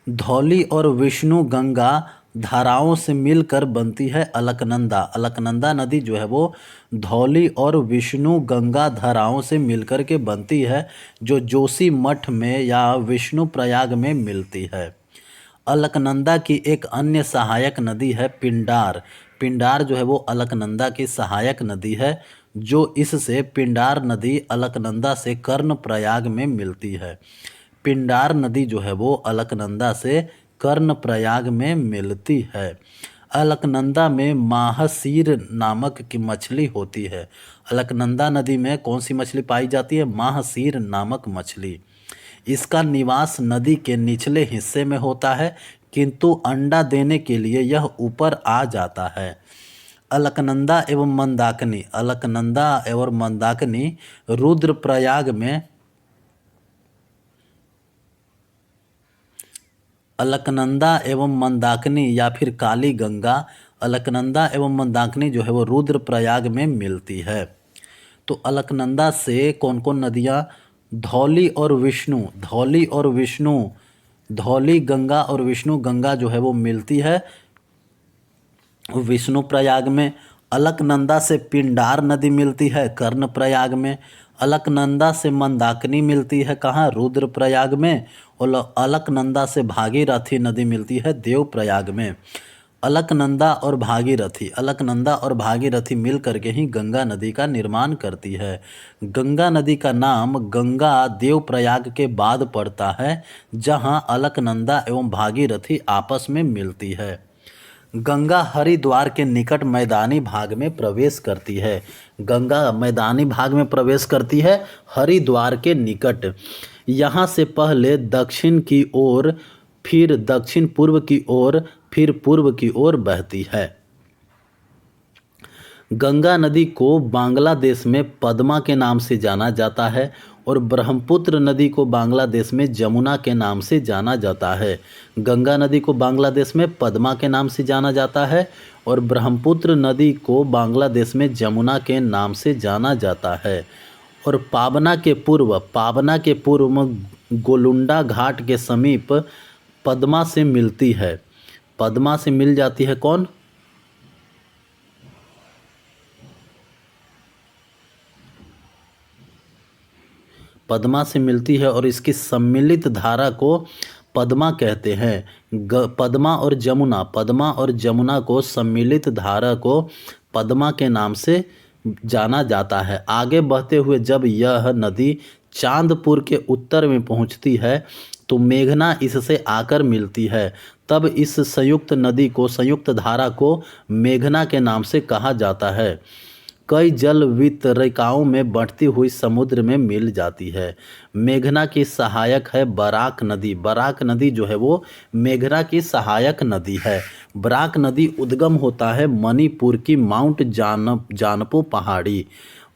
धौली और विष्णु गंगा धाराओं से मिलकर बनती है अलकनंदा। अलकनंदा नदी जो है वो धौली और विष्णु गंगा धाराओं से मिलकर के बनती है जो जोशी मठ में या विष्णु प्रयाग में मिलती है। अलकनंदा की एक अन्य सहायक नदी है पिंडार। पिंडार जो है वो अलकनंदा की सहायक नदी है जो इससे पिंडार नदी अलकनंदा से कर्णप्रयाग में मिलती है। पिंडार नदी जो है वो अलकनंदा से कर्णप्रयाग में मिलती है। अलकनंदा में माहसीर नामक की मछली होती है। अलकनंदा नदी में कौन सी मछली पाई जाती है? माहसीर नामक मछली। इसका निवास नदी के निचले हिस्से में होता है किंतु अंडा देने के लिए यह ऊपर आ जाता है। अलकनंदा एवं मंदाकिनी, अलकनंदा एवं मंदाकिनी रुद्रप्रयाग में, अलकनंदा एवं मंदाकिनी या फिर काली गंगा, अलकनंदा एवं मंदाकिनी जो है वो रुद्रप्रयाग में मिलती है। तो अलकनंदा से कौन कौन नदियाँ? धौली और विष्णु, धौली और विष्णु, धौली गंगा और विष्णु गंगा जो है वो मिलती है विष्णु प्रयाग में। अलकनंदा से पिंडार नदी मिलती है कर्णप्रयाग में। अलकनंदा से मंदाकिनी मिलती है कहाँ? रुद्रप्रयाग में। और अलकनंदा से भागीरथी नदी मिलती है देवप्रयाग में। अलकनंदा और भागीरथी, अलकनंदा और भागीरथी मिल करके ही गंगा नदी का निर्माण करती है। गंगा नदी का नाम गंगा देवप्रयाग के बाद पड़ता है, जहां अलकनंदा एवं भागीरथी आपस में मिलती है। गंगा हरिद्वार के निकट मैदानी भाग में प्रवेश करती है। गंगा मैदानी भाग में प्रवेश करती है, हरिद्वार के निकट। यहाँ से पहले दक्षिण की ओर, फिर दक्षिण पूर्व की ओर, फिर पूर्व की ओर बहती है। गंगा नदी को बांग्लादेश में पद्मा के नाम से जाना जाता है और ब्रह्मपुत्र नदी को बांग्लादेश में जमुना के नाम से जाना जाता है। गंगा नदी को बांग्लादेश में पद्मा के नाम से जाना जाता है और ब्रह्मपुत्र नदी को बांग्लादेश में जमुना के नाम से जाना जाता है। और पाबना के पूर्व में गोलुंडा घाट के समीप पद्मा से मिलती है। पद्मा से मिल जाती है कौन? पद्मा से मिलती है और इसकी सम्मिलित धारा को पद्मा कहते हैं। पद्मा और जमुना को सम्मिलित धारा को पद्मा के नाम से जाना जाता है। आगे बहते हुए जब यह नदी चांदपुर के उत्तर में पहुंचती है तो मेघना इससे आकर मिलती है। तब इस संयुक्त धारा को मेघना के नाम से कहा जाता है। कई जल वितरिकाओं में बढ़ती हुई समुद्र में मिल जाती है। मेघना की सहायक है बराक नदी। बराक नदी जो है वो मेघना की सहायक नदी है। बराक नदी उद्गम होता है मणिपुर की माउंट जानपो पहाड़ी।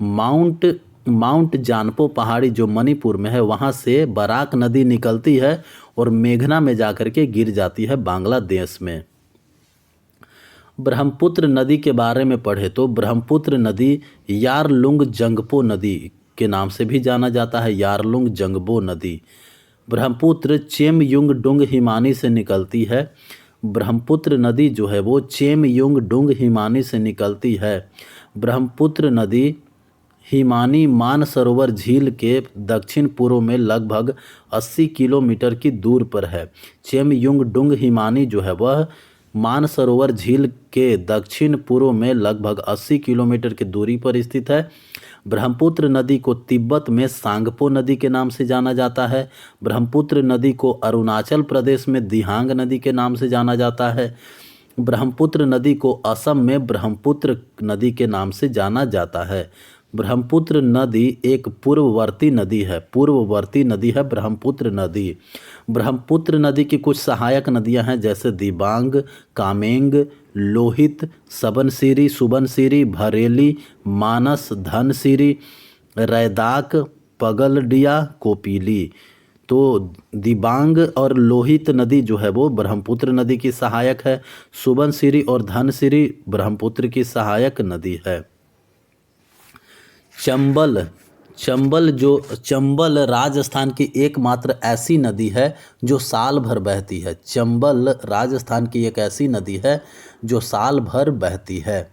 माउंट जानपो पहाड़ी जो मणिपुर में है, वहाँ से बराक नदी निकलती है और मेघना में जाकर के गिर जाती है बांग्लादेश में। ब्रह्मपुत्र नदी के बारे में पढ़े तो ब्रह्मपुत्र नदी यारलुंग जंगपो नदी के नाम से भी जाना जाता है। यारलुंग जंगबो नदी। ब्रह्मपुत्र चेमयुंगडुंग हिमानी से निकलती है। ब्रह्मपुत्र नदी जो है वो चेमयुंगडुंग हिमानी से निकलती है। ब्रह्मपुत्र नदी हिमानी मानसरोवर झील के दक्षिण पूर्व में लगभग 80 किलोमीटर की दूर पर है। चेमयुंगडुंग हिमानी जो है वह मानसरोवर झील के दक्षिण पूर्व में लगभग 80 किलोमीटर की दूरी पर स्थित है। ब्रह्मपुत्र नदी को तिब्बत में सांगपो नदी के नाम से जाना जाता है। ब्रह्मपुत्र नदी को अरुणाचल प्रदेश में दिहांग नदी के नाम से जाना जाता है। ब्रह्मपुत्र नदी को असम में ब्रह्मपुत्र नदी के नाम से जाना जाता है। ब्रह्मपुत्र नदी एक पूर्ववर्ती नदी है ब्रह्मपुत्र नदी। ब्रह्मपुत्र नदी की कुछ सहायक नदियां हैं, जैसे दिबांग, कामेंग, लोहित, सुबनसिरी, भरेली, मानस, धनसिरी, रैदाक, पगलडिया, कोपिली। तो दिबांग और लोहित नदी जो है वो ब्रह्मपुत्र नदी की सहायक है। सुबनसिरी और धनसिरी ब्रह्मपुत्र की सहायक नदी है। चंबल राजस्थान की एकमात्र ऐसी नदी है जो साल भर बहती है। चंबल राजस्थान की एक ऐसी नदी है जो साल भर बहती है।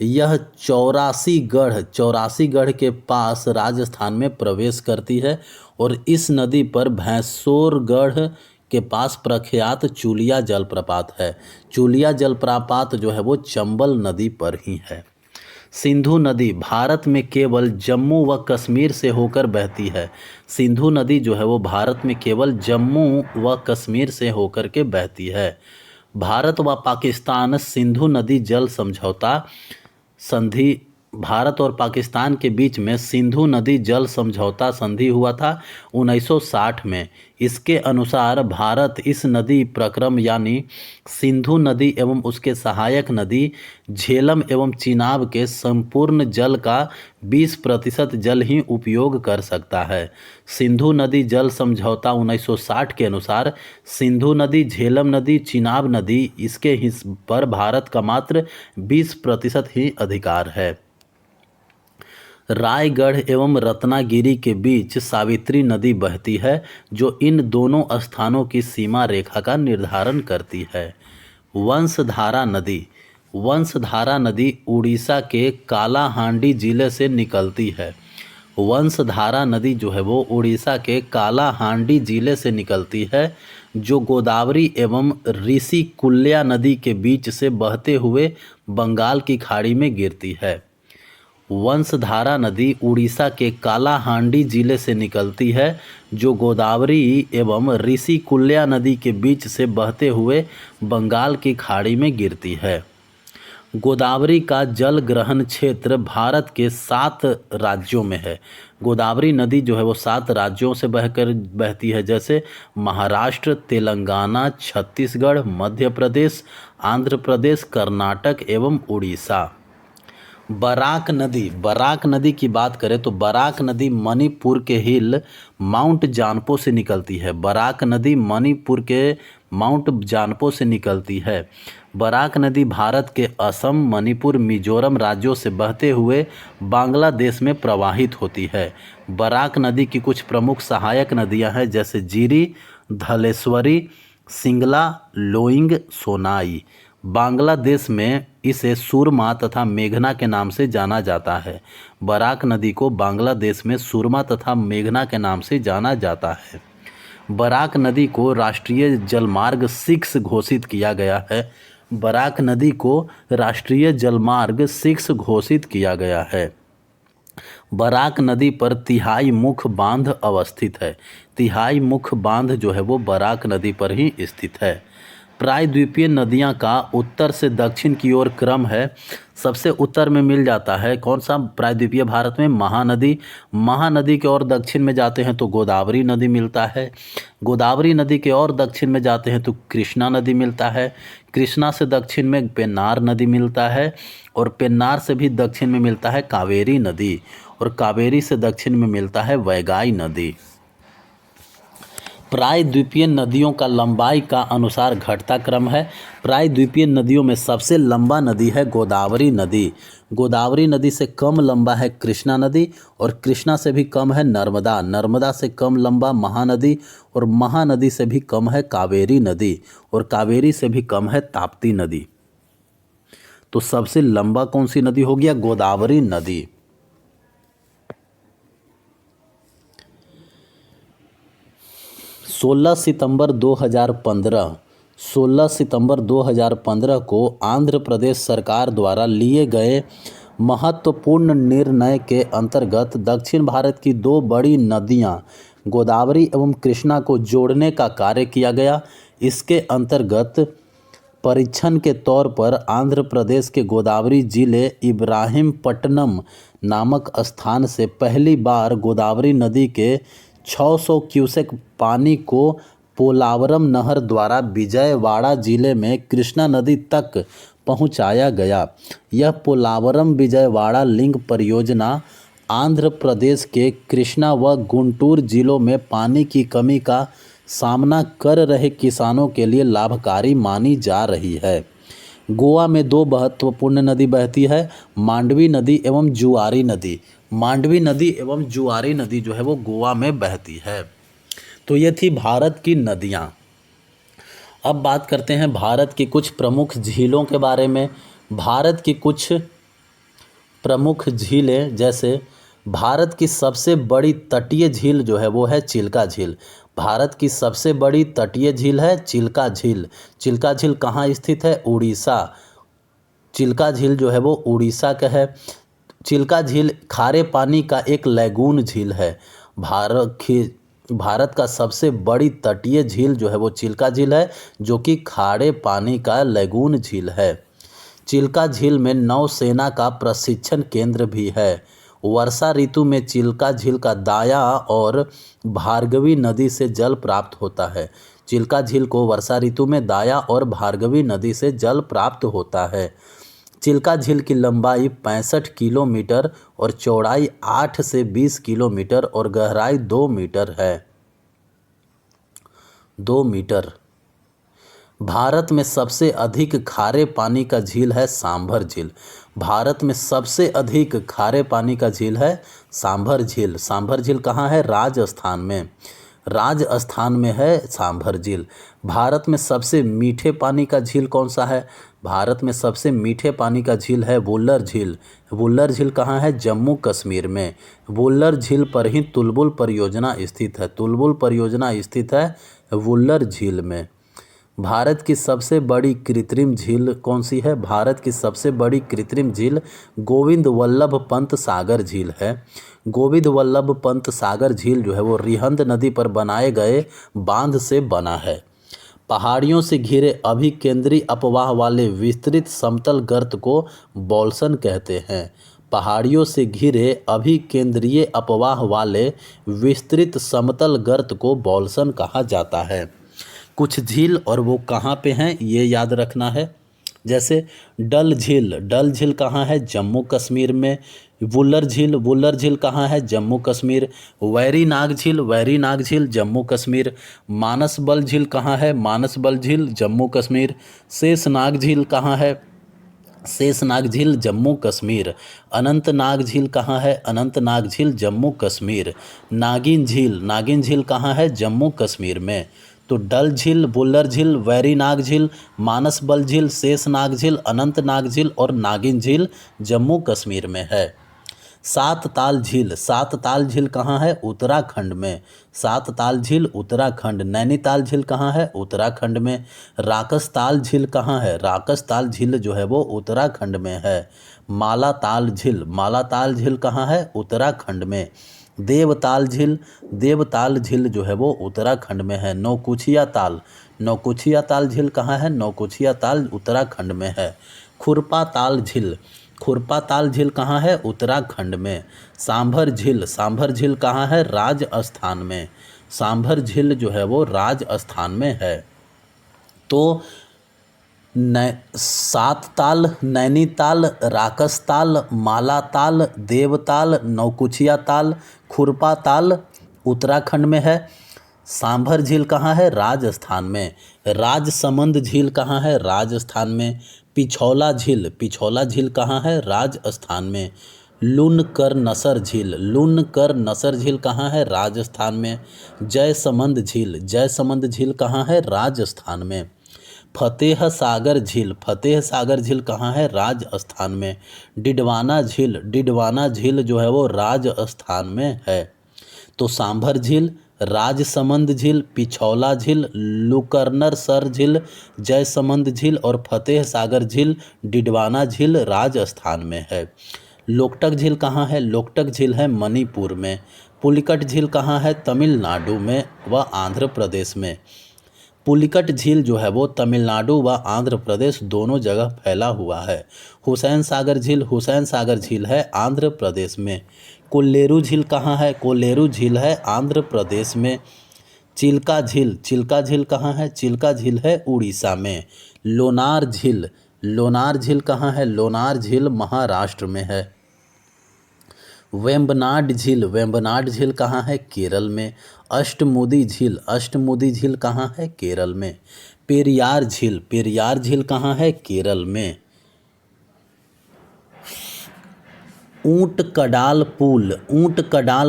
यह चौरासीगढ़ के पास राजस्थान में प्रवेश करती है और इस नदी पर भैंसोरगढ़ के पास प्रख्यात चूलिया जलप्रपात है। चूलिया जलप्रपात जो है वो चंबल नदी पर ही है। सिंधु नदी भारत में केवल जम्मू व कश्मीर से होकर बहती है। सिंधु नदी जो है वो भारत में केवल जम्मू व कश्मीर से होकर के बहती है। भारत व पाकिस्तान सिंधु नदी जल समझौता संधि भारत और पाकिस्तान के बीच में सिंधु नदी जल समझौता संधि हुआ था 1960 में। इसके अनुसार भारत इस नदी प्रक्रम यानी सिंधु नदी एवं उसके सहायक नदी झेलम एवं चिनाब के संपूर्ण जल का 20% जल ही उपयोग कर सकता है। सिंधु नदी जल समझौता 1960 के अनुसार सिंधु नदी, झेलम नदी, चिनाब नदी इसके हिस्से पर भारत का मात्र 20% ही अधिकार है। रायगढ़ एवं रत्नागिरी के बीच सावित्री नदी बहती है जो इन दोनों स्थानों की सीमा रेखा का निर्धारण करती है। वंशधारा नदी उड़ीसा के कालाहांडी जिले से निकलती है। वंशधारा नदी जो है वो उड़ीसा के कालाहांडी जिले से निकलती है, जो गोदावरी एवं ऋषिकुल्या नदी के बीच से बहते हुए बंगाल की खाड़ी में गिरती है। वंशधारा नदी उड़ीसा के कालाहांडी जिले से निकलती है, जो गोदावरी एवं ऋषिकुल्या नदी के बीच से बहते हुए बंगाल की खाड़ी में गिरती है। गोदावरी का जल ग्रहण क्षेत्र भारत के 7 राज्यों में है। गोदावरी नदी जो है वो 7 राज्यों से बहती है, जैसे महाराष्ट्र, तेलंगाना, छत्तीसगढ़, मध्य प्रदेश, आंध्र प्रदेश, कर्नाटक एवं उड़ीसा। बराक नदी की बात करें तो बराक नदी मणिपुर के हिल माउंट जानपो से निकलती है। बराक नदी मणिपुर के माउंट जानपो से निकलती है। बराक नदी भारत के असम, मणिपुर, मिजोरम राज्यों से बहते हुए बांग्लादेश में प्रवाहित होती है। बराक नदी की कुछ प्रमुख सहायक नदियां हैं, जैसे जीरी, धलेश्वरी, सिंगला, लोइंग, सोनाई। बांग्लादेश में इसे सुरमा तथा मेघना के नाम से जाना जाता है। बराक नदी को बांग्लादेश में सुरमा तथा मेघना के नाम से जाना जाता है। बराक नदी को राष्ट्रीय जलमार्ग 6 घोषित किया गया है। बराक नदी को राष्ट्रीय जलमार्ग 6 घोषित किया गया है। बराक नदी पर तिहाई मुख्य बांध अवस्थित है। तिहाई मुख्य बांध जो है वो बराक नदी पर ही स्थित है। प्रायद्वीपीय नदियां का उत्तर से दक्षिण की ओर क्रम है। सबसे उत्तर में मिल जाता है कौन सा प्रायद्वीपीय भारत में? महानदी। महानदी के और दक्षिण में जाते हैं तो गोदावरी नदी मिलता है। गोदावरी नदी के और दक्षिण में जाते हैं तो कृष्णा नदी मिलता है। कृष्णा से दक्षिण में पेन्नार नदी मिलता है, और पेन्नार से भी दक्षिण में मिलता है कावेरी नदी, और कावेरी से दक्षिण में मिलता है वैगाई नदी। प्रायद्वीपीय नदियों का लंबाई का अनुसार घटता क्रम है। प्रायद्वीपीय नदियों में सबसे लंबा नदी है गोदावरी नदी। गोदावरी नदी से कम लंबा है कृष्णा नदी, और कृष्णा से भी कम है नर्मदा। नर्मदा से कम लंबा महानदी, और महानदी से भी कम है कावेरी नदी, और कावेरी से भी कम है ताप्ती नदी। तो सबसे लंबा कौन सी नदी हो गया? गोदावरी नदी। 16 सितंबर 2015 को आंध्र प्रदेश सरकार द्वारा लिए गए महत्वपूर्ण निर्णय के अंतर्गत दक्षिण भारत की 2 बड़ी नदियां गोदावरी एवं कृष्णा को जोड़ने का कार्य किया गया। इसके अंतर्गत परीक्षण के तौर पर आंध्र प्रदेश के गोदावरी जिले इब्राहीमपट्टनम नामक स्थान से पहली बार गोदावरी नदी के 600 क्यूसेक पानी को पोलावरम नहर द्वारा विजयवाड़ा जिले में कृष्णा नदी तक पहुंचाया गया। यह पोलावरम विजयवाड़ा लिंक परियोजना आंध्र प्रदेश के कृष्णा व गुंटूर जिलों में पानी की कमी का सामना कर रहे किसानों के लिए लाभकारी मानी जा रही है। गोवा में 2 महत्वपूर्ण नदी बहती है, मांडवी नदी एवं जुआरी नदी। मांडवी नदी एवं जुआरी नदी जो है वो गोवा में बहती है। तो ये थी भारत की नदियाँ। अब बात करते हैं भारत की कुछ प्रमुख झीलों के बारे में। भारत की कुछ प्रमुख झीलें, जैसे भारत की सबसे बड़ी तटीय झील जो है वो है चिल्का झील। भारत की सबसे बड़ी तटीय झील है चिल्का झील। चिल्का झील कहाँ स्थित है? उड़ीसा। चिल्का झील जो है वो उड़ीसा का है। चिल्का झील खारे पानी का एक लैगून झील है। भारत का सबसे बड़ी तटीय झील जो है वो चिल्का झील है, जो कि खारे पानी का लैगून झील है। चिल्का झील में नौसेना का प्रशिक्षण केंद्र भी है। वर्षा ऋतु में चिल्का झील का दाया और भार्गवी नदी से जल प्राप्त होता है। चिल्का झील को वर्षा ऋतु में दाया और भार्गवी नदी से जल प्राप्त होता है। चिल्का झील की लंबाई 65 किलोमीटर और चौड़ाई 8 से 20 किलोमीटर और गहराई 2 मीटर है। 2 मीटर। भारत में सबसे अधिक खारे पानी का झील है सांभर झील। भारत में सबसे अधिक खारे पानी का झील है सांभर झील। सांभर झील कहाँ है? राजस्थान में। राजस्थान में है सांभर झील। भारत में सबसे मीठे पानी का झील कौन सा है? भारत में सबसे मीठे पानी का झील है वुल्लर झील। वुल्लर झील कहाँ है? जम्मू कश्मीर में। वुल्लर झील पर ही तुलबुल परियोजना स्थित है। तुलबुल परियोजना स्थित है वुल्लर झील में। भारत की सबसे बड़ी कृत्रिम झील कौन सी है? भारत की सबसे बड़ी कृत्रिम झील गोविंद वल्लभ पंत सागर झील है। गोविंद वल्लभ पंत सागर झील जो है वो रिहंद नदी पर बनाए गए बांध से बना है। पहाड़ियों से घिरे अभिकेंद्री अपवाह वाले विस्तृत समतल गर्त को बॉल्सन कहते हैं। पहाड़ियों से घिरे अभिकेंद्रीय अपवाह वाले विस्तृत समतल गर्त को बॉल्सन कहा जाता है। कुछ झील और वो कहाँ पे हैं ये याद रखना है। जैसे डल झील। डल झील कहाँ है? जम्मू कश्मीर में। वुल्लर झील कहाँ है? जम्मू कश्मीर। वैरीनाग झील जम्मू कश्मीर। मानसबल झील कहाँ है? मानसबल झील जम्मू कश्मीर। शेषनाग झील कहाँ है? शेषनाग झील जम्मू कश्मीर। अनंतनाग झील कहाँ है? अनंतनाग झील जम्मू कश्मीर। नागिन झील कहाँ है? जम्मू कश्मीर में। तो डल झील, वुल्लर झील, वैरीनाग झील, मानसबल झील, शेषनाग झील, अनंतनाग झील और नागिन झील जम्मू कश्मीर में है। सात ताल झील कहाँ है? उत्तराखंड में। सात ताल झील उत्तराखंड। नैनीताल झील कहाँ है? उत्तराखंड में। राकसताल झील कहाँ है? राकसताल झील जो है वो उत्तराखंड में है। मालाताल झील कहाँ है? उत्तराखंड में। देवताल झील जो है वो उत्तराखंड में है। नौकुचिया ताल झील कहाँ है? नौकुचिया ताल उत्तराखंड में है। खुरपा ताल झील कहाँ है? उत्तराखंड में। सांभर झील कहाँ है? राजस्थान में। सांभर झील जो है वो राजस्थान में है। तो सात ताल, नैनीताल, राकसताल, मालाताल, देवताल, नौकुचिया ताल, खुरपा ताल उत्तराखंड में है। सांभर झील कहाँ है? राजस्थान में। राजसमंद झील कहाँ है? राजस्थान में। पिछौला झील कहाँ है? राजस्थान में। लूनकर नसर झील कहाँ है? राजस्थान में। जयसमंद झील कहाँ है? राजस्थान में। फतेह सागर झील कहाँ है? राजस्थान में। डिडवाना झील जो है वो राजस्थान में है। तो सांभर झील, राजसमंद झील, पिछौला झील, लुकरनर सर झील, जयसमंद झील और फतेह सागर झील, डिडवाना झील राजस्थान में है। लोकटक झील कहाँ है? लोकटक झील है मणिपुर में। पुलिकट झील कहाँ है? तमिलनाडु में व आंध्र प्रदेश में। पुलिकट झील जो है वो तमिलनाडु व आंध्र प्रदेश दोनों जगह फैला हुआ है। हुसैन सागर झील है आंध्र प्रदेश में। कोल्लेरू झील कहाँ है? कोल्लेरू झील है आंध्र प्रदेश में। चिल्का झील कहाँ है? चिल्का झील है उड़ीसा में। लोनार झील कहाँ है? लोनार झील महाराष्ट्र में है। वेम्बनाड झील कहाँ है? केरल में। अष्टमुदी झील कहाँ है? केरल में। पेरियार झील कहाँ है? केरल में। ऊंट कडाल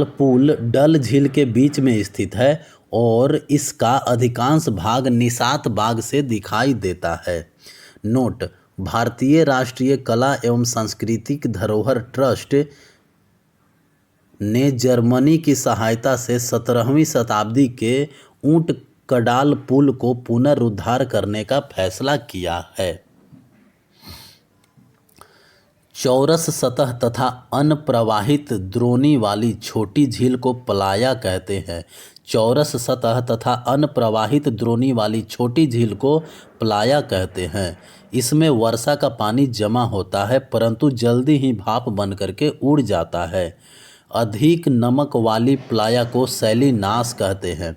पुल डल झील के बीच में स्थित है और इसका अधिकांश भाग निषाद बाग से दिखाई देता है। नोट: भारतीय राष्ट्रीय कला एवं सांस्कृतिक धरोहर ट्रस्ट ने जर्मनी की सहायता से 17वीं शताब्दी के ऊंट कडाल पुल को पुनरुद्धार करने का फैसला किया है। चौरस सतह तथा अनप्रवाहित द्रोणी वाली छोटी झील को प्लाया कहते हैं। चौरस सतह तथा अनप्रवाहित द्रोणी वाली छोटी झील को प्लाया कहते हैं। इसमें वर्षा का पानी जमा होता है परंतु जल्दी ही भाप बन करके उड़ जाता है। अधिक नमक वाली प्लाया को सैलिनास कहते हैं।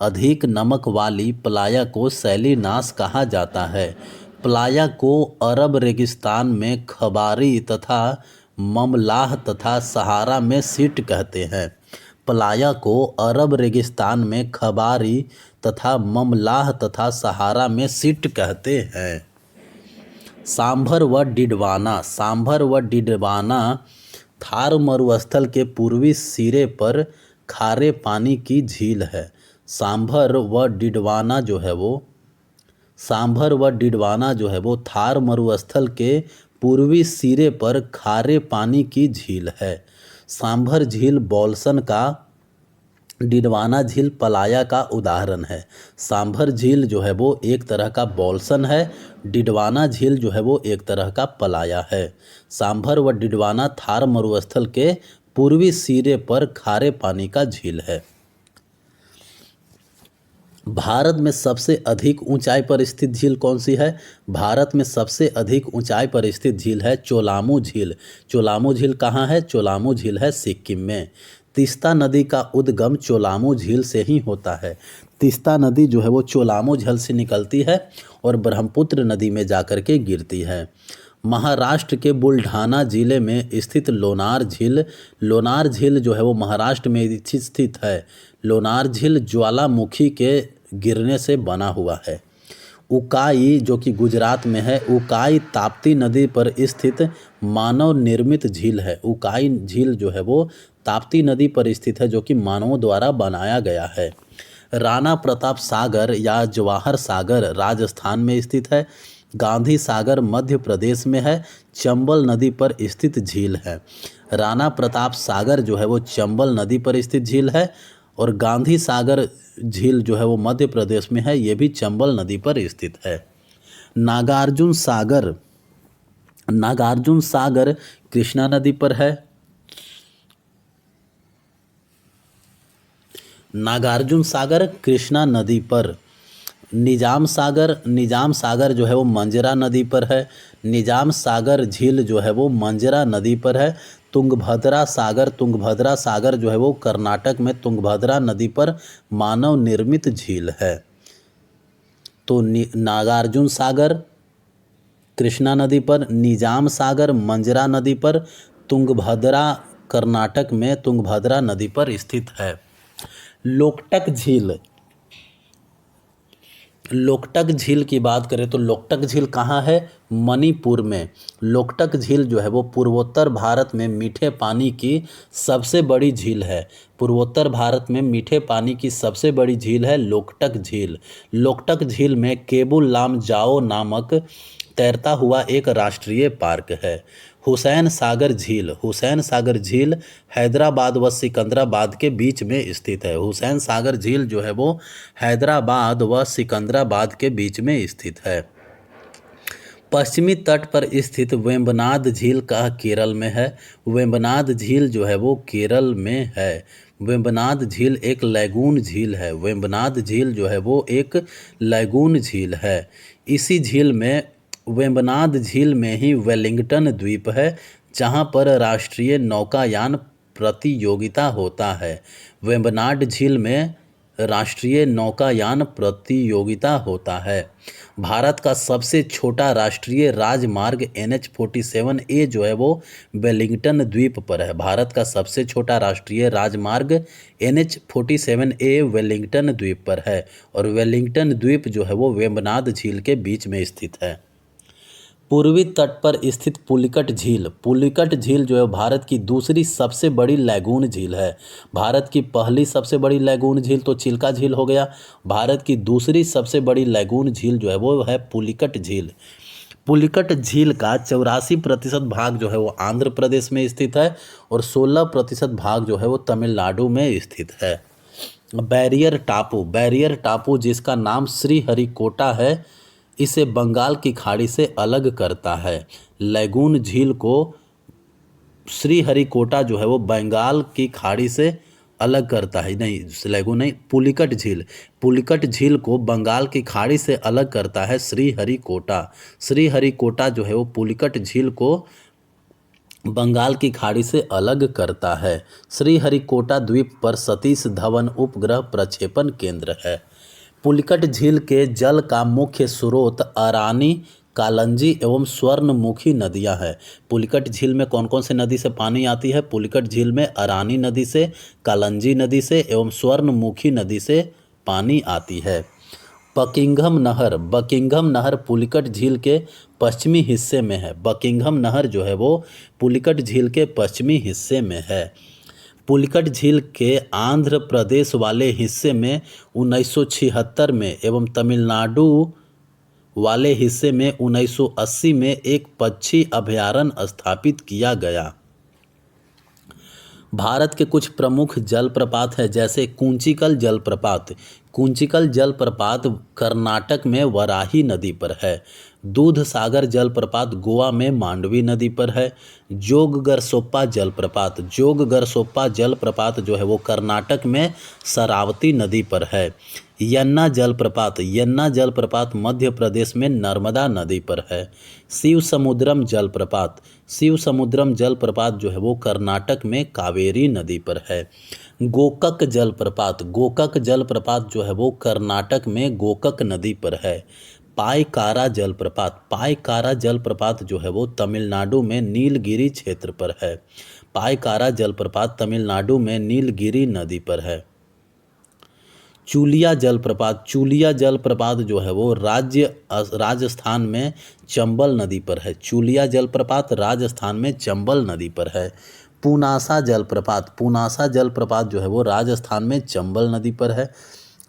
अधिक नमक वाली प्लाया को सैलिनास कहा जाता है। प्लाया को अरब रेगिस्तान में खबारी तथा ममलाह तथा सहारा में सिट कहते हैं। प्लाया को अरब रेगिस्तान में खबारी तथा ममलाह तथा सहारा में सिट कहते हैं। सांभर व डिडवाना थार मरुस्थल के पूर्वी सिरे पर खारे पानी की झील है। सांभर व डिडवाना जो है वो थार मरुस्थल के पूर्वी सिरे पर खारे पानी की झील है। सांभर झील बॉल्सन का, डिडवाना झील पलाया का उदाहरण है। सांभर झील जो है वो एक तरह का बॉल्सन है, डिडवाना झील जो है वो एक तरह का पलाया है। सांभर व डिडवाना थार मरुस्थल के पूर्वी सिरे पर खारे पानी का झील है। भारत में सबसे अधिक ऊंचाई पर स्थित झील कौन सी है? भारत में सबसे अधिक ऊंचाई पर स्थित झील है चोलामू झील। चोलामू झील कहाँ है? चोलामू झील है सिक्किम में। तीस्ता नदी का उद्गम चोलामू झील से ही होता है। तीस्ता नदी जो है वो चोलामू झील से निकलती है और ब्रह्मपुत्र नदी में जाकर के गिरती है। महाराष्ट्र के बुल्ढाना जिले में स्थित लोनार झील, लोनार झील जो है वो महाराष्ट्र में स्थित है। लोनार झील ज्वालामुखी के गिरने से बना हुआ है। उकाई जो कि गुजरात में है, उकाई ताप्ती नदी पर स्थित मानव निर्मित झील है। उकाई झील जो है वो ताप्ती नदी पर स्थित है, जो कि मानवों द्वारा बनाया गया है। राणा प्रताप सागर या जवाहर सागर राजस्थान में स्थित है। गांधी सागर मध्य प्रदेश में है। चंबल नदी पर स्थित झील है। राणा प्रताप सागर जो है वो चंबल नदी पर स्थित झील है और गांधी सागर झील जो है वो मध्य प्रदेश में है, ये भी चंबल नदी पर स्थित है। नागार्जुन सागर, नागार्जुन सागर कृष्णा नदी पर है। नागार्जुन सागर कृष्णा नदी पर। निजाम सागर, निजाम सागर जो है वो मंजरा नदी पर है। निजाम सागर झील जो है वो मंजरा नदी पर है। तुंगभद्रा सागर, तुंगभद्रा सागर जो है वो कर्नाटक में तुंगभद्रा नदी पर मानव निर्मित झील है। तो नागार्जुन सागर कृष्णा नदी पर, निजाम सागर मंजरा नदी पर, तुंगभद्रा कर्नाटक में तुंगभद्रा नदी पर स्थित है। लोकटक झील, लोकटक झील की बात करें तो लोकटक झील कहाँ है? मणिपुर में। लोकटक झील जो है वो पूर्वोत्तर भारत में मीठे पानी की सबसे बड़ी झील है। पूर्वोत्तर भारत में मीठे पानी की सबसे बड़ी झील है लोकटक झील। लोकटक झील में केबुल लामजाओ नामक तैरता हुआ एक राष्ट्रीय पार्क है। हुसैन सागर झील, हुसैन सागर झील हैदराबाद व सिकंदराबाद के बीच में स्थित है। हुसैन सागर झील जो है वो हैदराबाद व सिकंदराबाद के बीच में स्थित है। पश्चिमी तट पर स्थित वेम्बनाद झील का केरल में है। वेम्बनाद झील जो है वो केरल में है। वेम्बनाद झील एक लैगून झील है। वेम्बनाद झील जो है वो एक लैगून झील है। इसी झील में, वेम्बनाद झील में ही वेलिंगटन द्वीप है, जहां पर राष्ट्रीय नौकायान प्रतियोगिता होता है। वेम्बनाड झील में राष्ट्रीय नौकायान प्रतियोगिता होता है। भारत का सबसे छोटा राष्ट्रीय राजमार्ग NH-47A जो है वो वेलिंगटन द्वीप पर है। भारत का सबसे छोटा राष्ट्रीय राजमार्ग NH-47A वेलिंगटन द्वीप पर है और वेलिंगटन द्वीप जो है वो वेम्बनाद झील के बीच में स्थित है। पूर्वी तट पर स्थित पुलिकट झील, पुलिकट झील जो है भारत की दूसरी सबसे बड़ी लैगून झील है। भारत की पहली सबसे बड़ी लैगून झील तो चिल्का झील हो गया। भारत की दूसरी सबसे बड़ी लैगून झील जो है वो है पुलिकट झील। पुलिकट झील का 84% भाग जो है वो आंध्र प्रदेश में स्थित है और 16% भाग जो है वो तमिलनाडु में स्थित है। बैरियर टापू, बैरियर टापू जिसका नाम श्रीहरिकोटा है, इसे बंगाल की खाड़ी से अलग करता है। लैगून झील को श्रीहरिकोटा जो है वो बंगाल की खाड़ी से अलग करता है। नहीं, लैगून नहीं, पुलिकट झील, पुलिकट झील को बंगाल की खाड़ी से अलग करता है श्रीहरिकोटा। श्रीहरिकोटा जो है वो पुलिकट झील को बंगाल की खाड़ी से अलग करता है। श्रीहरिकोटा द्वीप पर सतीश धवन उपग्रह प्रक्षेपण केंद्र है। पुलिकट झील के जल का मुख्य स्रोत अरानी, कालंजी एवं स्वर्णमुखी नदियां हैं। पुलिकट झील में कौन कौन से नदी से पानी आती है? पुलिकट झील में अरानी नदी से, कालंजी नदी से एवं स्वर्णमुखी नदी से पानी आती है। बकिंघम नहर, बकिंघम नहर पुलिकट झील के पश्चिमी हिस्से में है। बकिंघम नहर जो है वो पुलिकट झील के पश्चिमी हिस्से में है। पुलिकट झील के आंध्र प्रदेश वाले हिस्से में 1976 में एवं तमिलनाडु वाले हिस्से में 1980 में एक पक्षी अभयारण्य स्थापित किया गया। भारत के कुछ प्रमुख जलप्रपात हैं, जैसे कुंचिकल जलप्रपात। कुंचिकल जलप्रपात कर्नाटक में वराही नदी पर है। दूध सागर जलप्रपात गोवा में मांडवी नदी पर है। जोगगरसोप्पा जलप्रपात, जोगगरसोप्पा जलप्रपात जो है वो कर्नाटक में शरावती नदी पर है। यन्ना जलप्रपात, यन्ना जलप्रपात मध्य प्रदेश में नर्मदा नदी पर है। शिव समुद्रम जलप्रपात, शिव समुद्रम जलप्रपात जो है वो कर्नाटक में कावेरी नदी पर है। गोकक जलप्रपात, गोकक जलप्रपात जो है वो कर्नाटक में गोकक नदी पर है। पायकारा जलप्रपात, पायकारा जलप्रपात जो है वो तमिलनाडु में नीलगिरी क्षेत्र पर है। पायकारा जलप्रपात तमिलनाडु में नीलगिरी नदी पर है। चूलिया जलप्रपात, चूलिया जलप्रपात जो है वो राजस्थान में चंबल नदी पर है। चूलिया जलप्रपात राजस्थान में चंबल नदी पर है। पुनासा जलप्रपात, पुनासा जलप्रपात जो है वो राजस्थान में चंबल नदी पर है।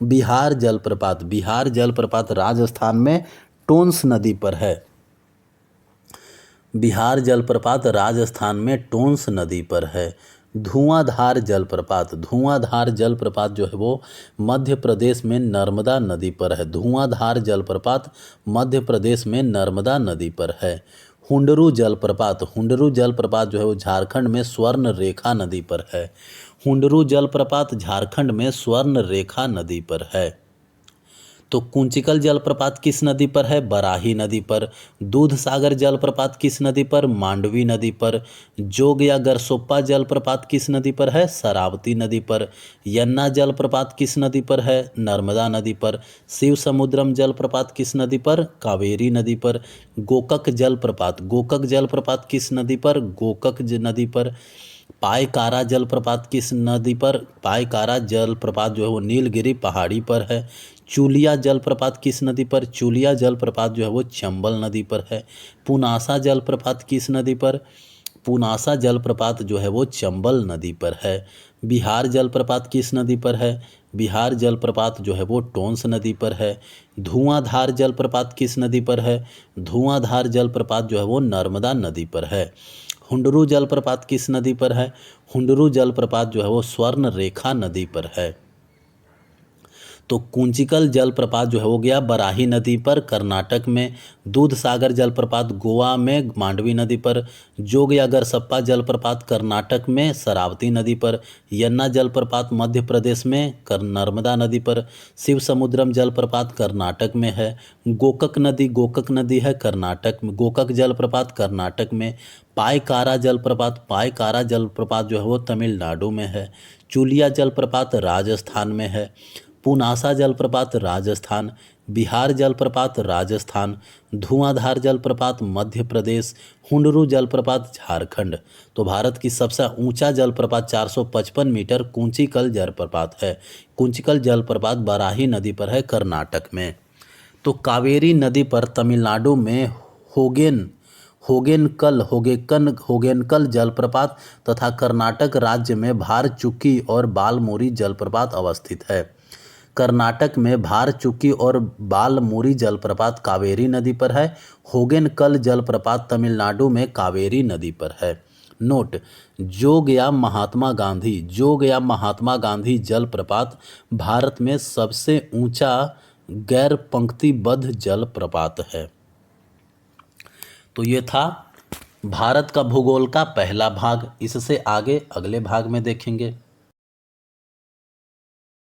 बिहार जलप्रपात, बिहार जलप्रपात राजस्थान में टोंस नदी पर है। बिहार जलप्रपात राजस्थान में टोंस नदी पर है। धुआंधार जलप्रपात, धुआंधार जलप्रपात जो है वो मध्य प्रदेश में नर्मदा नदी पर है। धुआंधार जलप्रपात मध्य प्रदेश में नर्मदा नदी पर है। हुंडरू जलप्रपात, हुंडरू जलप्रपात जो है वो झारखंड में स्वर्ण रेखा नदी पर है। हुंडरू जलप्रपात झारखंड में स्वर्ण रेखा नदी पर है। तो कुंचिकल जलप्रपात किस नदी पर है? बराही नदी पर। दूध सागर जलप्रपात किस नदी पर? मांडवी नदी पर। जोग या गरसोप्पा जलप्रपात किस नदी पर है? शरावती नदी पर। यन्ना जलप्रपात किस नदी पर है? नर्मदा नदी पर। शिव समुद्रम जलप्रपात किस नदी पर? कावेरी नदी पर। गोकक जलप्रपात, गोकक जलप्रपात किस नदी पर? गोकक नदी पर। पायकारा जलप्रपात किस नदी पर? पायकारा जलप्रपात जो है वो नीलगिरी पहाड़ी पर है। चूलिया जलप्रपात किस नदी पर? चूलिया जलप्रपात जो है वो चंबल नदी पर है। पुनासा जलप्रपात किस नदी पर? पुनासा जलप्रपात जो है वो चंबल नदी पर है। बिहार जलप्रपात किस नदी पर है? बिहार जलप्रपात जो है वो टोंस नदी पर है। धुआंधार जलप्रपात किस नदी पर है? धुआंधार जलप्रपात जो है वो नर्मदा नदी पर है। हुंडरू जलप्रपात किस नदी पर है? हुंडरू जलप्रपात जो है वो स्वर्ण रेखा नदी पर है। तो कुंचिकल जलप्रपात जो है हो गया बराही नदी पर कर्नाटक में। दूध सागर जलप्रपात गोवा में मांडवी नदी पर। जोग या गरसप्पा जलप्रपात कर्नाटक में शरावती नदी पर। यन्ना जलप्रपात मध्य प्रदेश में नर्मदा नदी पर। शिव समुद्रम जलप्रपात कर्नाटक में है। गोकक नदी है कर्नाटक में। गोकक जलप्रपात कर्नाटक में। पायकारा जलप्रपात जो है वो तमिलनाडु में है। चूलिया जलप्रपात राजस्थान में है। पुनासा जलप्रपात राजस्थान। बिहार जलप्रपात राजस्थान। धुआंधार जलप्रपात मध्य प्रदेश। हुंडरू जलप्रपात झारखंड। तो भारत की सबसे ऊंचा जलप्रपात 455 मीटर कुंचिकल जलप्रपात है। कुंचिकल जलप्रपात बराही नदी पर है कर्नाटक में। तो कावेरी नदी पर तमिलनाडु में होगेनकल जलप्रपात तथा कर्नाटक राज्य में भारचुक्की और बालमोरी जलप्रपात अवस्थित है। कर्नाटक में भारचुक्की और बालमोरी जलप्रपात कावेरी नदी पर है। होगेनकल जलप्रपात तमिलनाडु में कावेरी नदी पर है। नोट: जोग या महात्मा गांधी जलप्रपात भारत में सबसे ऊंचा गैर पंक्तिबद्ध जलप्रपात है। तो ये था भारत का भूगोल का पहला भाग। इससे आगे अगले भाग में देखेंगे।